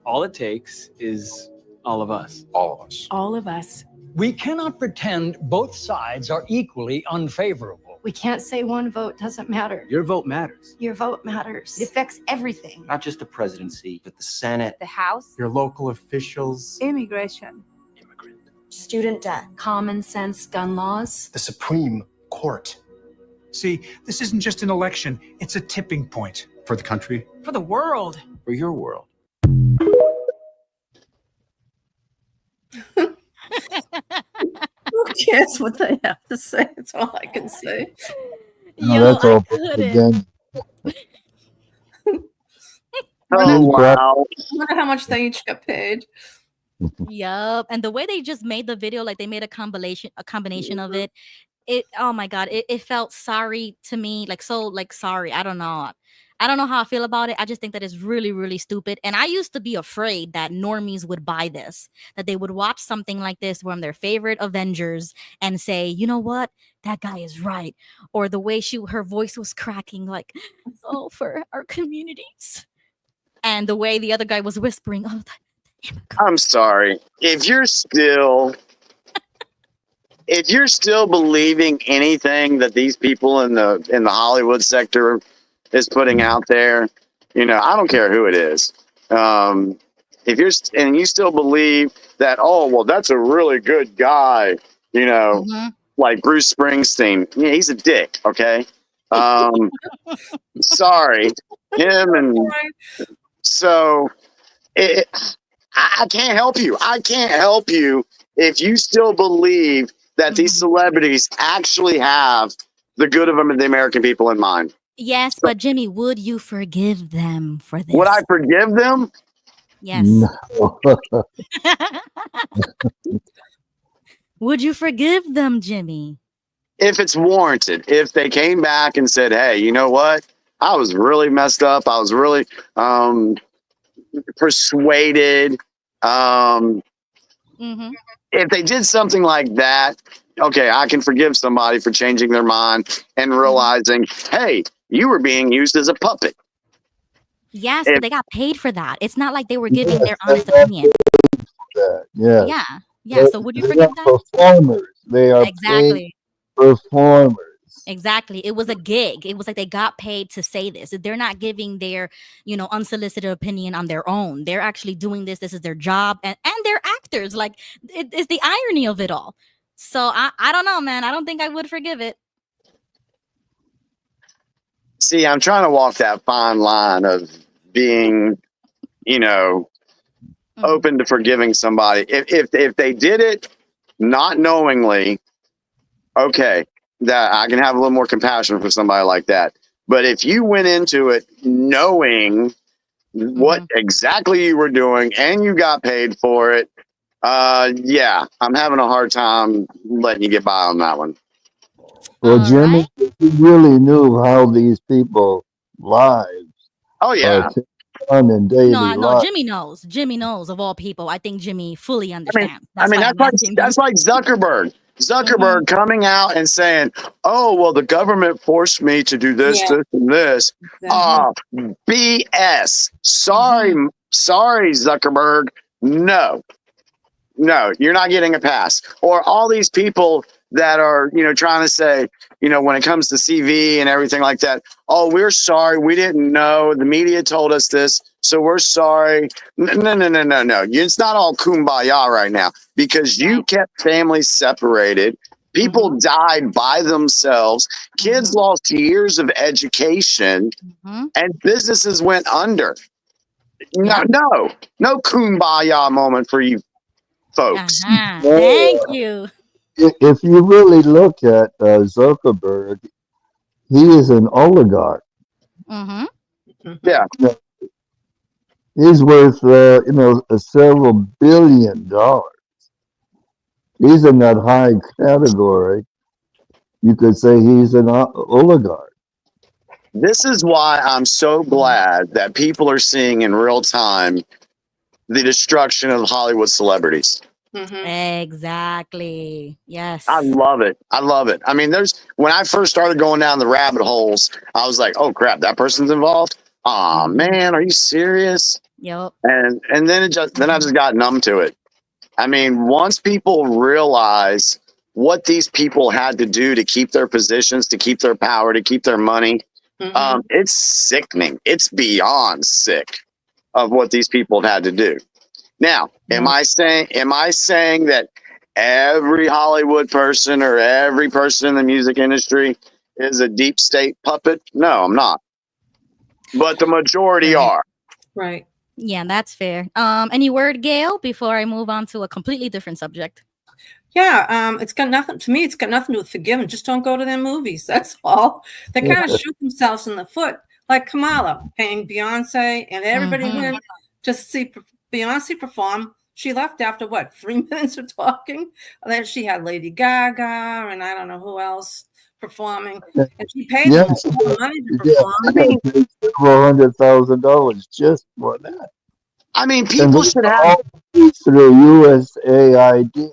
All it takes is all of us. All of us. All of us. We cannot pretend both sides are equally unfavorable. We can't say one vote doesn't matter. Your vote matters. Your vote matters. It affects everything. Not just the presidency, but the Senate. The House. Your local officials. Immigration. Student debt. Common sense gun laws. The Supreme Court. See, this isn't just an election. It's a tipping point. For the country. For the world. For your world. Who cares what they have to say? That's all I can say. No, that's all again. Oh, wow. I wonder how much they each got paid. Yup. And the way they just made the video, like they made a combination of it. Oh my God, it felt sorry to me, like so like sorry. I don't know how I feel about it. I just think that it's really, really stupid. And I used to be afraid that normies would buy this, that they would watch something like this from their favorite Avengers and say, you know what, that guy is right. Or the way her voice was cracking, like, oh, for our communities. And the way the other guy was whispering, oh, I'm sorry. If you're still believing anything that these people in the Hollywood sector is putting out there, I don't care who it is. If you still believe that, oh well, that's a really good guy, like Bruce Springsteen. Yeah, he's a dick. Okay. Sorry, him and so I can't help you. I can't help you if you still believe that these celebrities actually have the good of them and the American people in mind. Yes, but Jimmy, would you forgive them for this? Would I forgive them? Yes. No. Would you forgive them, Jimmy? If it's warranted, if they came back and said, hey, you know what? I was really messed up. I was really persuaded. If they did something like that, okay, I can forgive somebody for changing their mind and realizing, hey, you were being used as a puppet. Yes, but they got paid for that. It's not like they were giving their honest opinion. Yes. Yeah. So would you forgive that? Performers. They are exactly paid performers. Exactly. It was a gig. It was like they got paid to say this. They're not giving their, unsolicited opinion on their own. They're actually doing this. This is their job, and they're actors. Like it's the irony of it all. So I don't know, man. I don't think I would forgive it. See, I'm trying to walk that fine line of being, open to forgiving somebody. If they did it not knowingly, okay, that I can have a little more compassion for somebody like that. But if you went into it knowing what exactly you were doing and you got paid for it, yeah, I'm having a hard time letting you get by on that one. Well, Jimmy, if you really knew how these people lives are done in daily No, life. Jimmy knows of all people. I think Jimmy fully understands. That's like Zuckerberg. Zuckerberg coming out and saying, "Oh, well, the government forced me to do this, this, and this." BS. Sorry, Zuckerberg. No, you're not getting a pass. Or all these people that are, trying to say, when it comes to CV and everything like that, oh, we're sorry, we didn't know, the media told us this, so we're sorry. No. It's not all kumbaya right now because you kept families separated. People died by themselves. Kids lost years of education and businesses went under. No kumbaya moment for you folks. Thank you. If you really look at Zuckerberg, he is an oligarch. Yeah. He's worth, several $1 billion. He's in that high category. You could say he's an oligarch. This is why I'm so glad that people are seeing in real time the destruction of Hollywood celebrities. Exactly. Yes. I love it. I mean, when I first started going down the rabbit holes, I was like, oh crap, that person's involved. Aw, man, are you serious? Yep. And then I just got numb to it. I mean, once people realize what these people had to do to keep their positions, to keep their power, to keep their money, it's sickening. It's beyond sick of what these people have had to do. Now, am I saying that every Hollywood person or every person in the music industry is a deep state puppet? No, I'm not. But the majority are. Right. Yeah, that's fair. Any word, Gail, before I move on to a completely different subject? Yeah, it's got nothing to do with forgiving. Just don't go to their movies. That's all. They kind of shoot themselves in the foot, like Kamala paying Beyonce and everybody here just see Beyonce perform She left after what, 3 minutes of talking? And then she had Lady Gaga and I don't know who else performing. And she paid them Yes, all the money to perform. I paid several $100,000 just for that. I mean, And people these should are have. all through USAID.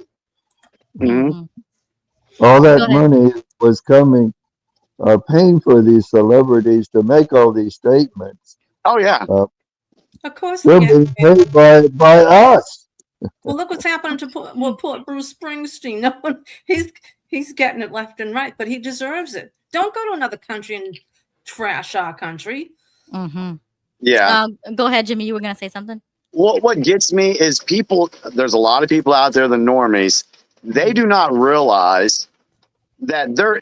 Mhm. All Go that ahead. money was coming, paying for these celebrities to make all these statements. Oh yeah. Of course They're they being get paid by us. Well, look what's happening to poor Bruce Springsteen. No one, he's getting it left and right, but he deserves it. Don't go to another country and trash our country. Mm-hmm. Yeah. Go ahead, Jimmy. You were gonna say something. What gets me is people. There's a lot of people out there, the normies. They do not realize that their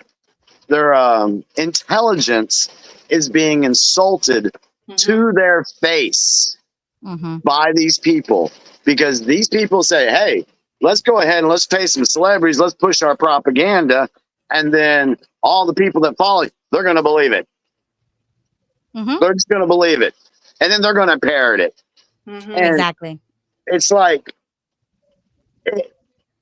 intelligence is being insulted to their face by these people, because these people say, hey, let's go ahead and let's pay some celebrities, let's push our propaganda, and then all the people that follow, they're going to believe it. They're just going to believe it, and then they're going to parrot it. And Exactly. it's like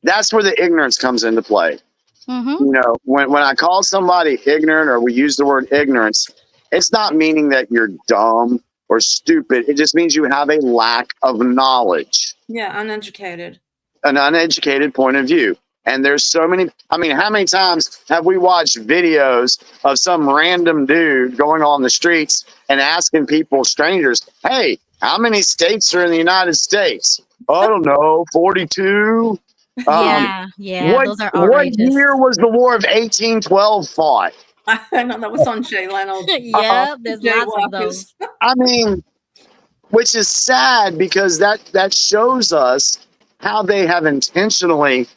that's where the ignorance comes into play. You know, when I call somebody ignorant, or we use the word ignorance, it's not meaning that you're dumb or stupid. It just means you have a lack of knowledge, Yeah, uneducated. an uneducated point of view. And there's so many. I mean, how many times have we watched videos of some random dude going on the streets and asking people, strangers, hey, how many states are in the United States? I don't know, 42. Yeah, those are outrageous. What year was the War of 1812 fought? I know that was on Jay Leno. Yeah, there's lots of those. I mean, which is sad, because that shows us how they have intentionally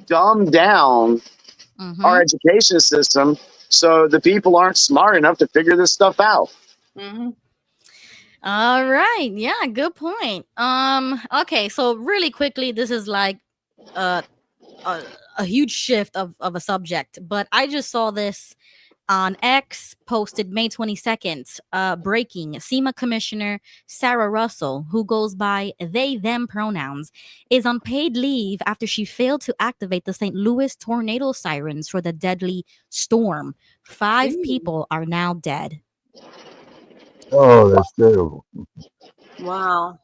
dumbed down our education system, so the people aren't smart enough to figure this stuff out. All right. Yeah, good point. Okay, so really quickly, this is like a huge shift of a subject, but I just saw this on X, posted May 22nd. Breaking: SEMA Commissioner Sarah Russell, who goes by they them pronouns, is on paid leave after she failed to activate the St. Louis tornado sirens for the deadly storm. 5 people are now dead. Oh, that's terrible. Wow.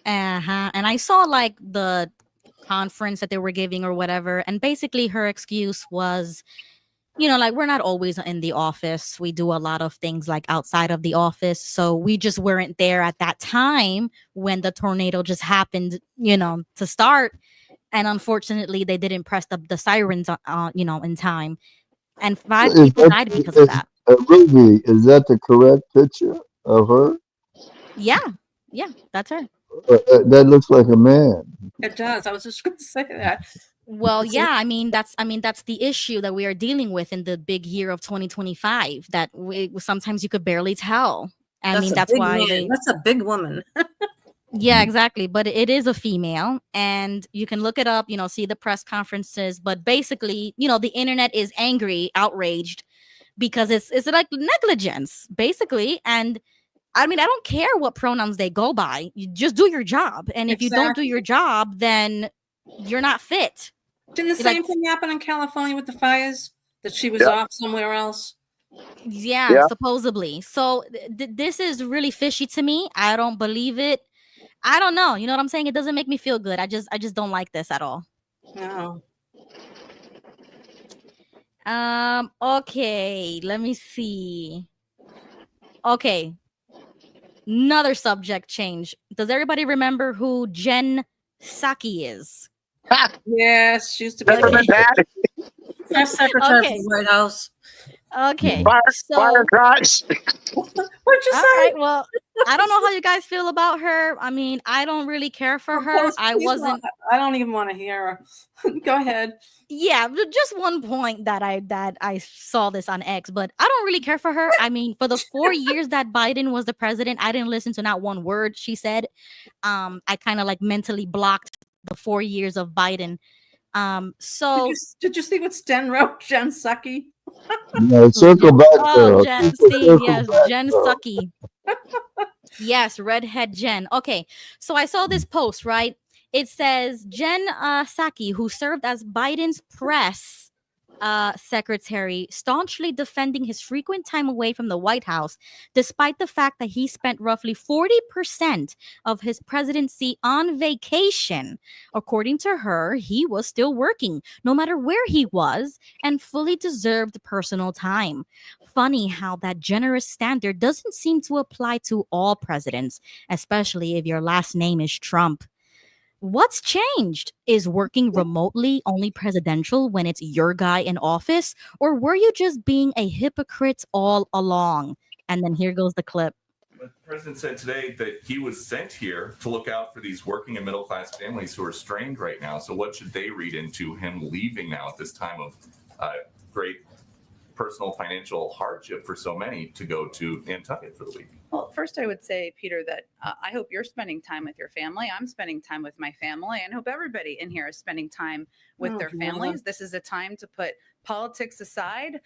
And I saw like the conference that they were giving or whatever, and basically her excuse was, you know, like, we're not always in the office, we do a lot of things like outside of the office, so we just weren't there at that time when the tornado just happened, you know, to start, and unfortunately they didn't press the sirens you know, in time, and 5 people died because of that. Ruby, is that the correct picture of her? Yeah, that's her. That looks like a man. It does. I was just going to say that. Well, yeah, I mean that's the issue that we are dealing with in the big year of 2025, that sometimes you could barely tell. I mean, that's why that's a big woman. Yeah, exactly. But it is a female, and you can look it up, you know, see the press conferences. But basically, you know, the internet is angry, outraged, because it's like negligence, basically. And I mean, I don't care what pronouns they go by. You just do your job. And if you don't do your job, then you're not fit. Didn't the same thing happen in California with the fires? That she was off somewhere else? Yeah, supposedly. So this is really fishy to me. I don't believe it. I don't know. You know what I'm saying? It doesn't make me feel good. I just don't like this at all. No. Okay, let me see. Okay. Another subject change. Does everybody remember who Jen Psaki is? Yes, she used to be the press secretary for the White House. Okay. Fire crotch. What'd you say? All right, well, I don't know how you guys feel about her. I mean, I don't really care for her. I don't even want to hear her. Go ahead. Yeah, just one point that I saw this on X, but I don't really care for her. I mean, for the 4 years that Biden was the president, I didn't listen to not one word she said. I kind of like mentally blocked the 4 years of Biden. So did you see what Sten wrote, Jen Psaki? No, circle back, oh, girl. Jen Circle Psaki. back, Jen girl. Psaki. Yes, redhead Jen. Okay, so I saw this post, right? It says Jen Psaki, who served as Biden's press secretary, staunchly defending his frequent time away from the White House, despite the fact that he spent roughly 40% of his presidency on vacation. According to her, he was still working, no matter where he was, and fully deserved personal time. Funny how that generous standard doesn't seem to apply to all presidents, especially if your last name is Trump. What's changed? Is working remotely only presidential when it's your guy in office? Or were you just being a hypocrite all along? And then here goes the clip. The president said today that he was sent here to look out for these working and middle class families who are strained right now. So what should they read into him leaving now at this time of great personal financial hardship for so many to go to Nantucket for the week? Well, first I would say, Peter, that I hope you're spending time with your family. I'm spending time with my family, and hope everybody in here is spending time with their families. This is a time to put politics aside,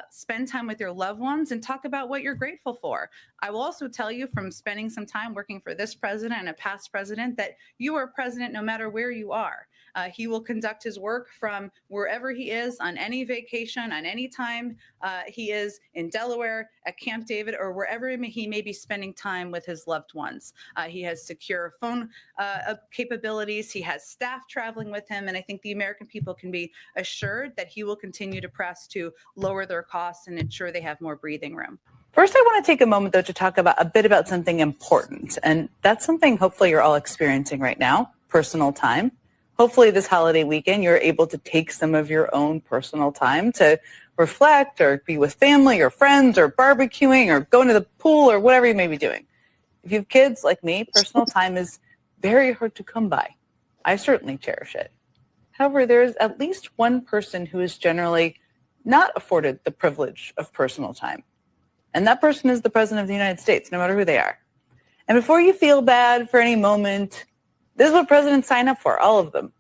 spend time with your loved ones, and talk about what you're grateful for. I will also tell you from spending some time working for this president and a past president that you are president no matter where you are. He will conduct his work from wherever he is on any vacation, on any time he is in Delaware, at Camp David, or wherever he may be spending time with his loved ones. He has secure phone capabilities. He has staff traveling with him. And I think the American people can be assured that he will continue to press to lower their costs and ensure they have more breathing room. First, I want to take a moment, though, to talk about a bit about something important. And that's something hopefully you're all experiencing right now, personal time. Hopefully this holiday weekend, you're able to take some of your own personal time to reflect or be with family or friends or barbecuing or going to the pool or whatever you may be doing. If you have kids like me, personal time is very hard to come by. I certainly cherish it. However, there is at least one person who is generally not afforded the privilege of personal time. And that person is the President of the United States, no matter who they are. And before you feel bad for any moment, this is what presidents sign up for, all of them.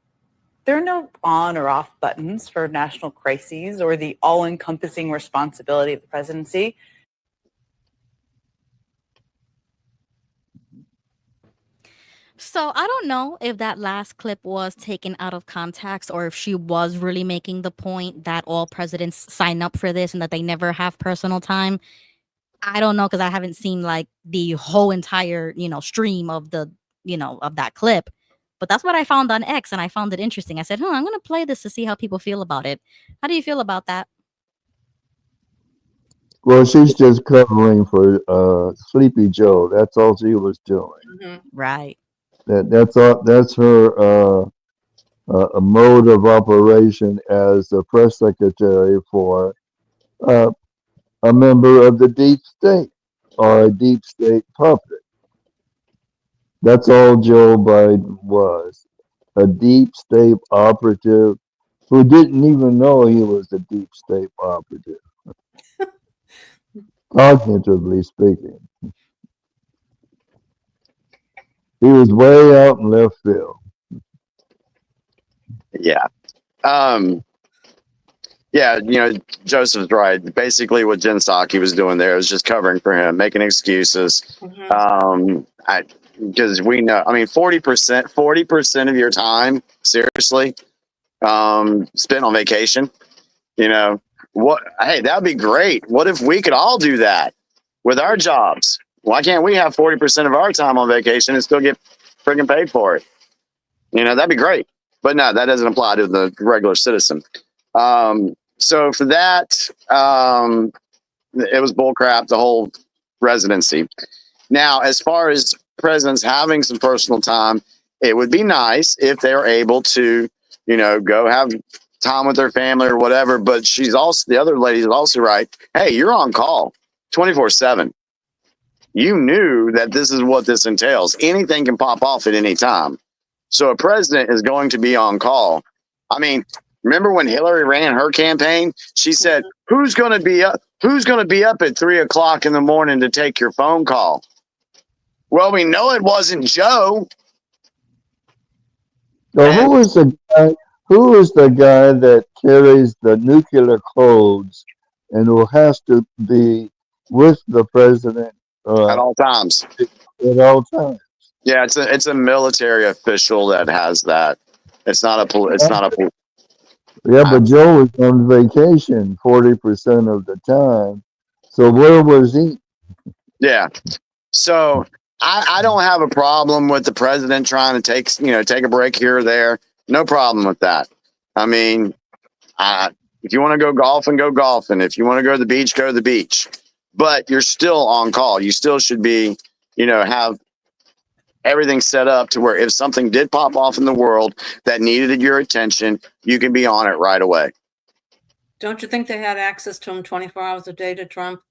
There are no on or off buttons for national crises or the all-encompassing responsibility of the presidency. So I don't know if that last clip was taken out of context or if she was really making the point that all presidents sign up for this and that they never have personal time. I don't know, because I haven't seen like the whole entire, stream of the, of that clip. But that's what I found on X, and I found it interesting. I said, I'm going to play this to see how people feel about it. How do you feel about that? Well, she's just covering for Sleepy Joe. That's all she was doing. Mm-hmm. Right. That's all. That's her a mode of operation as the press secretary for a member of the deep state or a deep state puppet. That's all Joe Biden was, a deep state operative who didn't even know he was a deep state operative, cognitively speaking. He was way out in left field. Yeah. Yeah, Joseph's right. Basically what Jen Psaki was doing there was just covering for him, making excuses. Because we know, 40% of your time, seriously, spent on vacation. What? Hey, that'd be great. What if we could all do that with our jobs? Why can't we have 40% of our time on vacation and still get friggin' paid for it? That'd be great. But no, that doesn't apply to the regular citizen. So for that, it was bullcrap, the whole residency. Now, as far as presidents having some personal time, it would be nice if they were able to, go have time with their family or whatever. But the other lady is also right. Hey, you're on call 24/7. You knew that this is what this entails. Anything can pop off at any time. So a president is going to be on call. Remember when Hillary ran her campaign? She said, "Who's going to be up? Who's going to be up at 3 o'clock in the morning to take your phone call?" Well, we know it wasn't Joe. So who is the guy that carries the nuclear codes and who has to be with the president at all times? at all times. Yeah, it's a military official that has that. It's not a. Yeah, but Joe was on vacation 40% of the time. So where was he? Yeah. So I don't have a problem with the president trying to take a break here or there. No problem with that. I mean, if you want to go golfing, go golfing. If you want to go to the beach, go to the beach. But you're still on call. You still should be, have everything set up to where if something did pop off in the world that needed your attention, you can be on it right away. Don't you think they had access to him 24 hours a day to Trump?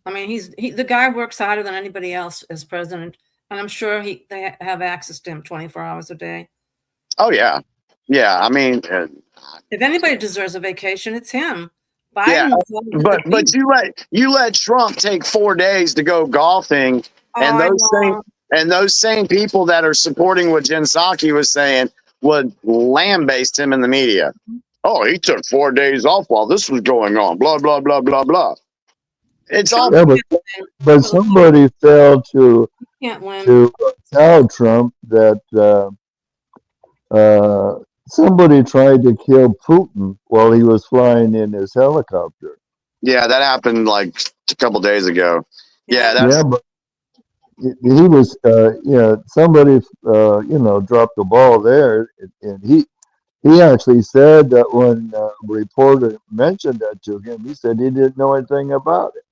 I mean, the guy works harder than anybody else as president, and I'm sure they have access to him 24 hours a day. Oh yeah, yeah. I mean, if anybody deserves a vacation, it's him. Yeah, Biden, but you let Trump take 4 days to go golfing, and those same people that are supporting what Jen Psaki was saying would lambaste him in the media. Oh, he took 4 days off while this was going on. Blah blah blah blah blah. It's all. Yeah, but somebody failed to tell Trump that somebody tried to kill Putin while he was flying in his helicopter. Yeah, that happened like a couple days ago. Yeah, but he was, somebody, dropped the ball there, and he actually said that when a reporter mentioned that to him, he said he didn't know anything about it.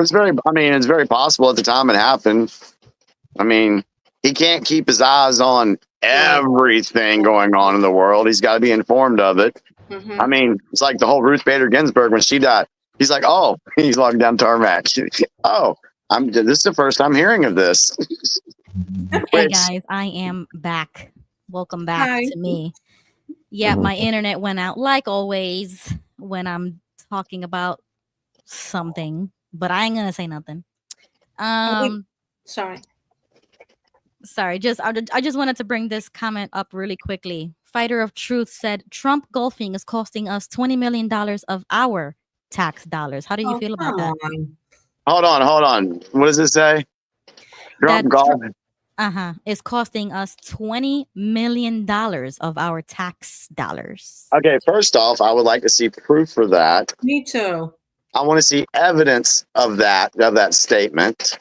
It's very possible at the time it happened. I mean, he can't keep his eyes on everything going on in the world. He's got to be informed of it. Mm-hmm. I mean, it's like the whole Ruth Bader Ginsburg when she died. He's like, oh, he's logging down tarmac. Oh, this is the first I'm hearing of this. Hey guys, I am back. Welcome back to me. Yeah, my internet went out like always when I'm talking about something, but I ain't gonna say nothing. Sorry. I just wanted to bring this comment up really quickly. Fighter of Truth said Trump golfing is costing us $20 million of our tax dollars. How do you feel about that? Hold on. What does it say? Trump golfing. Is costing us $20 million of our tax dollars. Okay, first off, I would like to see proof for that. Me too. I want to see evidence of that statement.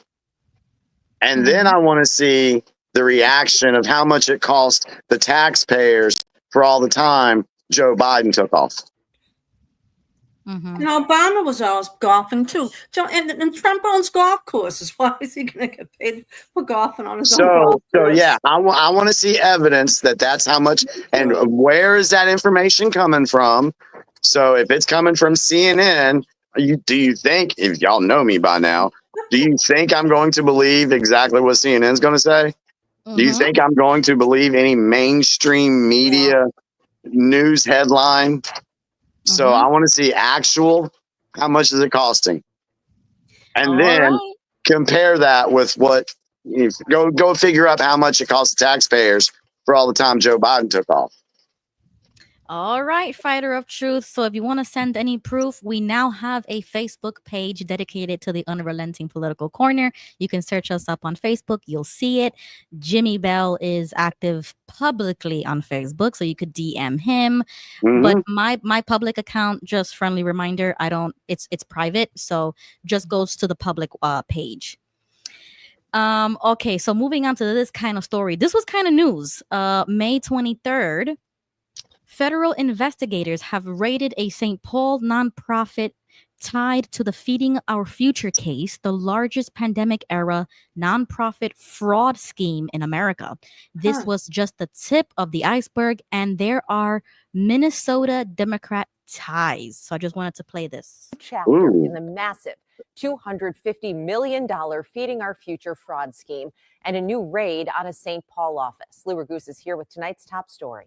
And then I want to see the reaction of how much it cost the taxpayers for all the time Joe Biden took off. And Obama was always golfing too. And Trump owns golf courses. Why is he going to get paid for golfing on his own golf course? Yeah, I want to see evidence that's how much, and where is that information coming from? So if it's coming from CNN, do you think, if y'all know me by now, do you think I'm going to believe exactly what CNN's going to say? Do you think I'm going to believe any mainstream media news headline? So I want to see actual, how much is it costing? And then compare that with what, go figure out how much it costs the taxpayers for all the time Joe Biden took off. All right, Fighter of Truth. So if you want to send any proof, we now have a Facebook page dedicated to the Unrelenting Political Corner. You can search us up on Facebook. You'll see it. Jimmy Bell is active publicly on Facebook, so you could DM him. But my public account, just friendly reminder, it's private, so just goes to the public page. Okay, so moving on to this kind of story. This was kind of news. May 23rd. Federal investigators have raided a St. Paul nonprofit tied to the Feeding Our Future case, the largest pandemic-era nonprofit fraud scheme in America. This was just the tip of the iceberg, and there are Minnesota Democrat ties. So I just wanted to play this. Chapter in the massive $250 million Feeding Our Future fraud scheme and a new raid on a St. Paul office. Lou Ragoose is here with tonight's top story.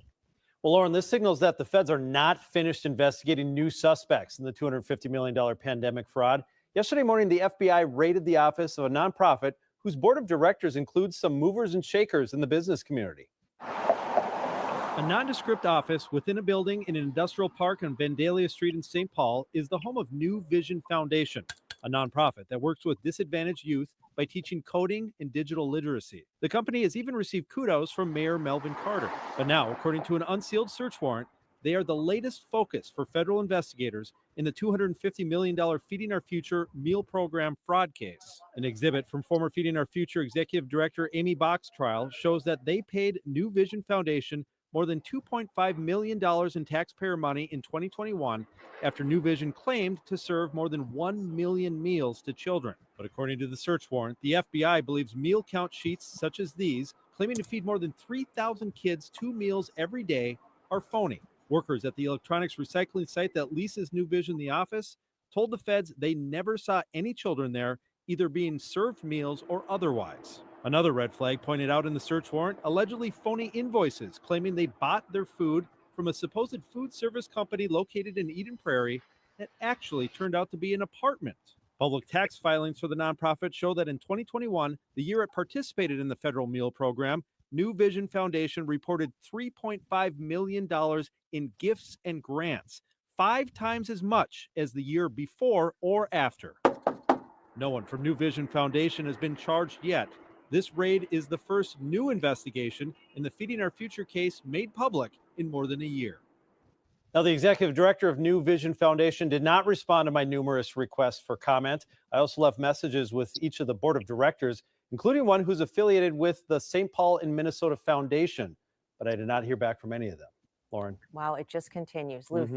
Well, Lauren, this signals that the feds are not finished investigating new suspects in the $250 million pandemic fraud. Yesterday morning, the FBI raided the office of a nonprofit whose board of directors includes some movers and shakers in the business community. A nondescript office within a building in an industrial park on Vandalia Street in St. Paul is the home of New Vision Foundation, a nonprofit that works with disadvantaged youth by teaching coding and digital literacy. The company has even received kudos from Mayor Melvin Carter. But now, according to an unsealed search warrant, they are the latest focus for federal investigators in the $250 million Feeding Our Future meal program fraud case. An exhibit from former Feeding Our Future Executive Director Amy Bach's trial shows that they paid New Vision Foundation more than $2.5 million in taxpayer money in 2021 after New Vision claimed to serve more than 1 million meals to children. But according to the search warrant, the FBI believes meal count sheets such as these, claiming to feed more than 3,000 kids 2 meals every day, are phony. Workers at the electronics recycling site that leases New Vision the office told the feds they never saw any children there, either being served meals or otherwise. Another red flag pointed out in the search warrant, allegedly phony invoices claiming they bought their food from a supposed food service company located in Eden Prairie that actually turned out to be an apartment. Public tax filings for the nonprofit show that in 2021, the year it participated in the federal meal program, New Vision Foundation reported $3.5 million in gifts and grants, 5 times as much as the year before or after. No one from New Vision Foundation has been charged yet. This raid is the first new investigation in the Feeding Our Future case made public in more than a year. Now, the executive director of New Vision Foundation did not respond to my numerous requests for comment. I also left messages with each of the board of directors, including one who's affiliated with the St. Paul in Minnesota Foundation, but I did not hear back from any of them. Lauren. Wow, it just continues. Lou.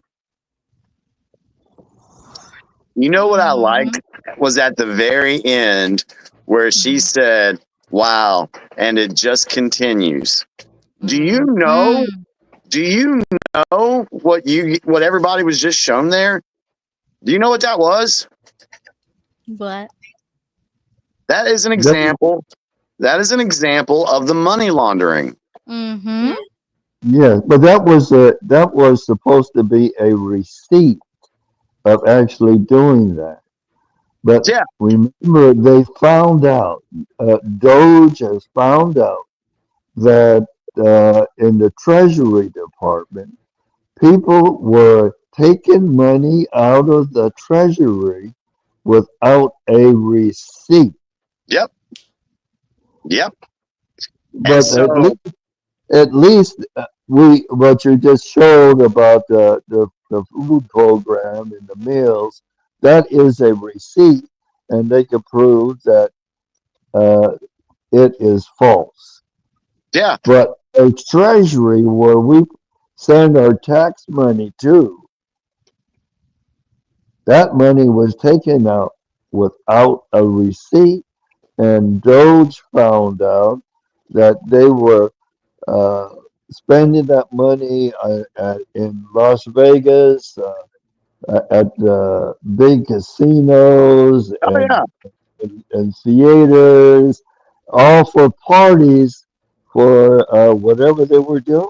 You know what I liked was at the very end where she said, wow, and it just continues. Do you know? Do you know what everybody was just shown there? Do you know what that was? What? That is an example. That is an example of the money laundering. Mm-hmm. Yes, but that was supposed to be a receipt of actually doing that. But yeah, remember, they found out, Doge has found out that in the Treasury Department, people were taking money out of the Treasury without a receipt. Yep. Yep. But at least what you just showed about the food program and the meals, that is a receipt, and they can prove that it is false. Yeah. But a treasury where we send our tax money to, that money was taken out without a receipt, and Doge found out that they were spending that money in Las Vegas at big casinos and theaters, all for parties for whatever they were doing.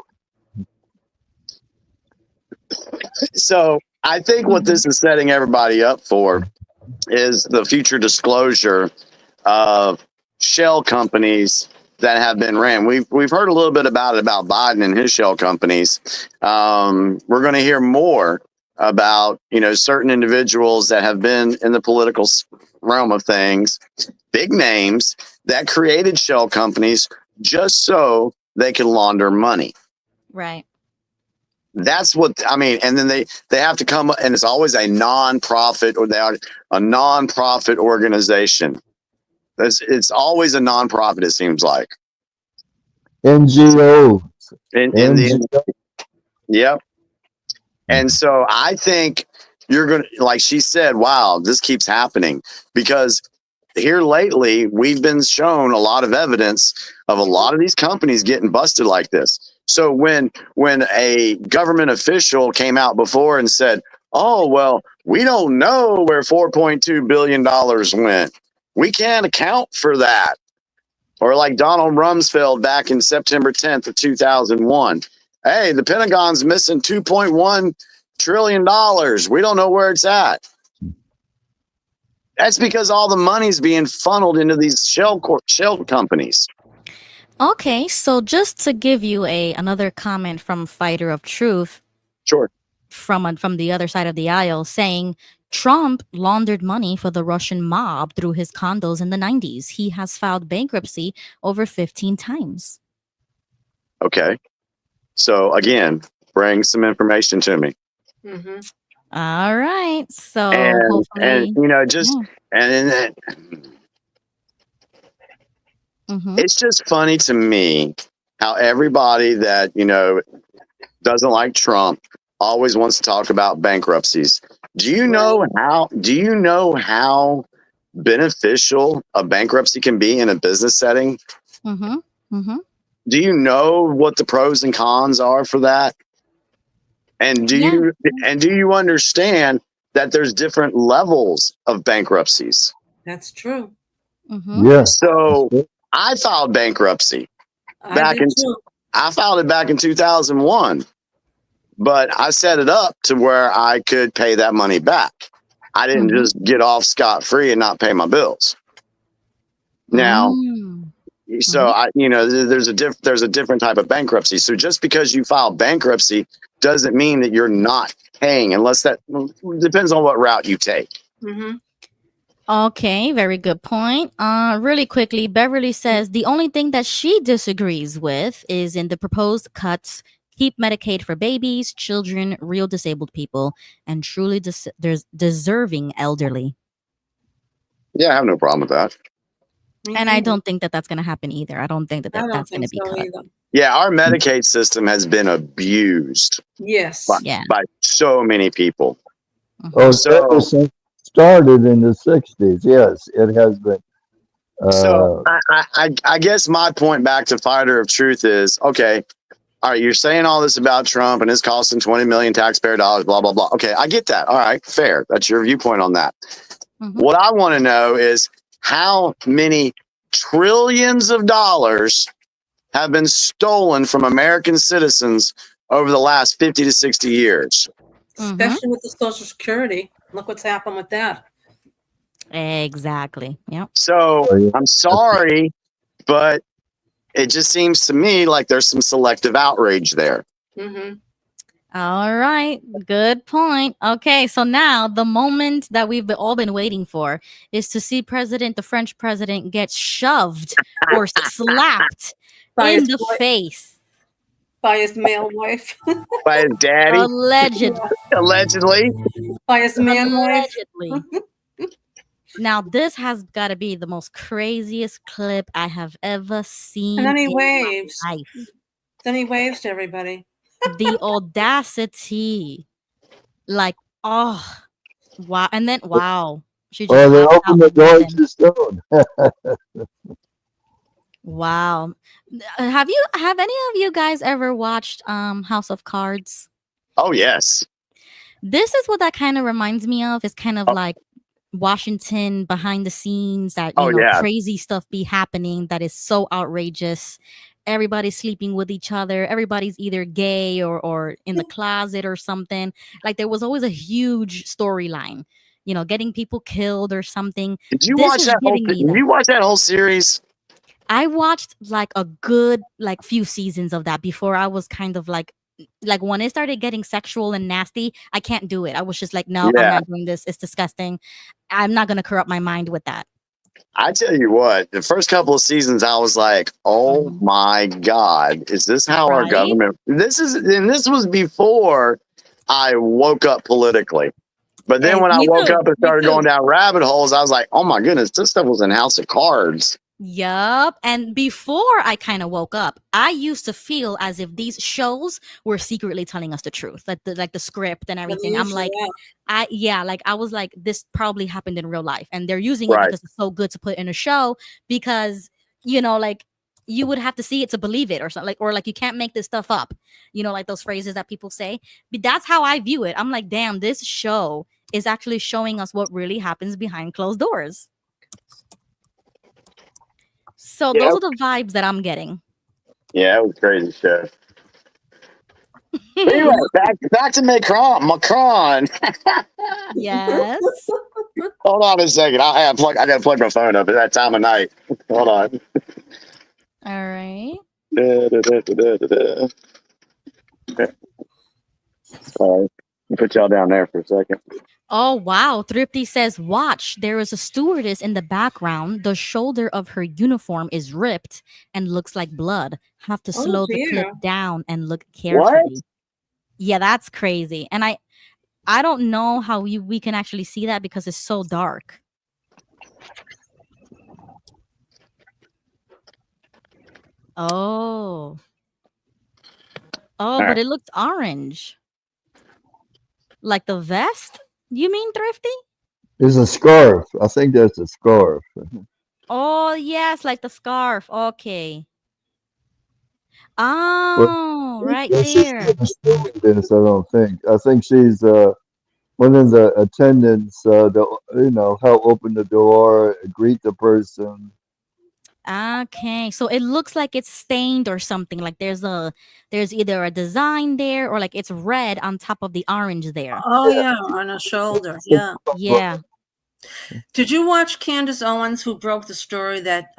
So I think what this is setting everybody up for is the future disclosure of shell companies that have been ran. We've heard a little bit about Biden and his shell companies. We're going to hear more about certain individuals that have been in the political realm of things, big names that created shell companies just so they can launder money. Right. That's what I mean. And then they have to come, and it's always a nonprofit, or they are a nonprofit organization. It's always a nonprofit, it seems like. NGO. Yep. And so I think you're going to, like she said, wow, this keeps happening, because here lately we've been shown a lot of evidence of a lot of these companies getting busted like this. So when a government official came out before and said, oh, well, we don't know where $4.2 billion went, we can't account for that. Or like Donald Rumsfeld back in September 10th of 2001. Hey, the Pentagon's missing $2.1 trillion. We don't know where it's at. That's because all the money's being funneled into these shell companies. Okay, so just to give you another comment from Fighter of Truth. Sure. From the other side of the aisle, saying Trump laundered money for the Russian mob through his condos in the 90s. He has filed bankruptcy over 15 times. Okay. So again, bring some information to me. Mm-hmm. All right. So And hopefully, you know, just and then it's just funny to me how everybody that, you know, doesn't like Trump always wants to talk about bankruptcies. Do you know how beneficial a bankruptcy can be in a business setting? Mm-hmm. Mm-hmm. Do you know what the pros and cons are for that? And do you understand that there's different levels of bankruptcies? That's true. Mm-hmm. Yeah. So I filed bankruptcy I did too. I filed it back in 2001, but I set it up to where I could pay that money back. I didn't just get off scot-free and not pay my bills. Now, so I, you know, there's a different type of bankruptcy. So just because you file bankruptcy doesn't mean that you're not paying, unless that depends on what route you take. Mm-hmm. Okay, very good point. Really quickly, Beverly says the only thing that she disagrees with is in the proposed cuts keep Medicaid for babies, children, real disabled people, and truly deserving elderly. Yeah, I have no problem with that. And I don't think that that's going to happen either. I don't think that that's going to be cut. Either. Yeah, our Medicaid system has been abused Yes. by so many people. Oh, So ever since it started in the 60s. Yes, it has been. So I guess my point back to Fighter of Truth is, okay, all right, you're saying all this about Trump and it's costing 20 million taxpayer dollars, blah, blah, blah. Okay, I get that. All right, fair. That's your viewpoint on that. What I want to know is how many trillions of dollars have been stolen from American citizens over the last 50 to 60 years. Especially with the Social Security. Look what's happened with that. Exactly. Yep. So I'm sorry, but it just seems to me like there's some selective outrage there. Mm-hmm. All right. Good point. Okay. So now the moment that we've all been waiting for is to see the French president get shoved or slapped By in his the wife. face. By his male wife. By his daddy. Allegedly. Allegedly. By his man wife. Allegedly. Now, this has got to be the most craziest clip I have ever seen. And then he in waves. my life. Then he waves to everybody. The audacity. Like, oh, wow. And then, wow. She just Well, they popped opened out the door again. too soon. Wow. Have any of you guys ever watched House of Cards? Oh, yes. This is what that kind of reminds me of. It's kind of like Washington behind the scenes, that crazy stuff be happening that is so outrageous. Everybody's sleeping with each other. Everybody's either gay or in the closet or something. Like there was always a huge storyline, getting people killed or something. Did you watch that whole series? I watched like a good few seasons of that before I was kind of like when it started getting sexual and nasty, I can't do it. I was just like, no, I'm not doing this. It's disgusting. I'm not going to corrupt my mind with that. I tell you what, the first couple of seasons, I was like, oh my God, is this how our government, this was before I woke up politically. But then when I woke up and started going down rabbit holes, I was like, oh my goodness, this stuff was in House of Cards. Yup. And before I kind of woke up, I used to feel as if these shows were secretly telling us the truth, like the script and everything. I'm like, I was like, this probably happened in real life, and they're using it because it's so good to put in a show because you would have to see it to believe it or something, or you can't make this stuff up, like those phrases that people say. But that's how I view it. I'm like, damn, this show is actually showing us what really happens behind closed doors. So those are the vibes that I'm getting. Yeah, it was crazy shit. Anyway, back to Macron. Yes. Hold on a second. I gotta plug my phone up at that time of night. Hold on. All right. Sorry. Put y'all down there for a second. Oh wow. Thrifty says, watch, there is a stewardess in the background. The shoulder of her uniform is ripped and looks like blood. Have to slow the clip down and look carefully. Yeah, that's crazy. And I don't know how we can actually see that because it's so dark. Oh. Oh, but it looks orange. Like the vest? You mean, Thrifty? It's a scarf. I think that's a scarf. Oh, yes, like the scarf. Okay. But Oh, right she's there. not doing this, I don't think. I think she's one of the attendants, help open the door, greet the person. Okay, so it looks like it's stained or something. Like there's either a design there or like it's red on top of the orange there. Oh yeah, on her shoulder. Yeah. Yeah. Did you watch Candace Owens, who broke the story that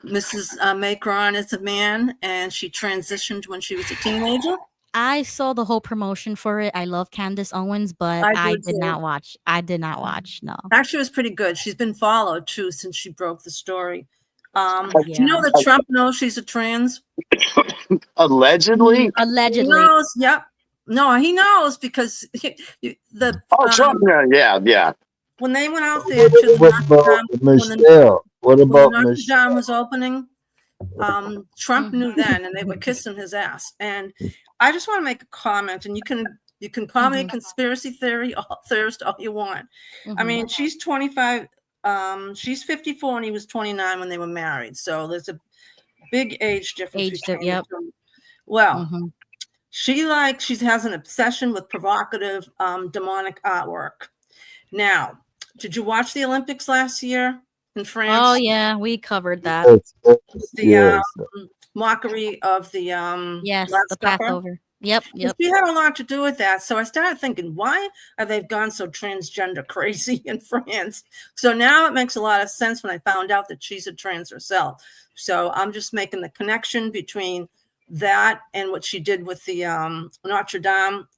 Mrs. Macron is a man and she transitioned when she was a teenager? I saw the whole promotion for it. I love Candace Owens, but I did not watch. I did not watch. No. Actually, it was pretty good. She's been followed too since she broke the story. Do you know that Trump knows she's a trans? Allegedly? Allegedly. He knows. Yep. No, he knows because Trump. Yeah. When they went out there to What about Notre Michelle? Dame was opening, Trump knew then, and they were kissing his ass. And I just want to make a comment, and you can call me a conspiracy theorist all you want. I mean, she's 25. She's 54, and he was 29 when they were married. So there's a big age difference. Yep. Well, she has an obsession with provocative, demonic artwork. Now, did you watch the Olympics last year in France? Oh yeah, we covered that. The mockery of the yes, Last the Supper. Passover. Yep. She had a lot to do with that. So I started thinking, why have they gone so transgender crazy in France? So now it makes a lot of sense when I found out that she's a trans herself. So I'm just making the connection between that and what she did with the Notre Dame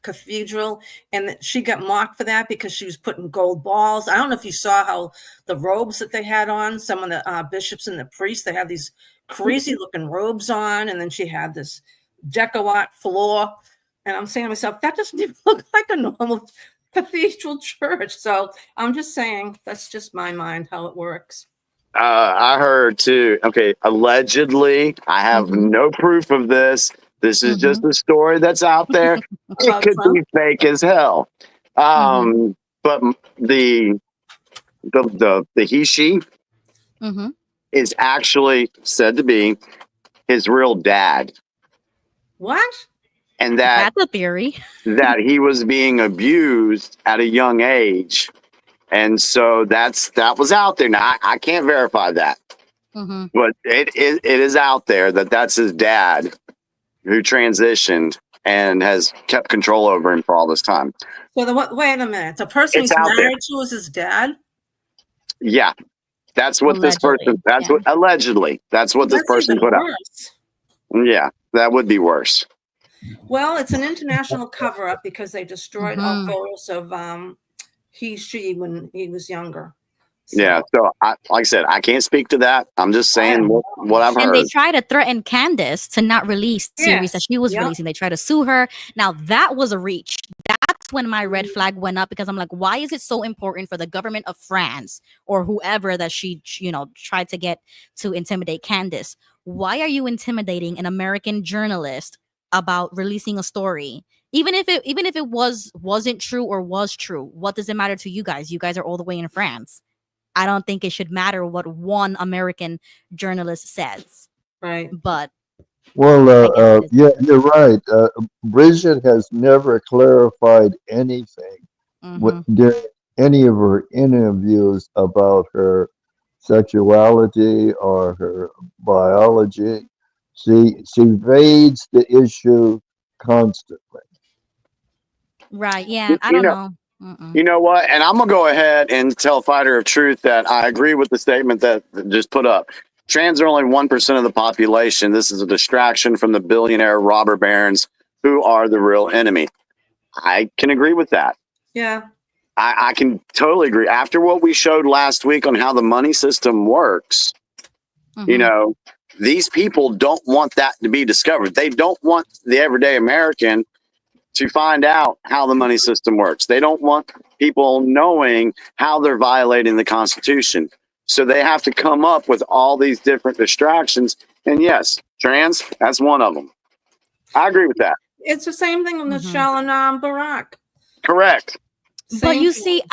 Cathedral, and that she got mocked for that because she was putting gold balls. I don't know if you saw how the robes that they had on, some of the bishops and the priests, they had these crazy looking robes on, and then she had this decorat floor, and I'm saying to myself, that doesn't even look like a normal cathedral church. So I'm just saying, that's just my mind how it works. I heard too. Okay, allegedly, I have no proof of this. This is just a story that's out there. It could be fake as hell. But the he/she is actually said to be his real dad. What? And that's a theory. that he was being abused at a young age. And so that was out there. Now I can't verify that, but it is out there that that's his dad who transitioned and has kept control over him for all this time. So wait a minute. The person he's married to is his dad? Yeah. That's what this person, what allegedly, that's what this person put out. Yeah, that would be worse. Well, it's an international cover-up because they destroyed all photos of she when he was younger. So. Yeah, so like I said, I can't speak to that. I'm just saying what I've heard. And they try to threaten Candace to not release series that she was releasing. They try to sue her. Now that was a reach. That's when my red flag went up because I'm like, why is it so important for the government of France or whoever that she, tried to get to intimidate Candace? Why are you intimidating an American journalist about releasing a story? Even if it wasn't true or was true, what does it matter to you guys? You guys are all the way in France. I don't think it should matter what one American journalist says. Right. But well, yeah, you're right. Bridget has never clarified anything during any of her interviews about her sexuality or her biology. She evades the issue constantly. Right. Yeah. I don't know. You know what? And I'm going to go ahead and tell Fighter of Truth that I agree with the statement that just put up. Trans are only 1% of the population. This is a distraction from the billionaire robber barons who are the real enemy. I can agree with that. Yeah. I can totally agree. After what we showed last week on how the money system works, you know, these people don't want that to be discovered. They don't want the everyday American to find out how the money system works. They don't want people knowing how they're violating the Constitution. So they have to come up with all these different distractions. And yes, trans, that's one of them. I agree with that. It's the same thing with Michelle and Barack. Correct. But you see,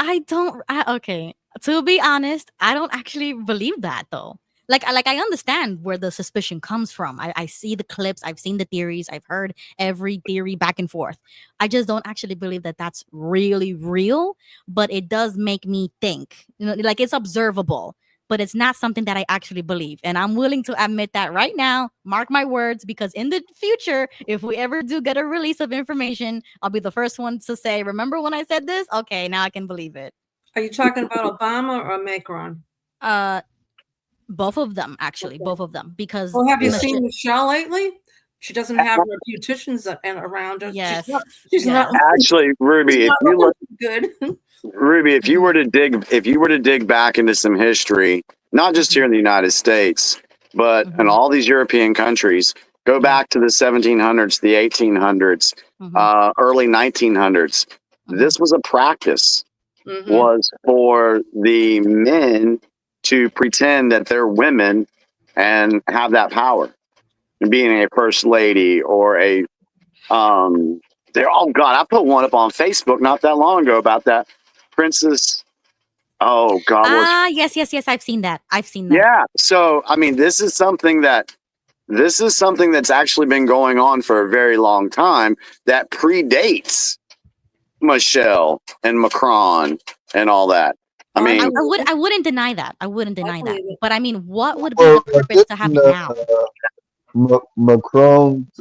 okay, to be honest, I don't actually believe that though. Like I understand where the suspicion comes from. I see the clips, I've seen the theories, I've heard every theory back and forth. I just don't actually believe that that's really real, but it does make me think. You know, like it's observable, but it's not something that I actually believe. And I'm willing to admit that right now, mark my words, because in the future, if we ever do get a release of information, I'll be the first one to say, remember when I said this? Okay, now I can believe it. Are you talking about Obama or Macron? Both of them, actually, both of them. Because well, have you seen Michelle lately? She doesn't have her beauticians around her. Yes, she's not actually, Ruby. If you look good, Ruby, if you were to dig back into some history, not just here in the United States, but in all these European countries, go back to the 1700s, the 1800s, early 1900s. This was a practice. Was for the men to pretend that they're women and have that power, being a first lady or a they're oh god, I put one up on Facebook not that long ago about that princess. Oh god. Yes, I've seen that. Yeah. So I mean, this is something that's actually been going on for a very long time that predates Michelle and Macron and all that. I mean, I wouldn't deny that. But I mean, what would be the purpose to have it now? Macron's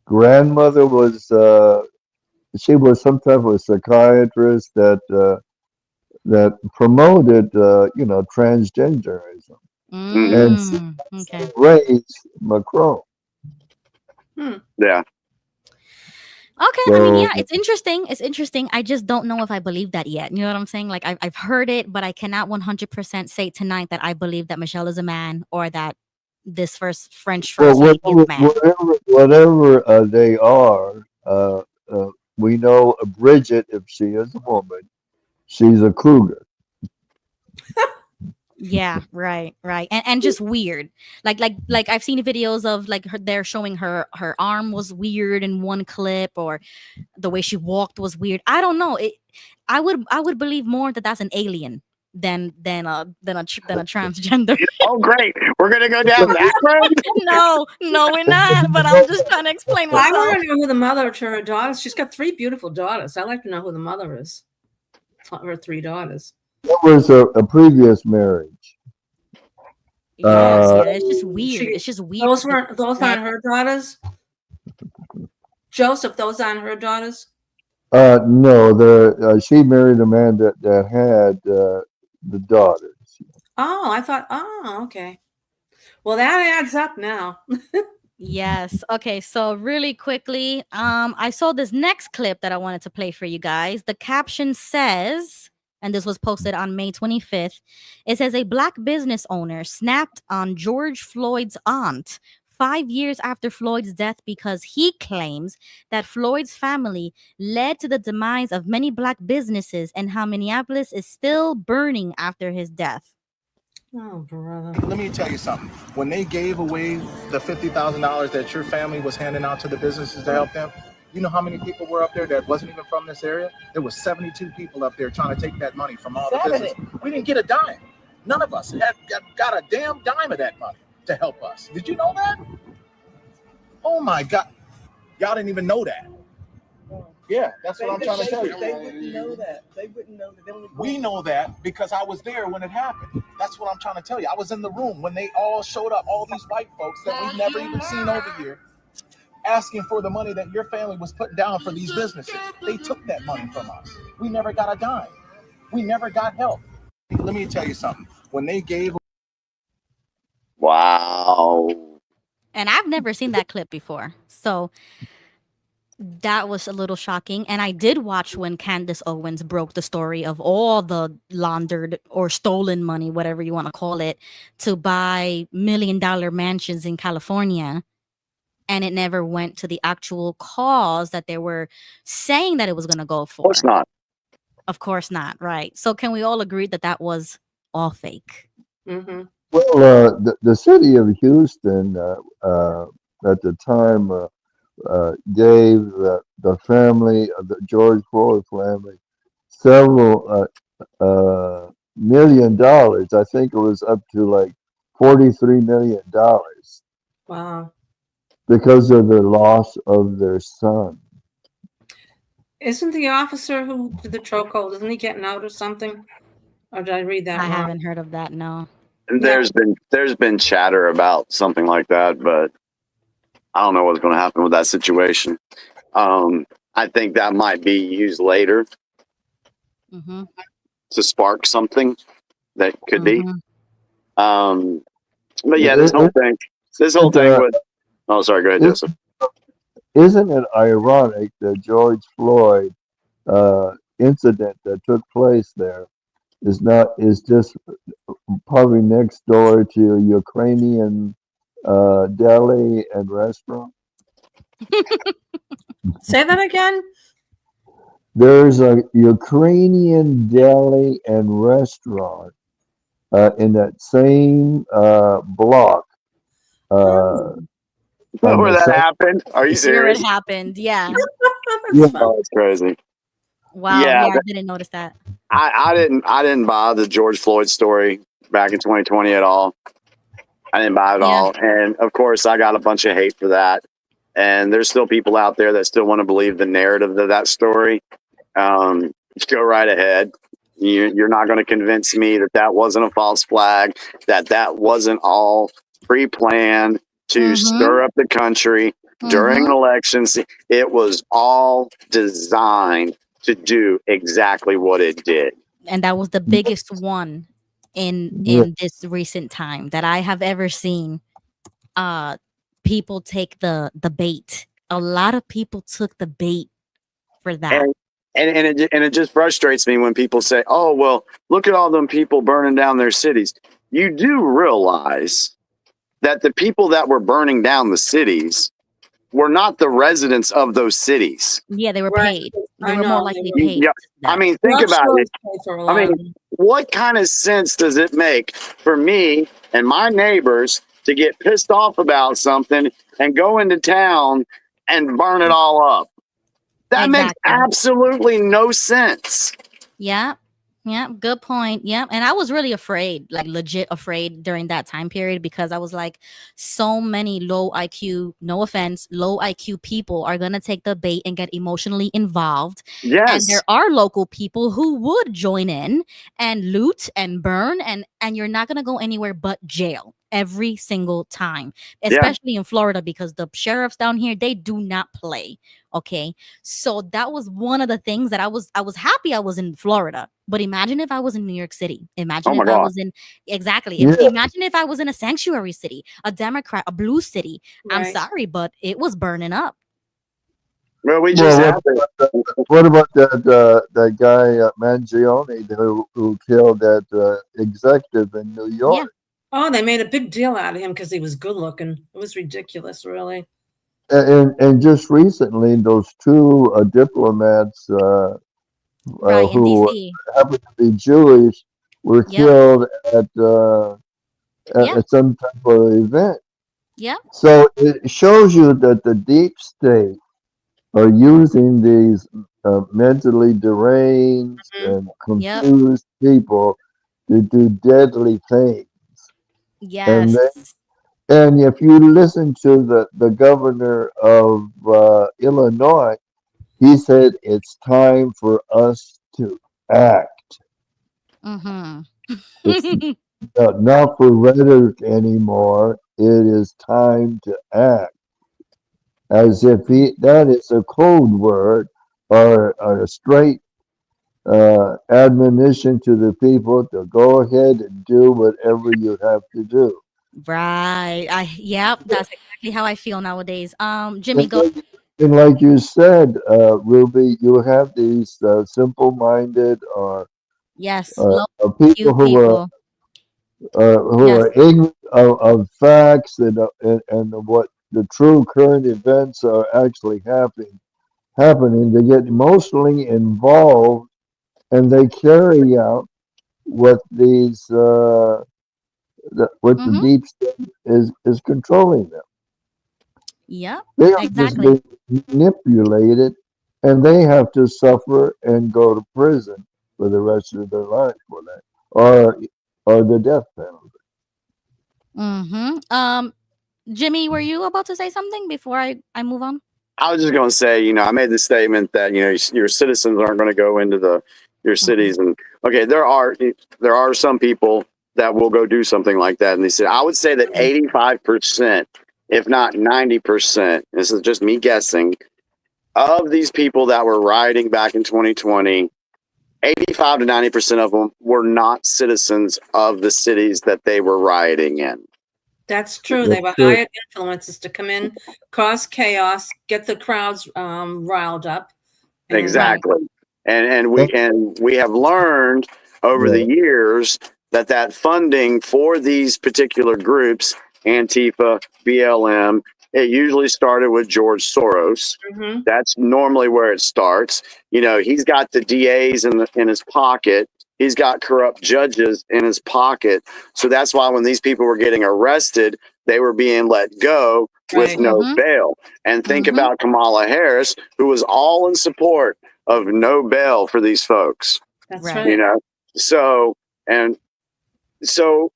grandmother was she was some type of psychiatrist that promoted transgenderism, and she raised Macron. Yeah. Okay, So, I mean, yeah, it's interesting. It's interesting. I just don't know if I believe that yet. You know what I'm saying? Like I've heard it, but I cannot 100% say tonight that I believe that Michelle is a man or that this French first lady is a man. Whatever they are, we know Bridget, if she is a woman, she's a cougar. Yeah, right. And just weird. Like I've seen videos of like they're showing her arm was weird in one clip, or the way she walked was weird. I don't know. I would believe more that that's an alien than a transgender. Oh great. We're gonna go down that road. No, we're not. But I'm just trying to explain myself. I want to know who the mother to her daughters. She's got 3 beautiful daughters. I'd like to know who the mother is. Her 3 daughters. That was a previous marriage. Yeah, it's just weird. It's just weird. Those aren't her daughters. Joseph, those aren't her daughters. No, she married a man that had the daughters. Oh, I thought. Oh, okay. Well, that adds up now. Yes. Okay. So really quickly, I saw this next clip that I wanted to play for you guys. The caption says, and this was posted on May 25th. It says a Black business owner snapped on George Floyd's aunt 5 years after Floyd's death because he claims that Floyd's family led to the demise of many Black businesses and how Minneapolis is still burning after his death. Oh, brother. Let me tell you something. When they gave away the $50,000 that your family was handing out to the businesses to help them, you know how many people were up there that wasn't even from this area? There was 72 people up there trying to take that money from all the businesses. We didn't get a dime. None of us got a damn dime of that money to help us. Did you know that? Oh my God. Y'all didn't even know that. Yeah, that's what I'm trying to tell you. They wouldn't know that. We know that because I was there when it happened. That's what I'm trying to tell you. I was in the room when they all showed up, all these white folks that we've never even seen over here, asking for the money that your family was putting down for these businesses. They took that money from us. We never got a dime. We never got help. Let me tell you something. When they gave... Wow. And I've never seen that clip before. So That was a little shocking. And I did watch when Candace Owens broke the story of all the laundered or stolen money, whatever you want to call it, to buy $1 million mansions in California. And it never went to the actual cause that they were saying that it was going to go for. Of course not. Of course not. Right. So can we all agree that that was all fake? Mm-hmm. Well, the city of Houston at the time gave the family, the George Floyd family, several $1 million. I think it was up to like $43 million Wow. because of the loss of their son. Isn't the officer who did the chokehold, isn't he getting out or something? Or did I read that I wrong? haven't heard of that. No. There's been chatter about something like that, but I don't know what's going to happen with that situation. I think that might be used later to spark something that could be. But yeah, this whole thing with. Oh, sorry. Go ahead, Joseph. Isn't it ironic that George Floyd incident that took place there is just probably next door to a Ukrainian deli and restaurant? Say that again? There's a Ukrainian deli and restaurant in that same block. Where that happened? Are you Where serious? it happened. Yeah. Yeah. Oh, it's crazy. Wow. Yeah, I didn't notice that. I didn't buy the George Floyd story back in 2020 at all. I didn't buy it all, and of course, I got a bunch of hate for that. And there's still people out there that still want to believe the narrative of that story. Go right ahead. You're not going to convince me that that wasn't a false flag, that wasn't all pre-planned to stir up the country during an election. It was all designed to do exactly what it did. And that was the biggest one in this recent time that I have ever seen. People take the bait. A lot of people took the bait for that. And it just frustrates me when people say, "Oh, well, look at all them people burning down their cities." You do realize that the people that were burning down the cities were not the residents of those cities. Yeah, they were paid. They were more likely paid. Yeah, I mean, think about it. I mean, what kind of sense does it make for me and my neighbors to get pissed off about something and go into town and burn it all up? That makes absolutely no sense. Yeah. Yeah. Good point. Yeah. And I was really afraid, like legit afraid during that time period, because I was like, so many low IQ, no offense, low IQ people are going to take the bait and get emotionally involved. Yes. And there are local people who would join in and loot and burn, and you're not going to go anywhere but jail every single time, especially in Florida, because the sheriffs down here, they do not play. Okay. So that was one of the things that I was happy I was in Florida. But imagine if I was in New York City. Imagine if I was in imagine if I was in a sanctuary city, a Democrat, a blue city. I'm sorry, but it was burning up. Well, what about that guy Mangione who killed that executive in New York? Yeah. Oh, they made a big deal out of him because he was good looking. It was ridiculous, really. And just recently, those two diplomats who happened to be Jewish were killed at some type of event. Yeah. So it shows you that the deep state are using these mentally deranged and confused people to do deadly things. Yes. And if you listen to the governor of Illinois, he said it's time for us to act. It's not for rhetoric anymore. It is time to act. As if that is a code word or a straight admonition to the people to go ahead and do whatever you have to do. Right. That's exactly how I feel nowadays. Jimmy, go. And like you said, Ruby, you have these simple-minded or Yes, low people IQ people. who Yes. are ignorant of facts and what the true current events are actually happening. They get emotionally involved and they carry out what what the Mm-hmm. deep state is controlling them. Yep. They are just Exactly. being manipulated, and they have to suffer and go to prison for the rest of their life for that, or the death penalty. Mm-hmm. Jimmy, were you about to say something before I move on? I was just going to say, I made the statement that your citizens aren't going to go into your cities, and okay, there are some people that will go do something like that, and they said I would say that 85%, if not 90%, this is just me guessing, of these people that were rioting back in 2020, 85 to 90% of them were not citizens of the cities that they were rioting in. That's true. They were hired influencers to come in, cause chaos, get the crowds riled up. And Exactly. And we have learned over the years that funding for these particular groups, Antifa, BLM, it usually started with George Soros. Mhm. That's normally where it starts. He's got the DAs in his pocket. He's got corrupt judges in his pocket. So that's why when these people were getting arrested, they were being let go with Right. no Mhm. bail. And think about Kamala Harris, who was all in support of no bail for these folks. That's Right. right. So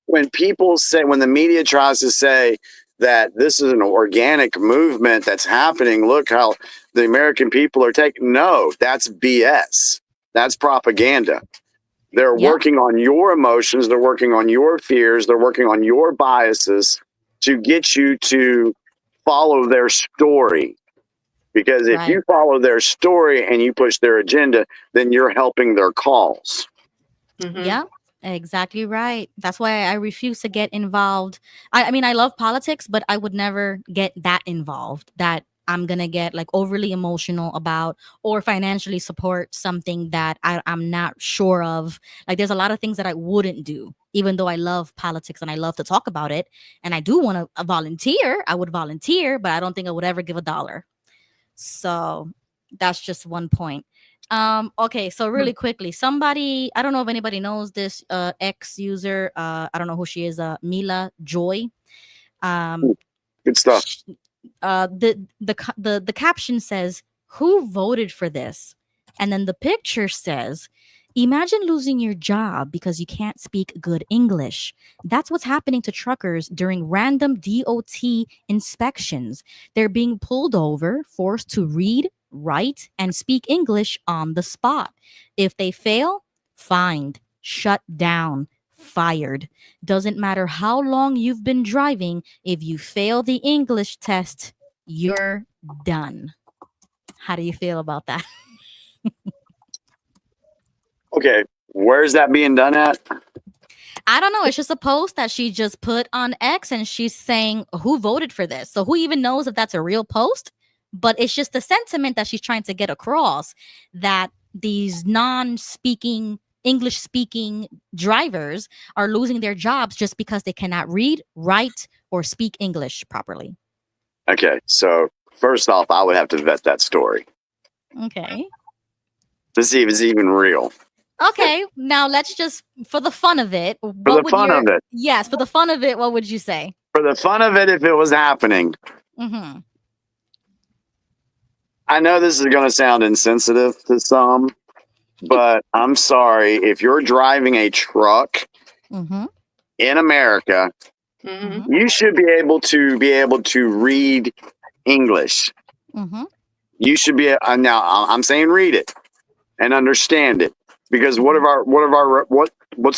when the media tries to say that this is an organic movement that's happening, look how the American people are taking, no, that's BS. That's propaganda. They're working on your emotions. They're working on your fears. They're working on your biases to get you to follow their story. Because if you follow their story and you push their agenda, then you're helping their cause. Yeah, exactly right. That's why I refuse to get involved. I mean, I love politics, but I would never get that involved that I'm going to get like overly emotional about or financially support something that I'm not sure of. Like, there's a lot of things that I wouldn't do, even though I love politics and I love to talk about it. And I do want to volunteer. I would volunteer, but I don't think I would ever give $1. So that's just one point. Okay, so really quickly, somebody, I don't know if anybody knows this ex user, I don't know who she is, Mila Joy. Good stuff. The caption says, "Who voted for this?" And then the picture says, "Imagine losing your job because you can't speak good English. That's what's happening to truckers during random DOT inspections. They're being pulled over, forced to read, write, and speak English on the spot. If they fail, fined, shut down, fired. Doesn't matter how long you've been driving, if you fail the English test, you're done." How do you feel about that? Okay, where's that being done at? I don't know. It's just a post that she just put on X and she's saying, who voted for this? So who even knows if that's a real post? But it's just the sentiment that she's trying to get across, that these non-speaking, English-speaking drivers are losing their jobs just because they cannot read, write, or speak English properly. Okay, so first off, I would have to vet that story Okay. to see if it's even real. Okay, now let's just, for the fun of it, For the fun of it. Yes, for the fun of it, what would you say? For the fun of it, if it was happening. Mm-hmm. I know this is going to sound insensitive to some, but I'm sorry. If you're driving a truck Mm-hmm. in America, you should be able to read English. Mm-hmm. You should be now. I'm saying read it and understand it, because what's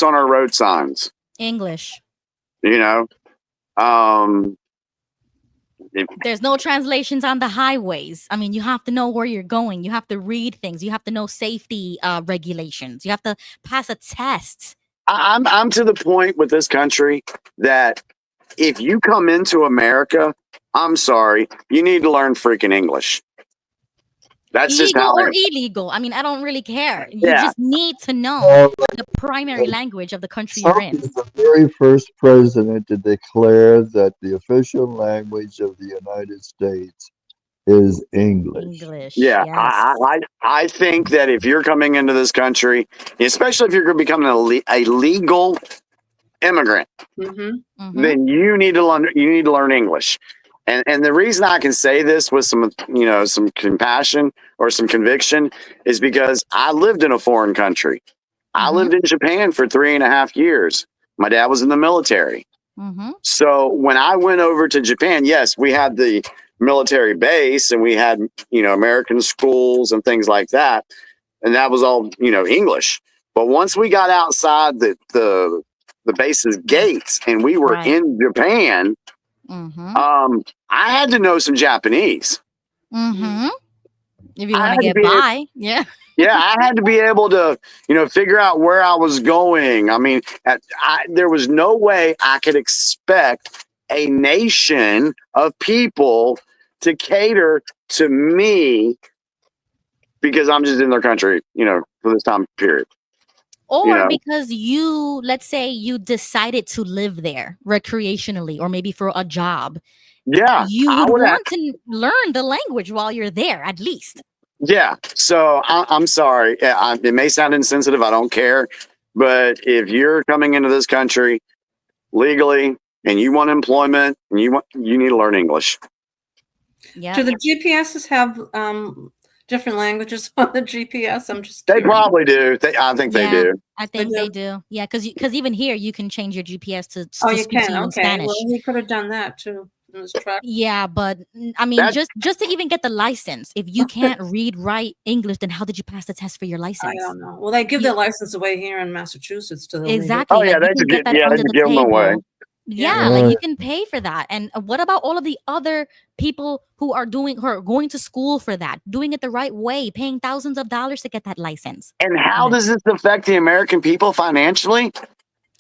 on our road signs? English. There's no translations on the highways. I mean, you have to know where you're going. You have to read things. You have to know safety regulations. You have to pass a test. I'm to the point with this country that if you come into America, I'm sorry, you need to learn freaking English. That's just Legal how I or am. illegal. I mean, I don't really care. You Yeah. just need to know Uh, the primary language of the country Trump you're in. is the very first president to declare that the official language of the United States is English. English. Yeah, Yes. I think that if you're coming into this country, especially if you're going to become a legal immigrant, Mm-hmm. then you need to learn English. And the reason I can say this with some compassion or some conviction is because I lived in a foreign country. I lived in Japan for 3.5 years. My dad was in the military. So when I went over to Japan, yes, we had the military base and we had, American schools and things like that. And that was all, English. But once we got outside the base's gates and we were in Japan, I had to know some Japanese. If you want to get by, yeah. Yeah, I had to be able to, figure out where I was going. I mean, there was no way I could expect a nation of people to cater to me because I'm just in their country, for this time period. Or because let's say you decided to live there recreationally or maybe for a job. Yeah. You would want to learn the language while you're there, at least. Yeah. So I'm sorry. It may sound insensitive. I don't care. But if you're coming into this country legally and you want employment and you need to learn English. Yeah. Do the GPSs have different languages on the GPS? I'm just They curious. probably do. I think they do. I think they do. Yeah, because even here you can change your GPS to You speak to can. you in Okay. Spanish. Well, he could have done that too. In his truck. Yeah, but I mean, just to even get the license, if you can't read, write English, then how did you pass the test for your license? I don't know. Well, they give their license away here in Massachusetts to the Exactly. Oh yeah, like, you can get that under the give them away. table. Yeah, like you can pay for that. And what about all of the other people who are going to school for that, doing it the right way, paying thousands of dollars to get that license? And how does this affect the American people financially?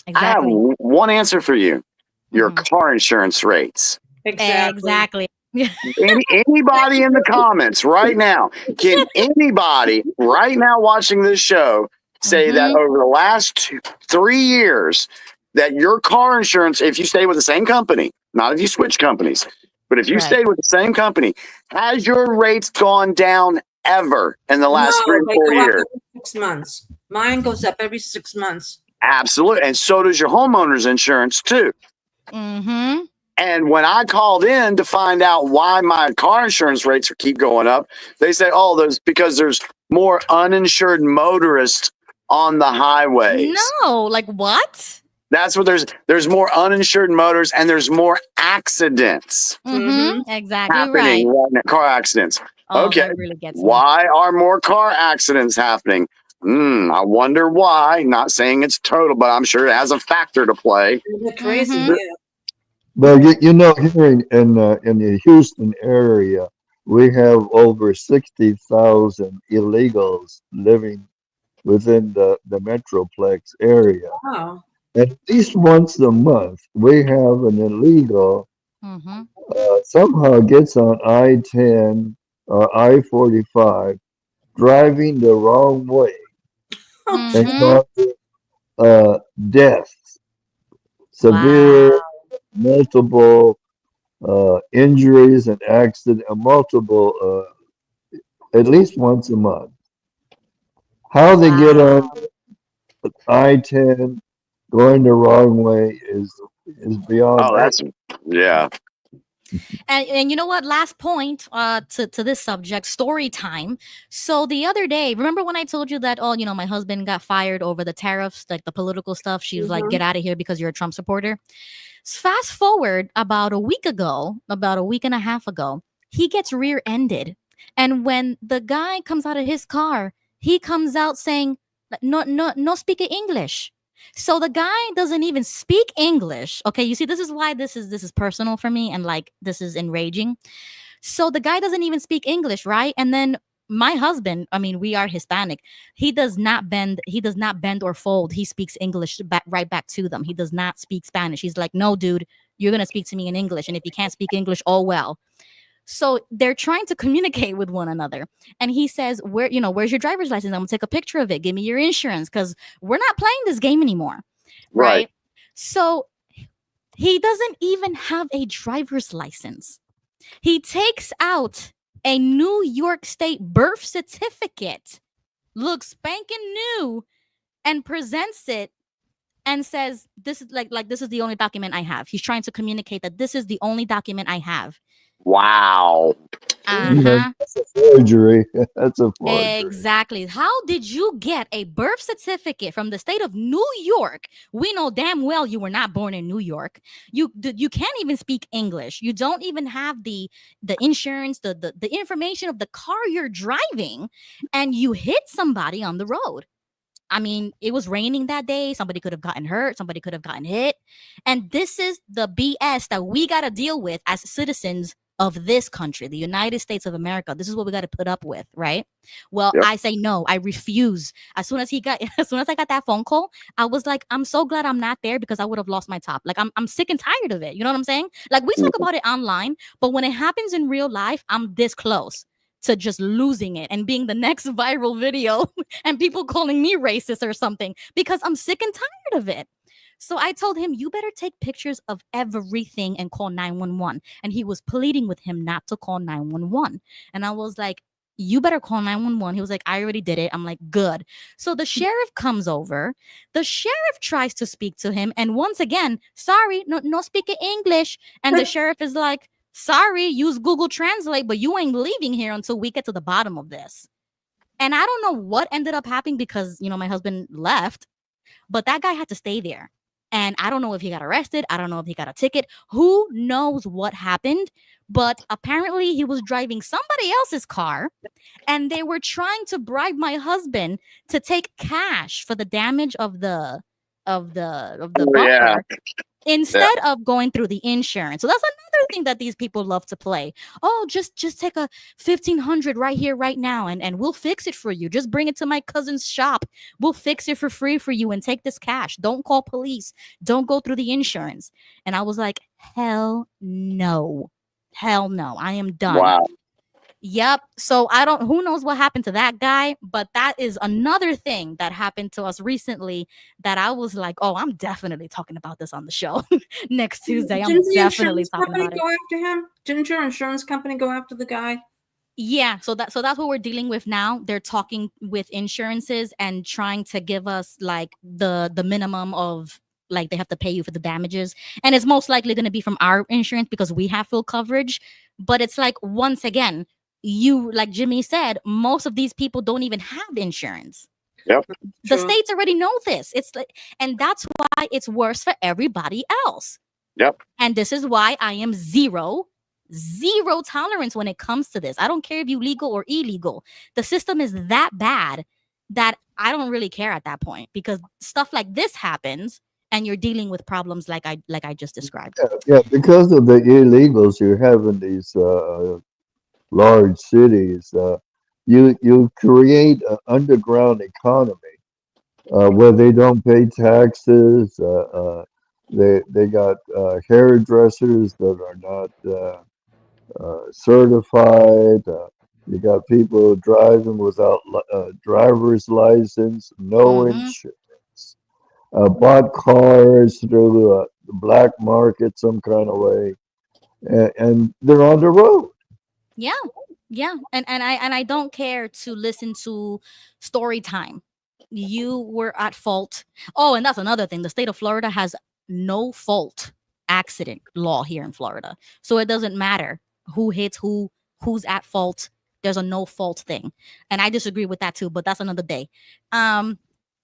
Exactly. I have one answer for you. Your car insurance rates. Exactly. Anybody in the comments right now, can anybody right now watching this show say that over the last 3 years that your car insurance, if you stay with the same company, not if you switch companies, but if you stayed with the same company, has your rates gone down ever in the last 3 or they 4 go up years? every 6 months. Mine goes up every 6 months. Absolutely. And so does your homeowner's insurance too. And when I called in to find out why my car insurance rates keep going up, they say, because there's more uninsured motorists on the highways. No, like what? That's what there's more uninsured motors and there's more accidents Exactly happening right now, car accidents. Oh, Okay. that really gets me. Why are more car accidents happening? I wonder why. Not saying it's total, but I'm sure it has a factor to play. Crazy. Yeah. But here in the Houston area, we have over 60,000 illegals living within the Metroplex area. Wow. At least once a month, we have an illegal somehow gets on I-10 or I-45 driving the wrong way and causes deaths, severe multiple injuries and accident, multiple at least once a month. How they get on I-10 going the wrong way is beyond yeah. And you know what? Last point to this subject, story time. So the other day, remember when I told you that, my husband got fired over the tariffs, like the political stuff? She was like, get out of here because you're a Trump supporter. Fast forward about a week and a half ago, he gets rear-ended. And when the guy comes out of his car, he comes out saying, no speak English. So the guy doesn't even speak English. Okay, you see, this is why this is personal for me and like this is enraging. So the guy doesn't even speak English, right? And then my husband, I mean, we are Hispanic. He does not bend or fold. He speaks English right back to them. He does not speak Spanish. He's like, no, dude, you're gonna speak to me in English. And if you can't speak English, oh well. So they're trying to communicate with one another. And he says, where's your driver's license? I'm gonna take a picture of it. Give me your insurance, because we're not playing this game anymore. Right. So he doesn't even have a driver's license. He takes out a New York State birth certificate, looks spanking new, and presents it and says, this is like this is the only document I have. He's trying to communicate that this is the only document I have. Wow. That's a forgery. That's a forgery. Exactly. How did you get a birth certificate from the state of New York? We know damn well you were not born in New York. You can't even speak English. You don't even have the insurance, the information of the car you're driving, and you hit somebody on the road. I mean, it was raining that day. Somebody could have gotten hurt. Somebody could have gotten hit. And this is the BS that we got to deal with as citizens of this country, the United States of America. This is what we got to put up with, right? Well, I say no. I refuse. As soon as I got that phone call, I was like, I'm so glad I'm not there, because I would have lost my top. Like, I'm sick and tired of it. You know what I'm saying? Like, we talk about it online, but when it happens in real life, I'm this close to just losing it and being the next viral video and people calling me racist or something, because I'm sick and tired of it. So I told him, you better take pictures of everything and call 911. And he was pleading with him not to call 911. And I was like, you better call 911. He was like, I already did it. I'm like, good. So the sheriff comes over. The sheriff tries to speak to him. And once again, sorry, no speaking English. And the sheriff is like, sorry, use Google Translate, but you ain't leaving here until we get to the bottom of this. And I don't know what ended up happening, because, my husband left, but that guy had to stay there. And I don't know if he got arrested. I don't know if he got a ticket. Who knows what happened? But apparently he was driving somebody else's car, and they were trying to bribe my husband to take cash for the damage of the bumper. Instead of going through the insurance. So that's another thing that these people love to play. Oh, just take a $1,500 right here, right now, and we'll fix it for you. Just bring it to my cousin's shop. We'll fix it for free for you and take this cash. Don't call police. Don't go through the insurance. And I was like, hell no. Hell no. I am done. Wow. Yep. So who knows what happened to that guy, but that is another thing that happened to us recently that I was like, oh, I'm definitely talking about this on the show next Tuesday. I'm definitely talking about it. Go after him? Didn't your insurance company go after the guy? Yeah. So that's what we're dealing with now. They're talking with insurances and trying to give us like the minimum of, like, they have to pay you for the damages. And it's most likely going to be from our insurance because we have full coverage. But it's like, once again, like Jimmy said, most of these people don't even have insurance. Yep. The states already know this. It's like, and that's why it's worse for everybody else. Yep. And this is why I am zero tolerance when it comes to this. I don't care if you legal or illegal. The system is that bad that I don't really care at that point, because stuff like this happens and you're dealing with problems like I just described. Yeah, because of the illegals, you're having these large cities. You create an underground economy where they don't pay taxes. They got hairdressers that are not certified. You got people driving without driver's license, no insurance. Bought cars through the black market some kind of way, and they're on the road. Yeah. And I don't care to listen to story time. You were at fault. Oh, and that's another thing. The state of Florida has no fault accident law here in Florida. So it doesn't matter who hits who's at fault. There's a no fault thing. And I disagree with that too, but that's another day.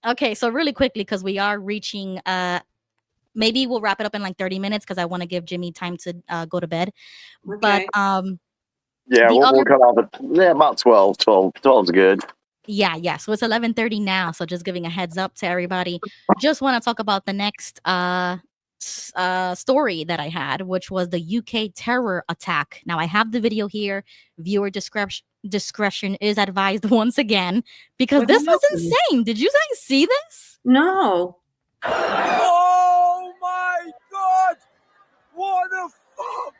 Okay, so really quickly, because we are reaching maybe we'll wrap it up in like 30 minutes because I want to give Jimmy time to go to bed. Okay. But we'll cut off at about 12. 12 is good. Yeah. So it's 11:30 now. So just giving a heads up to everybody. Just want to talk about the next story that I had, which was the UK terror attack. Now I have the video here. Viewer discretion is advised once again, because this was insane. Did you guys see this? No. Oh my God! What the fuck?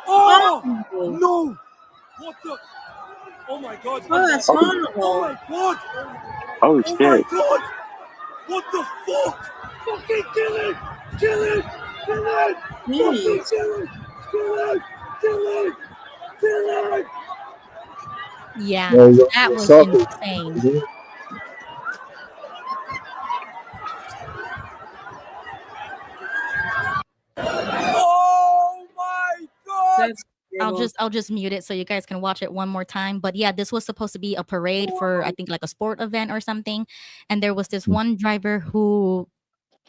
Oh no! What the? Oh my God! Oh, that's horrible. Oh my God! Oh Oh my shit! God! What the fuck? Fucking kill it! Kill it! Kill it! Fucking Jeez. kill it! Kill it! Kill it! Kill it! Yeah, Now, you that know, was something. insane. Oh my God! That's I'll just mute it so you guys can watch it one more time. But yeah, this was supposed to be a parade for I think like a sport event or something, and there was this one driver who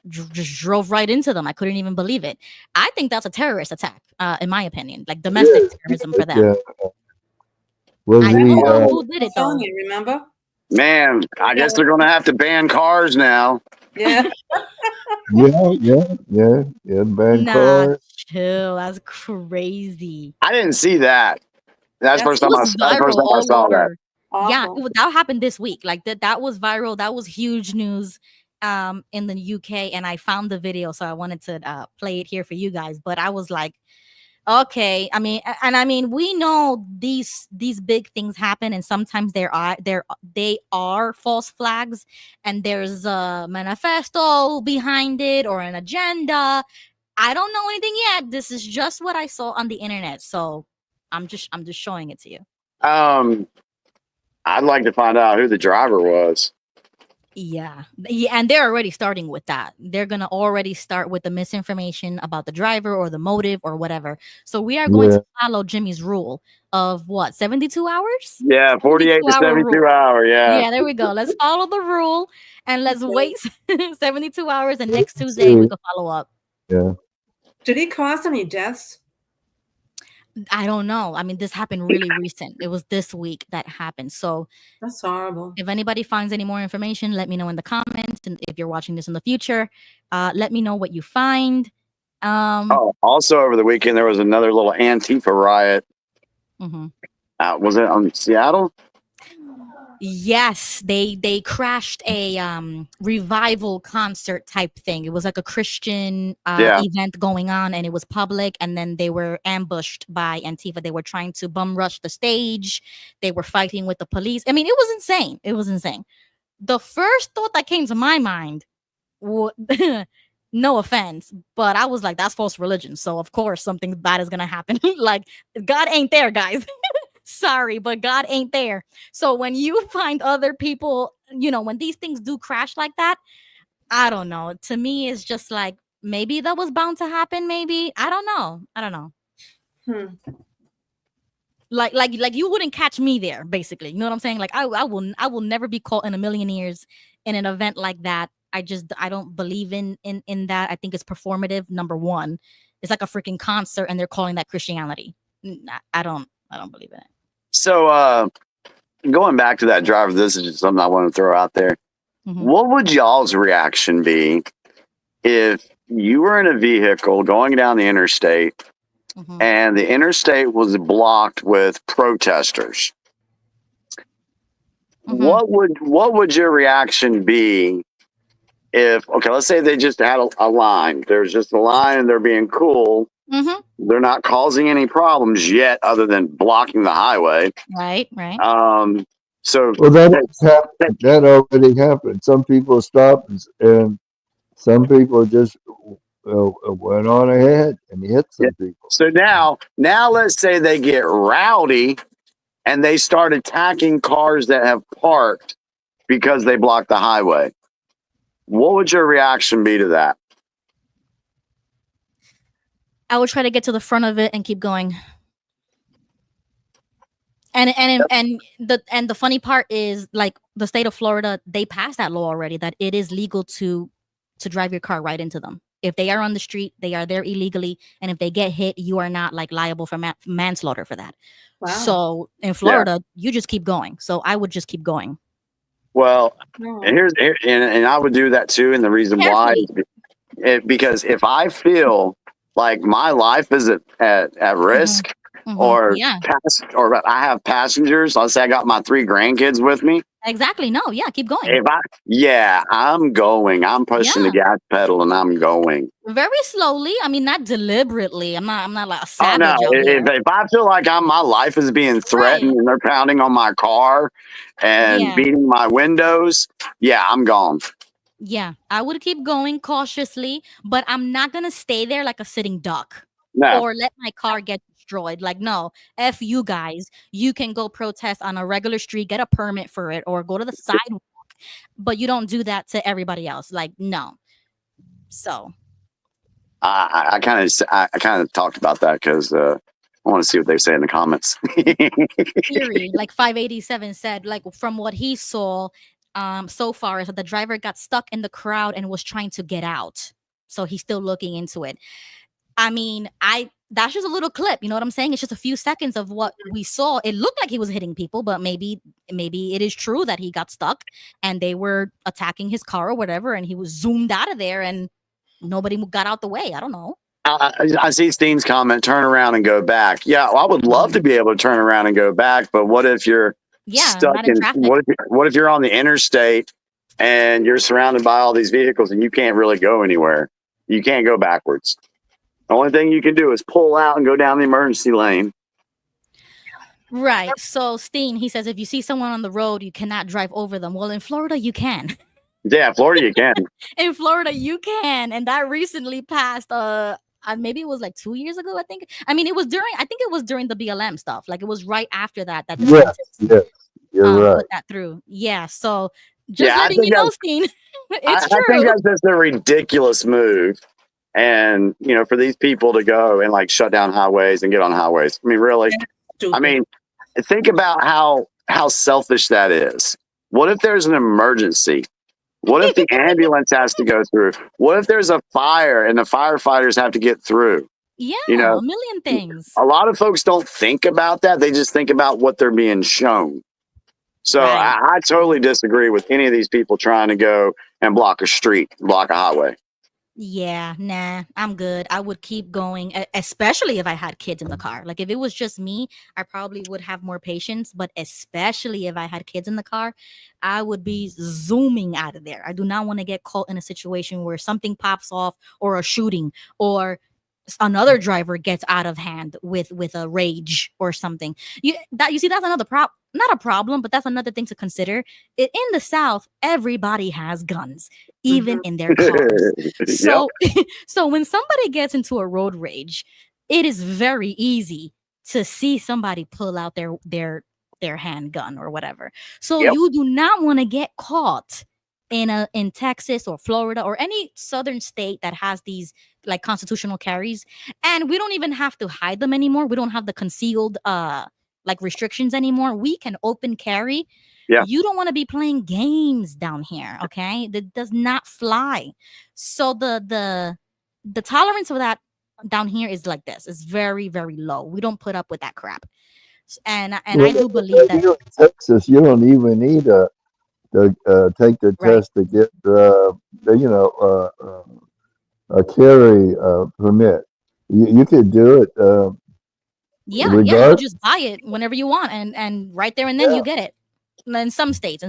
just drove right into them. I couldn't even believe it. I think that's a terrorist attack, in my opinion, like domestic terrorism for them. Yeah. Was I he? don't know who did it though. California, remember? Man, I guess they're gonna have to ban cars now. Yeah. Yeah. Ban Nah, cars. chill. That's crazy. I didn't see that. That's the That's first It time was that's the first viral time I all saw that. over. Yeah, that happened this week. Like that was viral. That was huge news in the UK, and I found the video, so I wanted to play it here for you guys. But I was like, okay. I mean, we know these big things happen, and sometimes they are false flags, and there's a manifesto behind it or an agenda. I don't know anything yet. This is just what I saw on the internet, so I'm just showing it to you. I'd like to find out who the driver was. Yeah, and they're already starting with that. They're gonna already start with the misinformation about the driver or the motive or whatever. So we are going to follow Jimmy's rule of what 72 hours. Yeah, 48 to 72 rule. hour. Yeah. Yeah, there we go. Let's follow the rule and let's wait 72 hours, and next Tuesday we can follow up. Yeah. Did he cause any deaths? I don't know. I mean, this happened really recent. It was this week that happened. So that's horrible. If anybody finds any more information, let me know in the comments. And if you're watching this in the future, let me know what you find. Also over the weekend, there was another little Antifa riot. Mhm. Was it on Seattle? Yes, they crashed a revival concert type thing. It was like a Christian event going on, and it was public, and then they were ambushed by Antifa. They were trying to bum rush the stage. They were fighting with the police. I mean, it was insane. It was insane. The first thought that came to my mind, no offense, but I was like, that's false religion. So of course something bad is gonna happen. Like, God ain't there, guys. Sorry, but God ain't there. So when you find other people, when these things do crash like that, I don't know. To me, it's just like, maybe that was bound to happen. Maybe. I don't know. Like you wouldn't catch me there, basically. You know what I'm saying? Like I will never be caught in a million years in an event like that. I don't believe in that. I think it's performative. Number one, it's like a freaking concert, and they're calling that Christianity. I don't believe in it. So going back to that driver, this is just something I want to throw out there. What would y'all's reaction be if you were in a vehicle going down the interstate and the interstate was blocked with protesters? What would your reaction be if, okay, let's say they just had a line. There's just a line and they're being cool. They're not causing any problems yet other than blocking the highway. Right. So that already happened. Some people stopped and some people just went on ahead and hit some people. So now let's say they get rowdy and they start attacking cars that have parked because they blocked the highway. What would your reaction be to that? I would try to get to the front of it and keep going. And the funny part is, like, the state of Florida, they passed that law already that it is legal to drive your car right into them. If they are on the street, they are there illegally, and if they get hit, you are not like liable for manslaughter for that. Wow. So in Florida, you just keep going. So I would just keep going. Well, and I would do that too. And the reason why is because if I feel like my life is at risk, or Yeah, or I have passengers. Let's say I got my 3 grandkids with me. exactly. No, yeah, keep going. I'm going. I'm pushing the Yeah, gas pedal and I'm going. very slowly. I mean, not deliberately. I'm not like a Oh no! savage out here. If I feel like my life is being threatened Right. and they're pounding on my car and Yeah. beating my windows, yeah, I'm gone. Yeah, I would keep going cautiously, but I'm not gonna stay there like a sitting duck No. or let my car get destroyed. Like, no, F you guys. You can go protest on a regular street, get a permit for it, or go to the sidewalk, but you don't do that to everybody else. Like, no. So, I kind of talked about that because I want to see what they say in the comments. theory, like 587 said, like from what he saw, so far is that the driver got stuck in the crowd and was trying to get out. So he's still looking into it. I mean, that's just a little clip, you know what I'm saying? It's just a few seconds of what we saw. It looked like he was hitting people, but maybe it is true that he got stuck and they were attacking his car or whatever, and he was zoomed out of there and nobody got out the way. I don't know. I see Steen's comment, turn around and go back. Yeah, well, I would love to be able to turn around and go back, but what if you're stuck not in traffic. What if you're on the interstate and you're surrounded by all these vehicles and you can't really go anywhere? You can't go backwards. The only thing you can do is pull out and go down the emergency lane. Right. So Steen, he says, if you see someone on the road, you cannot drive over them. Well, in Florida, you can. Yeah, Florida, you can. In Florida, you can. And that recently passed, maybe it was like 2 years ago, I think. I mean, I think it was during the BLM stuff. Like, it was right after that the Yes, you're right. put that through. Yeah. So just Yeah, letting you know, Steen, it's I think true. that's just a ridiculous move. And, for these people to go and like shut down highways and get on highways. I mean, really? I mean, think about how selfish that is. What if there's an emergency? What if the ambulance has to go through? What if there's a fire and the firefighters have to get through? Yeah, You know, a million things. A lot of folks don't think about that. They just think about what they're being shown. So I totally disagree with any of these people trying to go and block a street, block a highway. Yeah, nah, I'm good. I would keep going, especially if I had kids in the car. Like if it was just me, I probably would have more patience. But especially if I had kids in the car, I would be zooming out of there. I do not want to get caught in a situation where something pops off or a shooting or another driver gets out of hand with a rage or something. You see, that's another not a problem, but that's another thing to consider. In the South, everybody has guns, even in their cars. So so when somebody gets into a road rage, it is very easy to see somebody pull out their handgun or whatever. So you do not want to get caught in Texas or Florida or any southern state that has these like constitutional carries, and we don't even have to hide them anymore. We don't have the concealed like restrictions anymore. We can open carry. You don't want to be playing games down here, okay? That does not fly. So the tolerance of that down here is like this. It's very, very low. We don't put up with that crap. And I do believe that Here in Texas, you don't even need to take the test to get a carry permit. You could do it. You just buy it whenever you want, and right there and then you get it. In some states,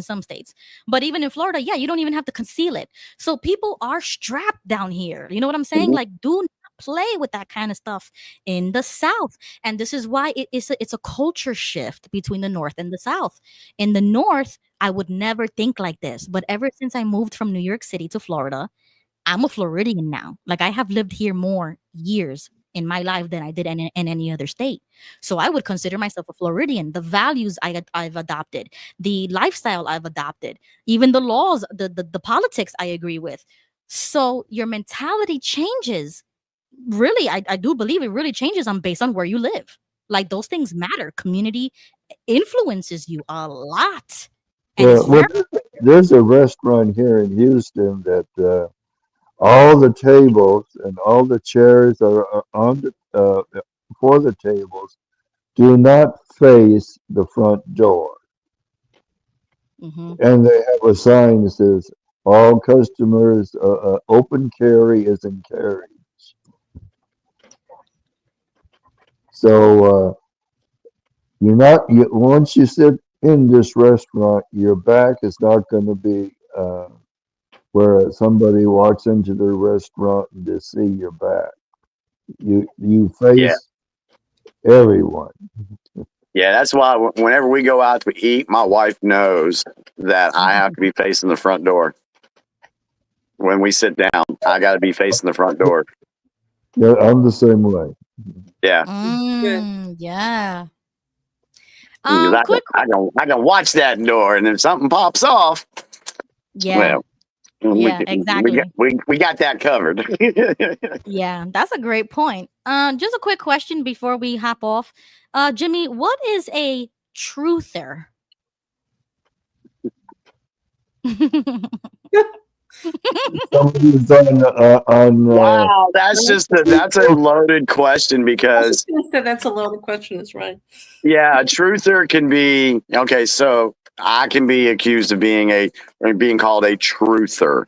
but even in Florida, you don't even have to conceal it. So people are strapped down here. You know what I'm saying? Like, do not play with that kind of stuff in the South. And this is why it's a culture shift between the North and the South. In the North, I would never think like this, but ever since I moved from New York City to Florida, I'm a Floridian now. Like, I have lived here more years in my life than I did in any other state. So I would consider myself a Floridian. The values I've adopted, the lifestyle I've adopted, even the laws, the politics I agree with. So your mentality changes. Really, I do believe it really changes based on where you live. Like, those things matter. Community influences you a lot. And there's a restaurant here in Houston that all the tables and all the chairs are on for the tables do not face the front door. And they have a sign that says all customers open carry is encouraged. So once you sit in this restaurant, your back is not going to be where somebody walks into the restaurant and they see your back. You face everyone. Yeah, that's why whenever we go out to eat, my wife knows that I have to be facing the front door. When we sit down, I got to be facing the front door. Yeah, I'm the same way. Yeah. Yeah. I Quick. can watch that door, and if something pops off, Yeah. well, Yeah, exactly. we got that covered. Yeah, that's a great point. Just a quick question before we hop off. Jimmy, what is a truther? Somebody's on Wow, that's a loaded question because That's a loaded question. That's right. yeah, a truther can be okay. So I can be accused of being called a truther,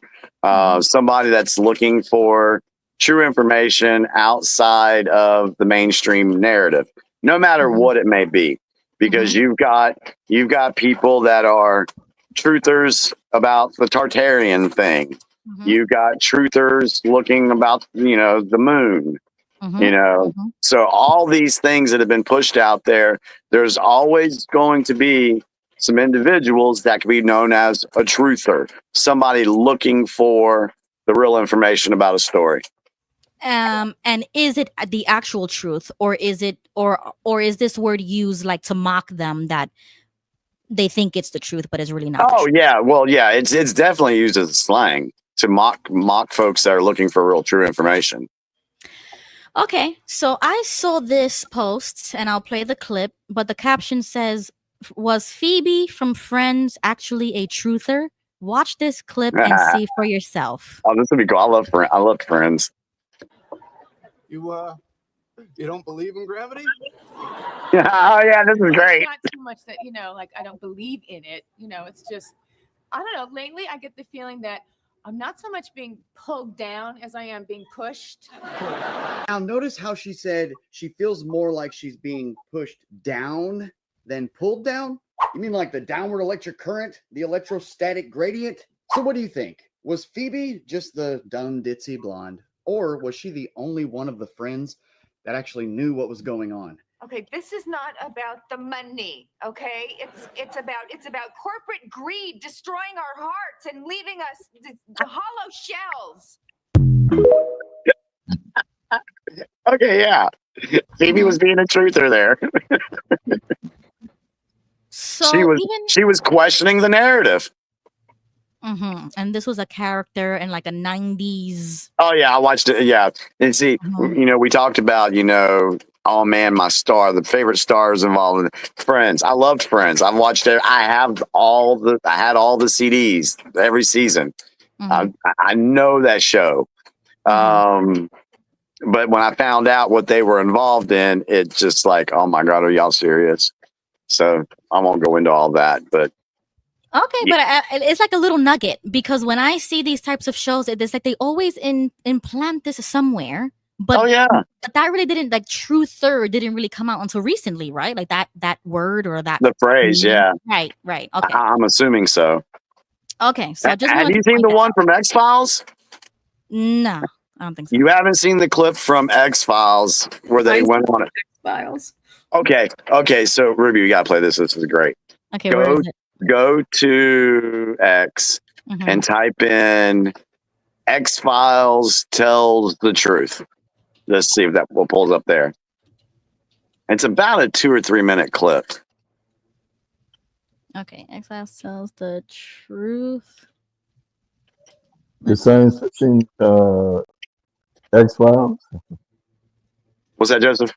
somebody that's looking for true information outside of the mainstream narrative, no matter what it may be, because you've got people that are truthers about the Tartarian thing. You've got truthers looking about the moon. So all these things that have been pushed out there, there's always going to be some individuals that can be known as a truther, somebody looking for the real information about a story. And is it the actual truth, or is it or is this word used like to mock them that they think it's the truth, but it's really not? Oh yeah, well yeah, it's definitely used as slang to mock folks that are looking for real true information. Okay, so I saw this post and I'll play the clip, but the caption says, "Was Phoebe from Friends actually a truther? Watch this clip and see for yourself." Oh, this would be cool. I love Friends. You don't believe in gravity? Oh yeah, this is great. It's not too much that like I don't believe in it. It's just I don't know. Lately, I get the feeling that I'm not so much being pulled down as I am being pushed. Now, notice how she said she feels more like she's being pushed down than pulled down? You mean like the downward electric current, the electrostatic gradient? So what do you think? Was Phoebe just the dumb ditzy blonde? Or was she the only one of the friends that actually knew what was going on? Okay, this is not about the money, okay? It's about corporate greed destroying our hearts and leaving us the hollow shells. Okay, yeah. Phoebe was being a truther there. So she was questioning the narrative. And this was a character in like a 90s. Oh yeah, I watched it. Yeah, and see, we talked about oh man, my star, the favorite stars involved in Friends. I loved Friends. I've watched it. I had all the CDs every season. I know that show. But when I found out what they were involved in, it's just like, oh my God, are y'all serious? So I won't go into all that, but. Okay, but it's like a little nugget, because when I see these types of shows, it's like they always implant this somewhere. But, but that really didn't, like, truther didn't really come out until recently, right? Like that word or that the phrase, yeah. Right. Okay. I'm assuming so. Okay, so just have you seen the one from X-Files? No, I don't think so. You haven't seen the clip from X-Files where they went on it. X-Files. Okay. So Ruby, you gotta play this. This is great. Okay, where is it? Go to X and type in X-Files tells the truth. Let's see if that will pull up there. It's about a 2 or 3 minute clip. Okay, X-Files tells the truth. The science fiction X-Files? What's that, Joseph?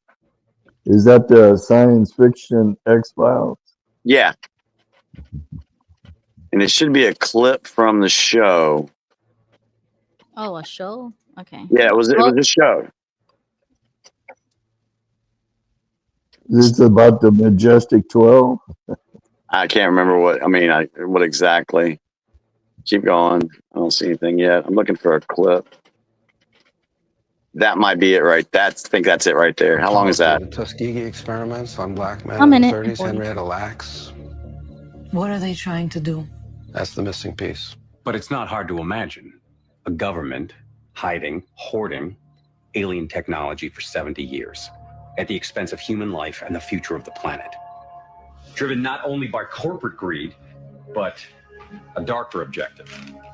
Is that the science fiction X-Files? Yeah. And it should be a clip from the show. Oh, a show? Okay. Yeah, it was a show. Is this about the Majestic 12? I can't remember what exactly. Keep going. I don't see anything yet. I'm looking for a clip. That might be it, right? I think that's it right there. How long is that? The Tuskegee experiments on black men A in the minute and 30s, 40. Henrietta Lacks. What are they trying to do? That's the missing piece. But it's not hard to imagine a government hiding, hoarding alien technology for 70 years at the expense of human life and the future of the planet. Driven not only by corporate greed, but a darker objective.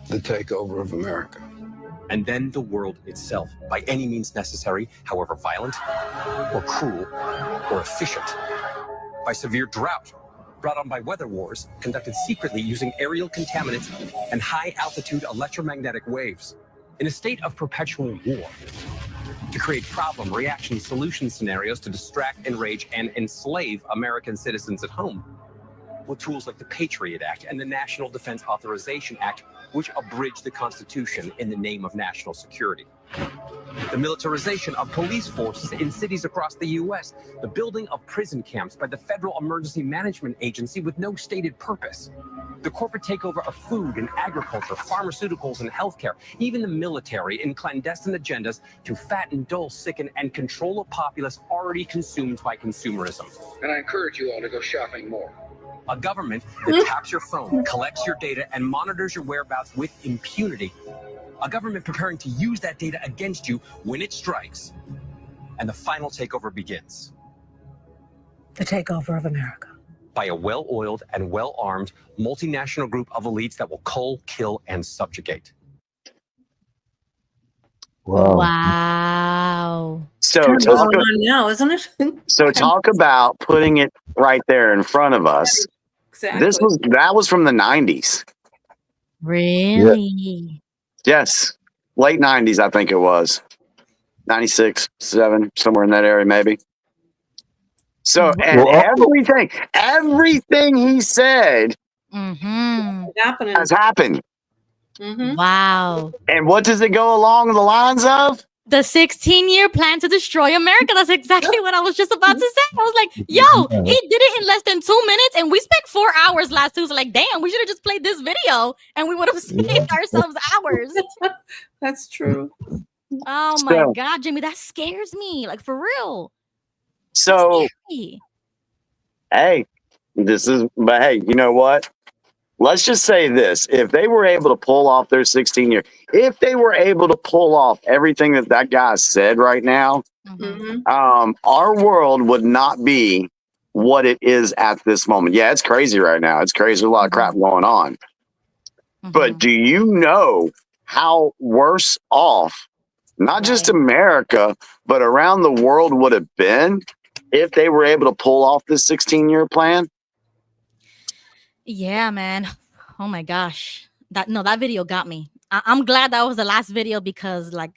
The takeover of America. And then the world itself, by any means necessary, however violent, or cruel, or efficient. By severe drought, brought on by weather wars, conducted secretly using aerial contaminants and high-altitude electromagnetic waves. In a state of perpetual war. To create problem, reaction, solution scenarios to distract, enrage, and enslave American citizens at home. With tools like the Patriot Act and the National Defense Authorization Act, which abridge the Constitution in the name of national security. The militarization of police forces in cities across the U.S., the building of prison camps by the Federal Emergency Management Agency with no stated purpose, the corporate takeover of food and agriculture, pharmaceuticals and healthcare, even the military in clandestine agendas to fatten, dull, sicken, and control a populace already consumed by consumerism. And I encourage you all to go shopping more. A government that taps your phone, collects your data, and monitors your whereabouts with impunity. A government preparing to use that data against you when it strikes. And the final takeover begins. The takeover of America. By a well-oiled and well-armed multinational group of elites that will cull, kill, and subjugate. Wow. So Kind of talk, going on now, isn't it? so talk about putting it right there in front of us. Exactly. That was from the 90s. Really? Yes. Late 90s, I think it was. 96, 7, somewhere in that area, maybe. So, and everything he said has happened. Wow. And what does it go along the lines of? The 16-year plan to destroy America. That's exactly what I was just about to say. I was like, yo, he did it in less than 2 minutes, and we spent 4 hours last Tuesday. Like, damn, we should have just played this video, and we would have saved ourselves hours. That's true. Oh my God, Jimmy, that scares me. Like, for real. So, hey, but hey, you know what? Let's just say this. If they were able to pull off their 16-year, if they were able to pull off everything that guy said right now, our world would not be what it is at this moment. Yeah, it's crazy right now. It's crazy. There's a lot of crap going on. But do you know how worse off, not just America, but around the world would have been if they were able to pull off this 16-year plan? Yeah, man. Oh my gosh. That video got me. I'm glad that was the last video because like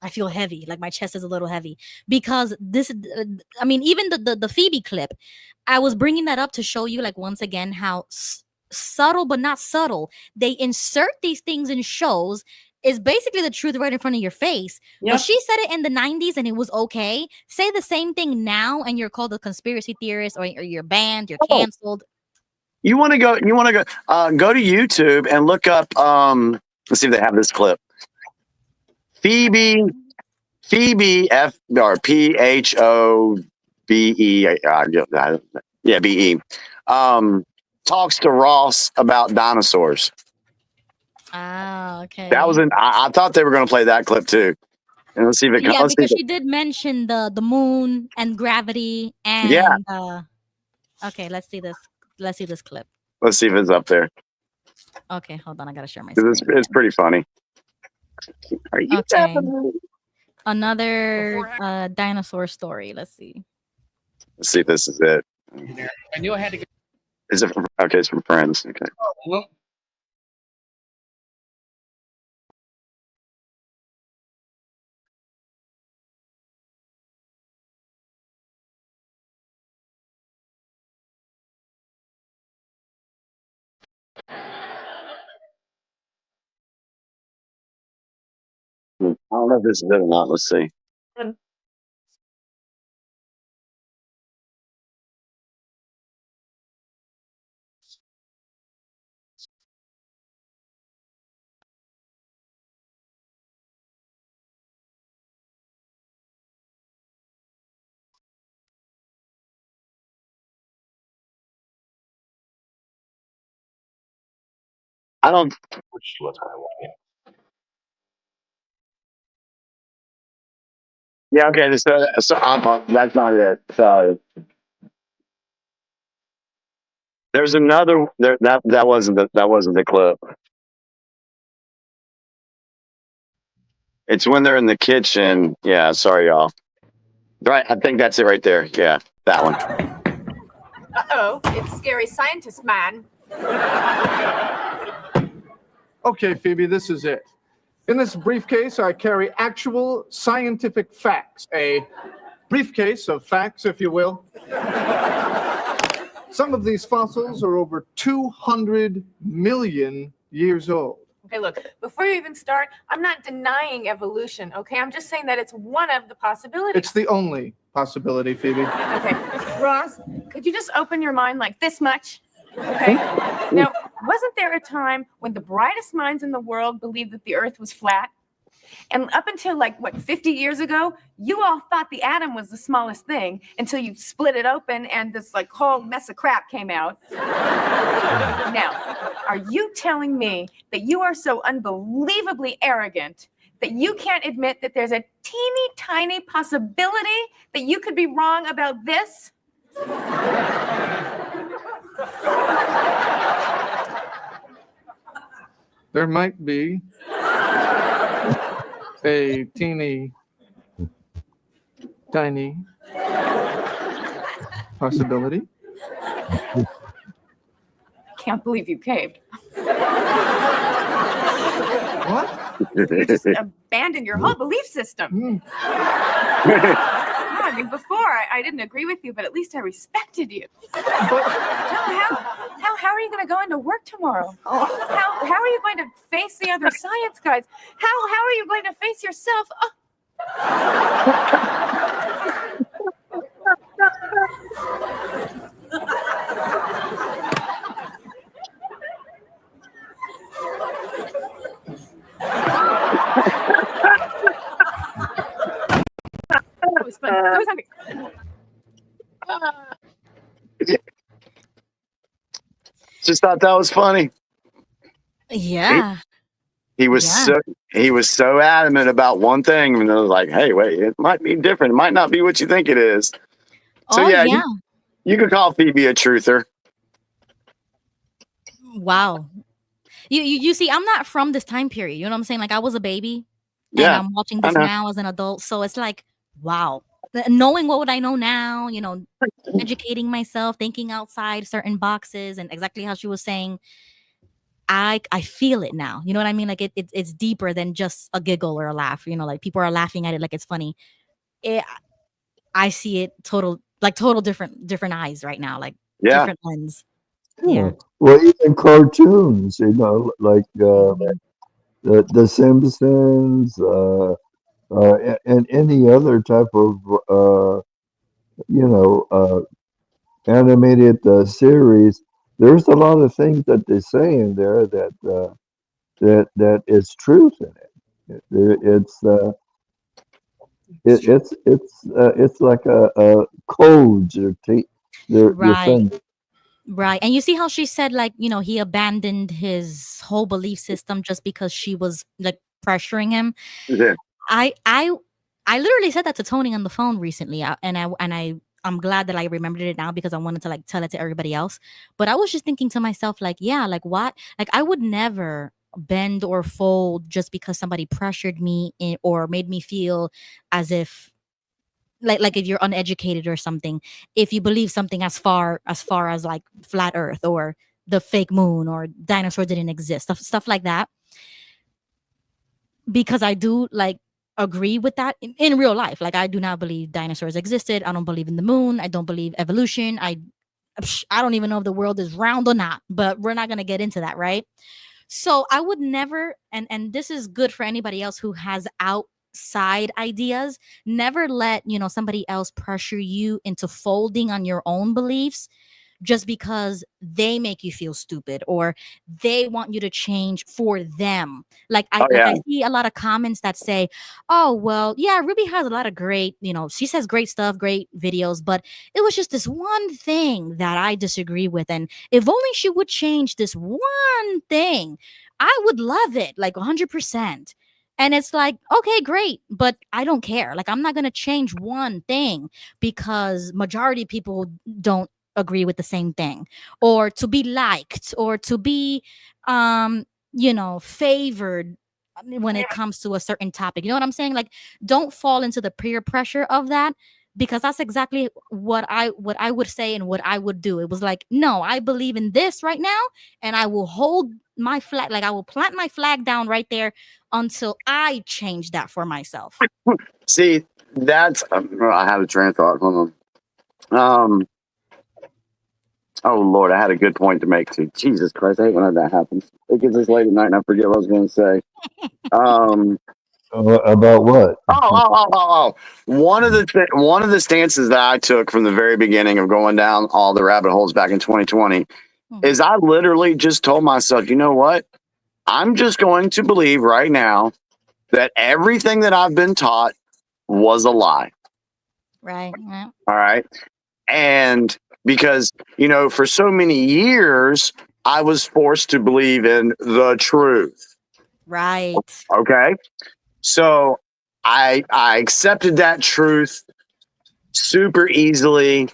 I feel heavy. Like my chest is a little heavy because this, I mean, even the Phoebe clip, I was bringing that up to show you like once again how subtle but not subtle they insert these things in shows is basically the truth right in front of your face. But she said it in the 90s and it was okay. Say the same thing now and you're called a conspiracy theorist or you're banned, you're canceled. You want to go to YouTube and look up let's see if they have this clip. Phoebe F or PHOBE BE talks to Ross about dinosaurs. Ah, okay. That was I thought they were going to play that clip too. And let's see if it comes. Yeah, because she did mention the moon and gravity and okay, let's see this. Let's see this clip. Let's see if it's up there. Okay, hold on. I gotta share my screen. It's pretty funny. Are you Another dinosaur story. Let's see. Let's see if this is it. I knew I had to get. Is it okay? It's from Friends. Okay. I don't know if this is it or not. Let's see. I don't. Yeah, okay. That's not it. So there's another. That wasn't the clip. It's when they're in the kitchen. Yeah, sorry, y'all. Right, I think that's it right there. Yeah, that one. Uh-oh, it's scary scientist man. Okay, Phoebe, this is it. In this briefcase, I carry actual scientific facts. A briefcase of facts, if you will. Some of these fossils are over 200 million years old. Okay, look, before you even start, I'm not denying evolution, okay? I'm just saying that it's one of the possibilities. It's the only possibility, Phoebe. Okay, Ross, could you just open your mind like this much? Okay. Now, wasn't there a time when the brightest minds in the world believed that the earth was flat? And up until 50 years ago, you all thought the atom was the smallest thing until you split it open and this whole mess of crap came out. Now, are you telling me that you are so unbelievably arrogant that you can't admit that there's a teeny tiny possibility that you could be wrong about this? There might be a teeny tiny possibility. I can't believe you caved. What? You just abandoned your whole belief system. I mean, before I didn't agree with you, but at least I respected you. How are you going to go into work tomorrow? How are you going to face the other science guys? How are you going to face yourself? That was fun. I was hungry. Just thought that was funny. Yeah. He was so adamant about one thing, and I was like, "Hey, wait, it might be different. It might not be what you think it is." So Oh, yeah, yeah. you could call Phoebe a truther. Wow. You see, I'm not from this time period. You know what I'm saying? Like, I was a baby and Yeah, I'm watching I this know. now as an adult. So it's like, wow. Knowing what would I know now, educating myself, thinking outside certain boxes, and exactly how she was saying, I feel it now. You know what I mean? Like it's deeper than just a giggle or a laugh. Like people are laughing at it like it's funny. I see it total different eyes right now, like Yeah. different lens. Yeah. Well, even cartoons, like the Simpsons, and any other type of animated series. There's a lot of things that they say in there that is truth in it. It's like a codes they're Right. saying. Right. And you see how she said, like, he abandoned his whole belief system just because she was like pressuring him. Yeah. I literally said that to Tony on the phone recently, I'm glad that I remembered it now because I wanted to tell it to everybody else. But I was just thinking to myself, like, yeah, like what? Like I would never bend or fold just because somebody pressured me or made me feel as if like if you're uneducated or something, if you believe something as far as like flat earth or the fake moon or dinosaurs didn't exist, stuff like that, because I do agree with that in real life. Like I do not believe dinosaurs existed. I don't believe in the moon. I don't believe evolution. I don't even know if the world is round or not, but we're not going to get into that, right? So I would never, and this is good for anybody else who has outside ideas, never let somebody else pressure you into folding on your own beliefs, just because they make you feel stupid or they want you to change for them. Like I see a lot of comments that say, oh, well, yeah, Ruby has a lot of great, she says great stuff, great videos, but it was just this one thing that I disagree with. And if only she would change this one thing, I would love it, like 100%. And it's like, okay, great, but I don't care. Like, I'm not going to change one thing because majority of people don't agree with the same thing, or to be liked, or to be, favored when it comes to a certain topic. You know what I'm saying? Like, don't fall into the peer pressure of that, because that's exactly what I would say and what I would do. It was like, no, I believe in this right now, and I will hold my flag, like I will plant my flag down right there until I change that for myself. See, that's I have a train of thought. Hold on. Oh Lord, I had a good point to make too. Jesus Christ, I hate when that happens. It gets this late at night and I forget what I was going to say. About what? One of the stances that I took from the very beginning of going down all the rabbit holes back in 2020 is I literally just told myself, you know what? I'm just going to believe right now that everything that I've been taught was a lie. Right. Yeah. All right. And because, for so many years, I was forced to believe in the truth. Right. Okay. So I accepted that truth super easily.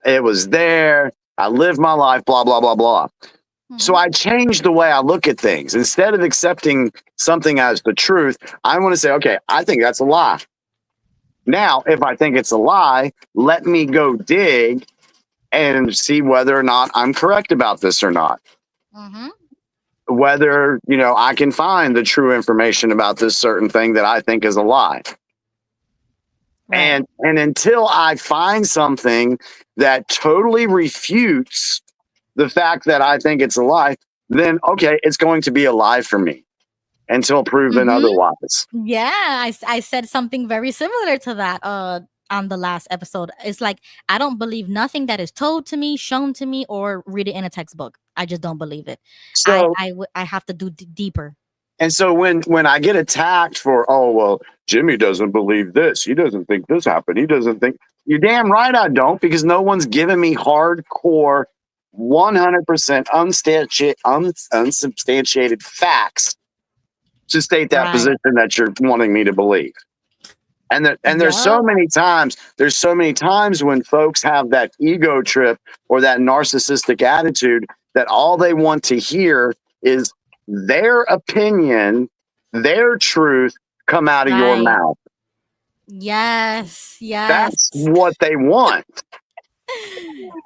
It was there. I lived my life, blah, blah, blah, blah. So I changed the way I look at things. Instead of accepting something as the truth, I want to say, okay, I think that's a lie. Now, if I think it's a lie, let me go dig and see whether or not I'm correct about this or not. Whether, I can find the true information about this certain thing that I think is a lie. Right. And until I find something that totally refutes the fact that I think it's a lie, then okay, it's going to be a lie for me until proven otherwise. Yeah, I said something very similar to that on the last episode. It's like, I don't believe nothing that is told to me, shown to me, or read it in a textbook. I just don't believe it. So I have to do deeper. And so when I get attacked for, oh, well, Jimmy doesn't believe this, he doesn't think this happened, he doesn't think, you're damn right I don't, because no one's given me hardcore 100% unsubstantiated facts to state that position that you're wanting me to believe. And there's so many times when folks have that ego trip or that narcissistic attitude that all they want to hear is their opinion, their truth come out of your mouth. Yes. That's what they want.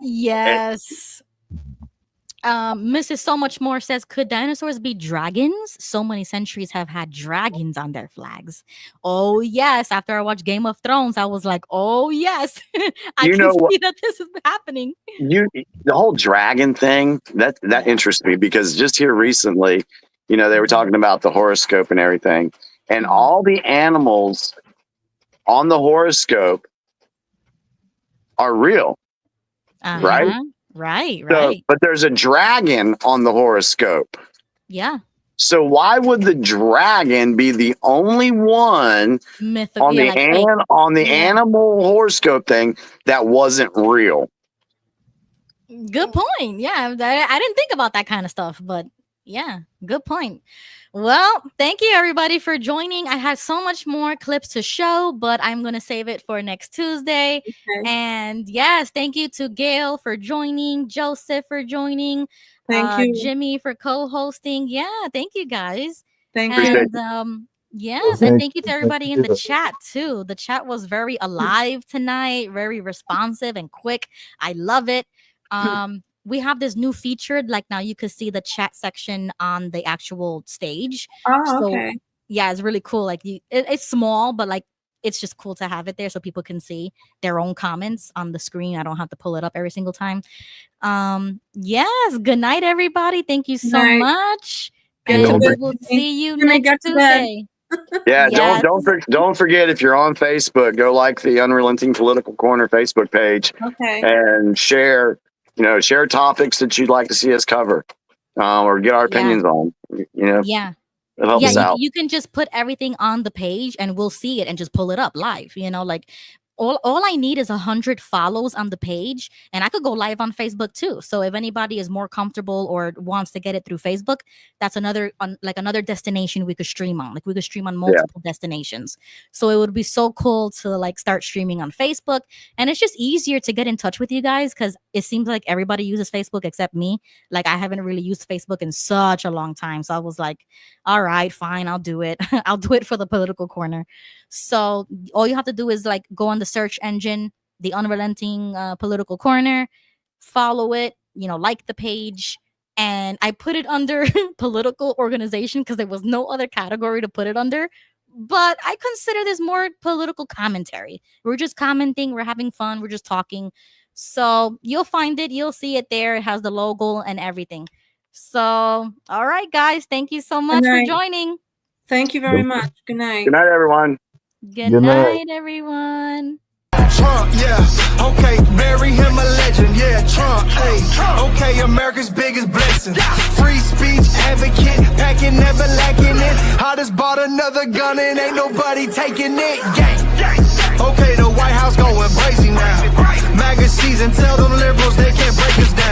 Yes. Mrs. So Much More says, could dinosaurs be dragons? So many centuries have had dragons on their flags. Oh, yes. After I watched Game of Thrones, I was like, oh, yes. I can see that this is happening. The whole dragon thing, that interests me, because just here recently, they were talking about the horoscope and everything. And all the animals on the horoscope are real. Right? Right. So, but there's a dragon on the horoscope. Yeah. So why would the dragon be the only one on the animal horoscope thing that wasn't real? Good point. Yeah, I didn't think about that kind of stuff, but yeah, good point. Well, thank you everybody for joining. I had so much more clips to show, but I'm going to save it for next Tuesday. Okay. And yes, thank you to Gail for joining, Joseph for joining, thank you, Jimmy for co-hosting. Yeah, thank you guys. Thank you. Yes, and thank you to everybody in the chat too. The chat was very alive tonight, very responsive and quick. I love it. We have this new feature, like now you can see the chat section on the actual stage. Oh, okay. So yeah, it's really cool. Like it's small, but like it's just cool to have it there so people can see their own comments on the screen. I don't have to pull it up every single time. Yes, good night everybody. Thank you so much. And we will see you next Tuesday. Yeah, yes. don't forget, if you're on Facebook, go like the Unrelenting Political Corner Facebook page. Okay. And share share topics that you'd like to see us cover, or get our opinions on. Yeah. It helps us out. You can just put everything on the page and we'll see it and just pull it up live. Like all I need is 100 follows on the page, and I could go live on Facebook too. So if anybody is more comfortable or wants to get it through Facebook, that's another destination we could stream on. Like we could stream on multiple destinations. So it would be so cool to like start streaming on Facebook, and it's just easier to get in touch with you guys because it seems like everybody uses Facebook except me. Like I haven't really used Facebook in such a long time, so I was like, all right, fine, I'll do it. I'll do it for the political corner. So all you have to do is like go on the search engine, the Unrelenting Political Corner, follow it, like the page, and I put it under political organization because there was no other category to put it under. But I consider this more political commentary. We're just commenting, we're having fun, we're just talking. So you'll find it, you'll see it there. It has the logo and everything. So, all right, guys, thank you so much for joining. Thank you very much. Good night. Good night, everyone. Good night, everyone. Trump, yeah, okay, bury him a legend, yeah, Trump, hey, okay, America's biggest blessing, free speech advocate, packing, never lacking it, I just bought another gun and ain't nobody taking it, gang, okay, the White House going crazy now, MAGA season, tell them liberals they can't break us down.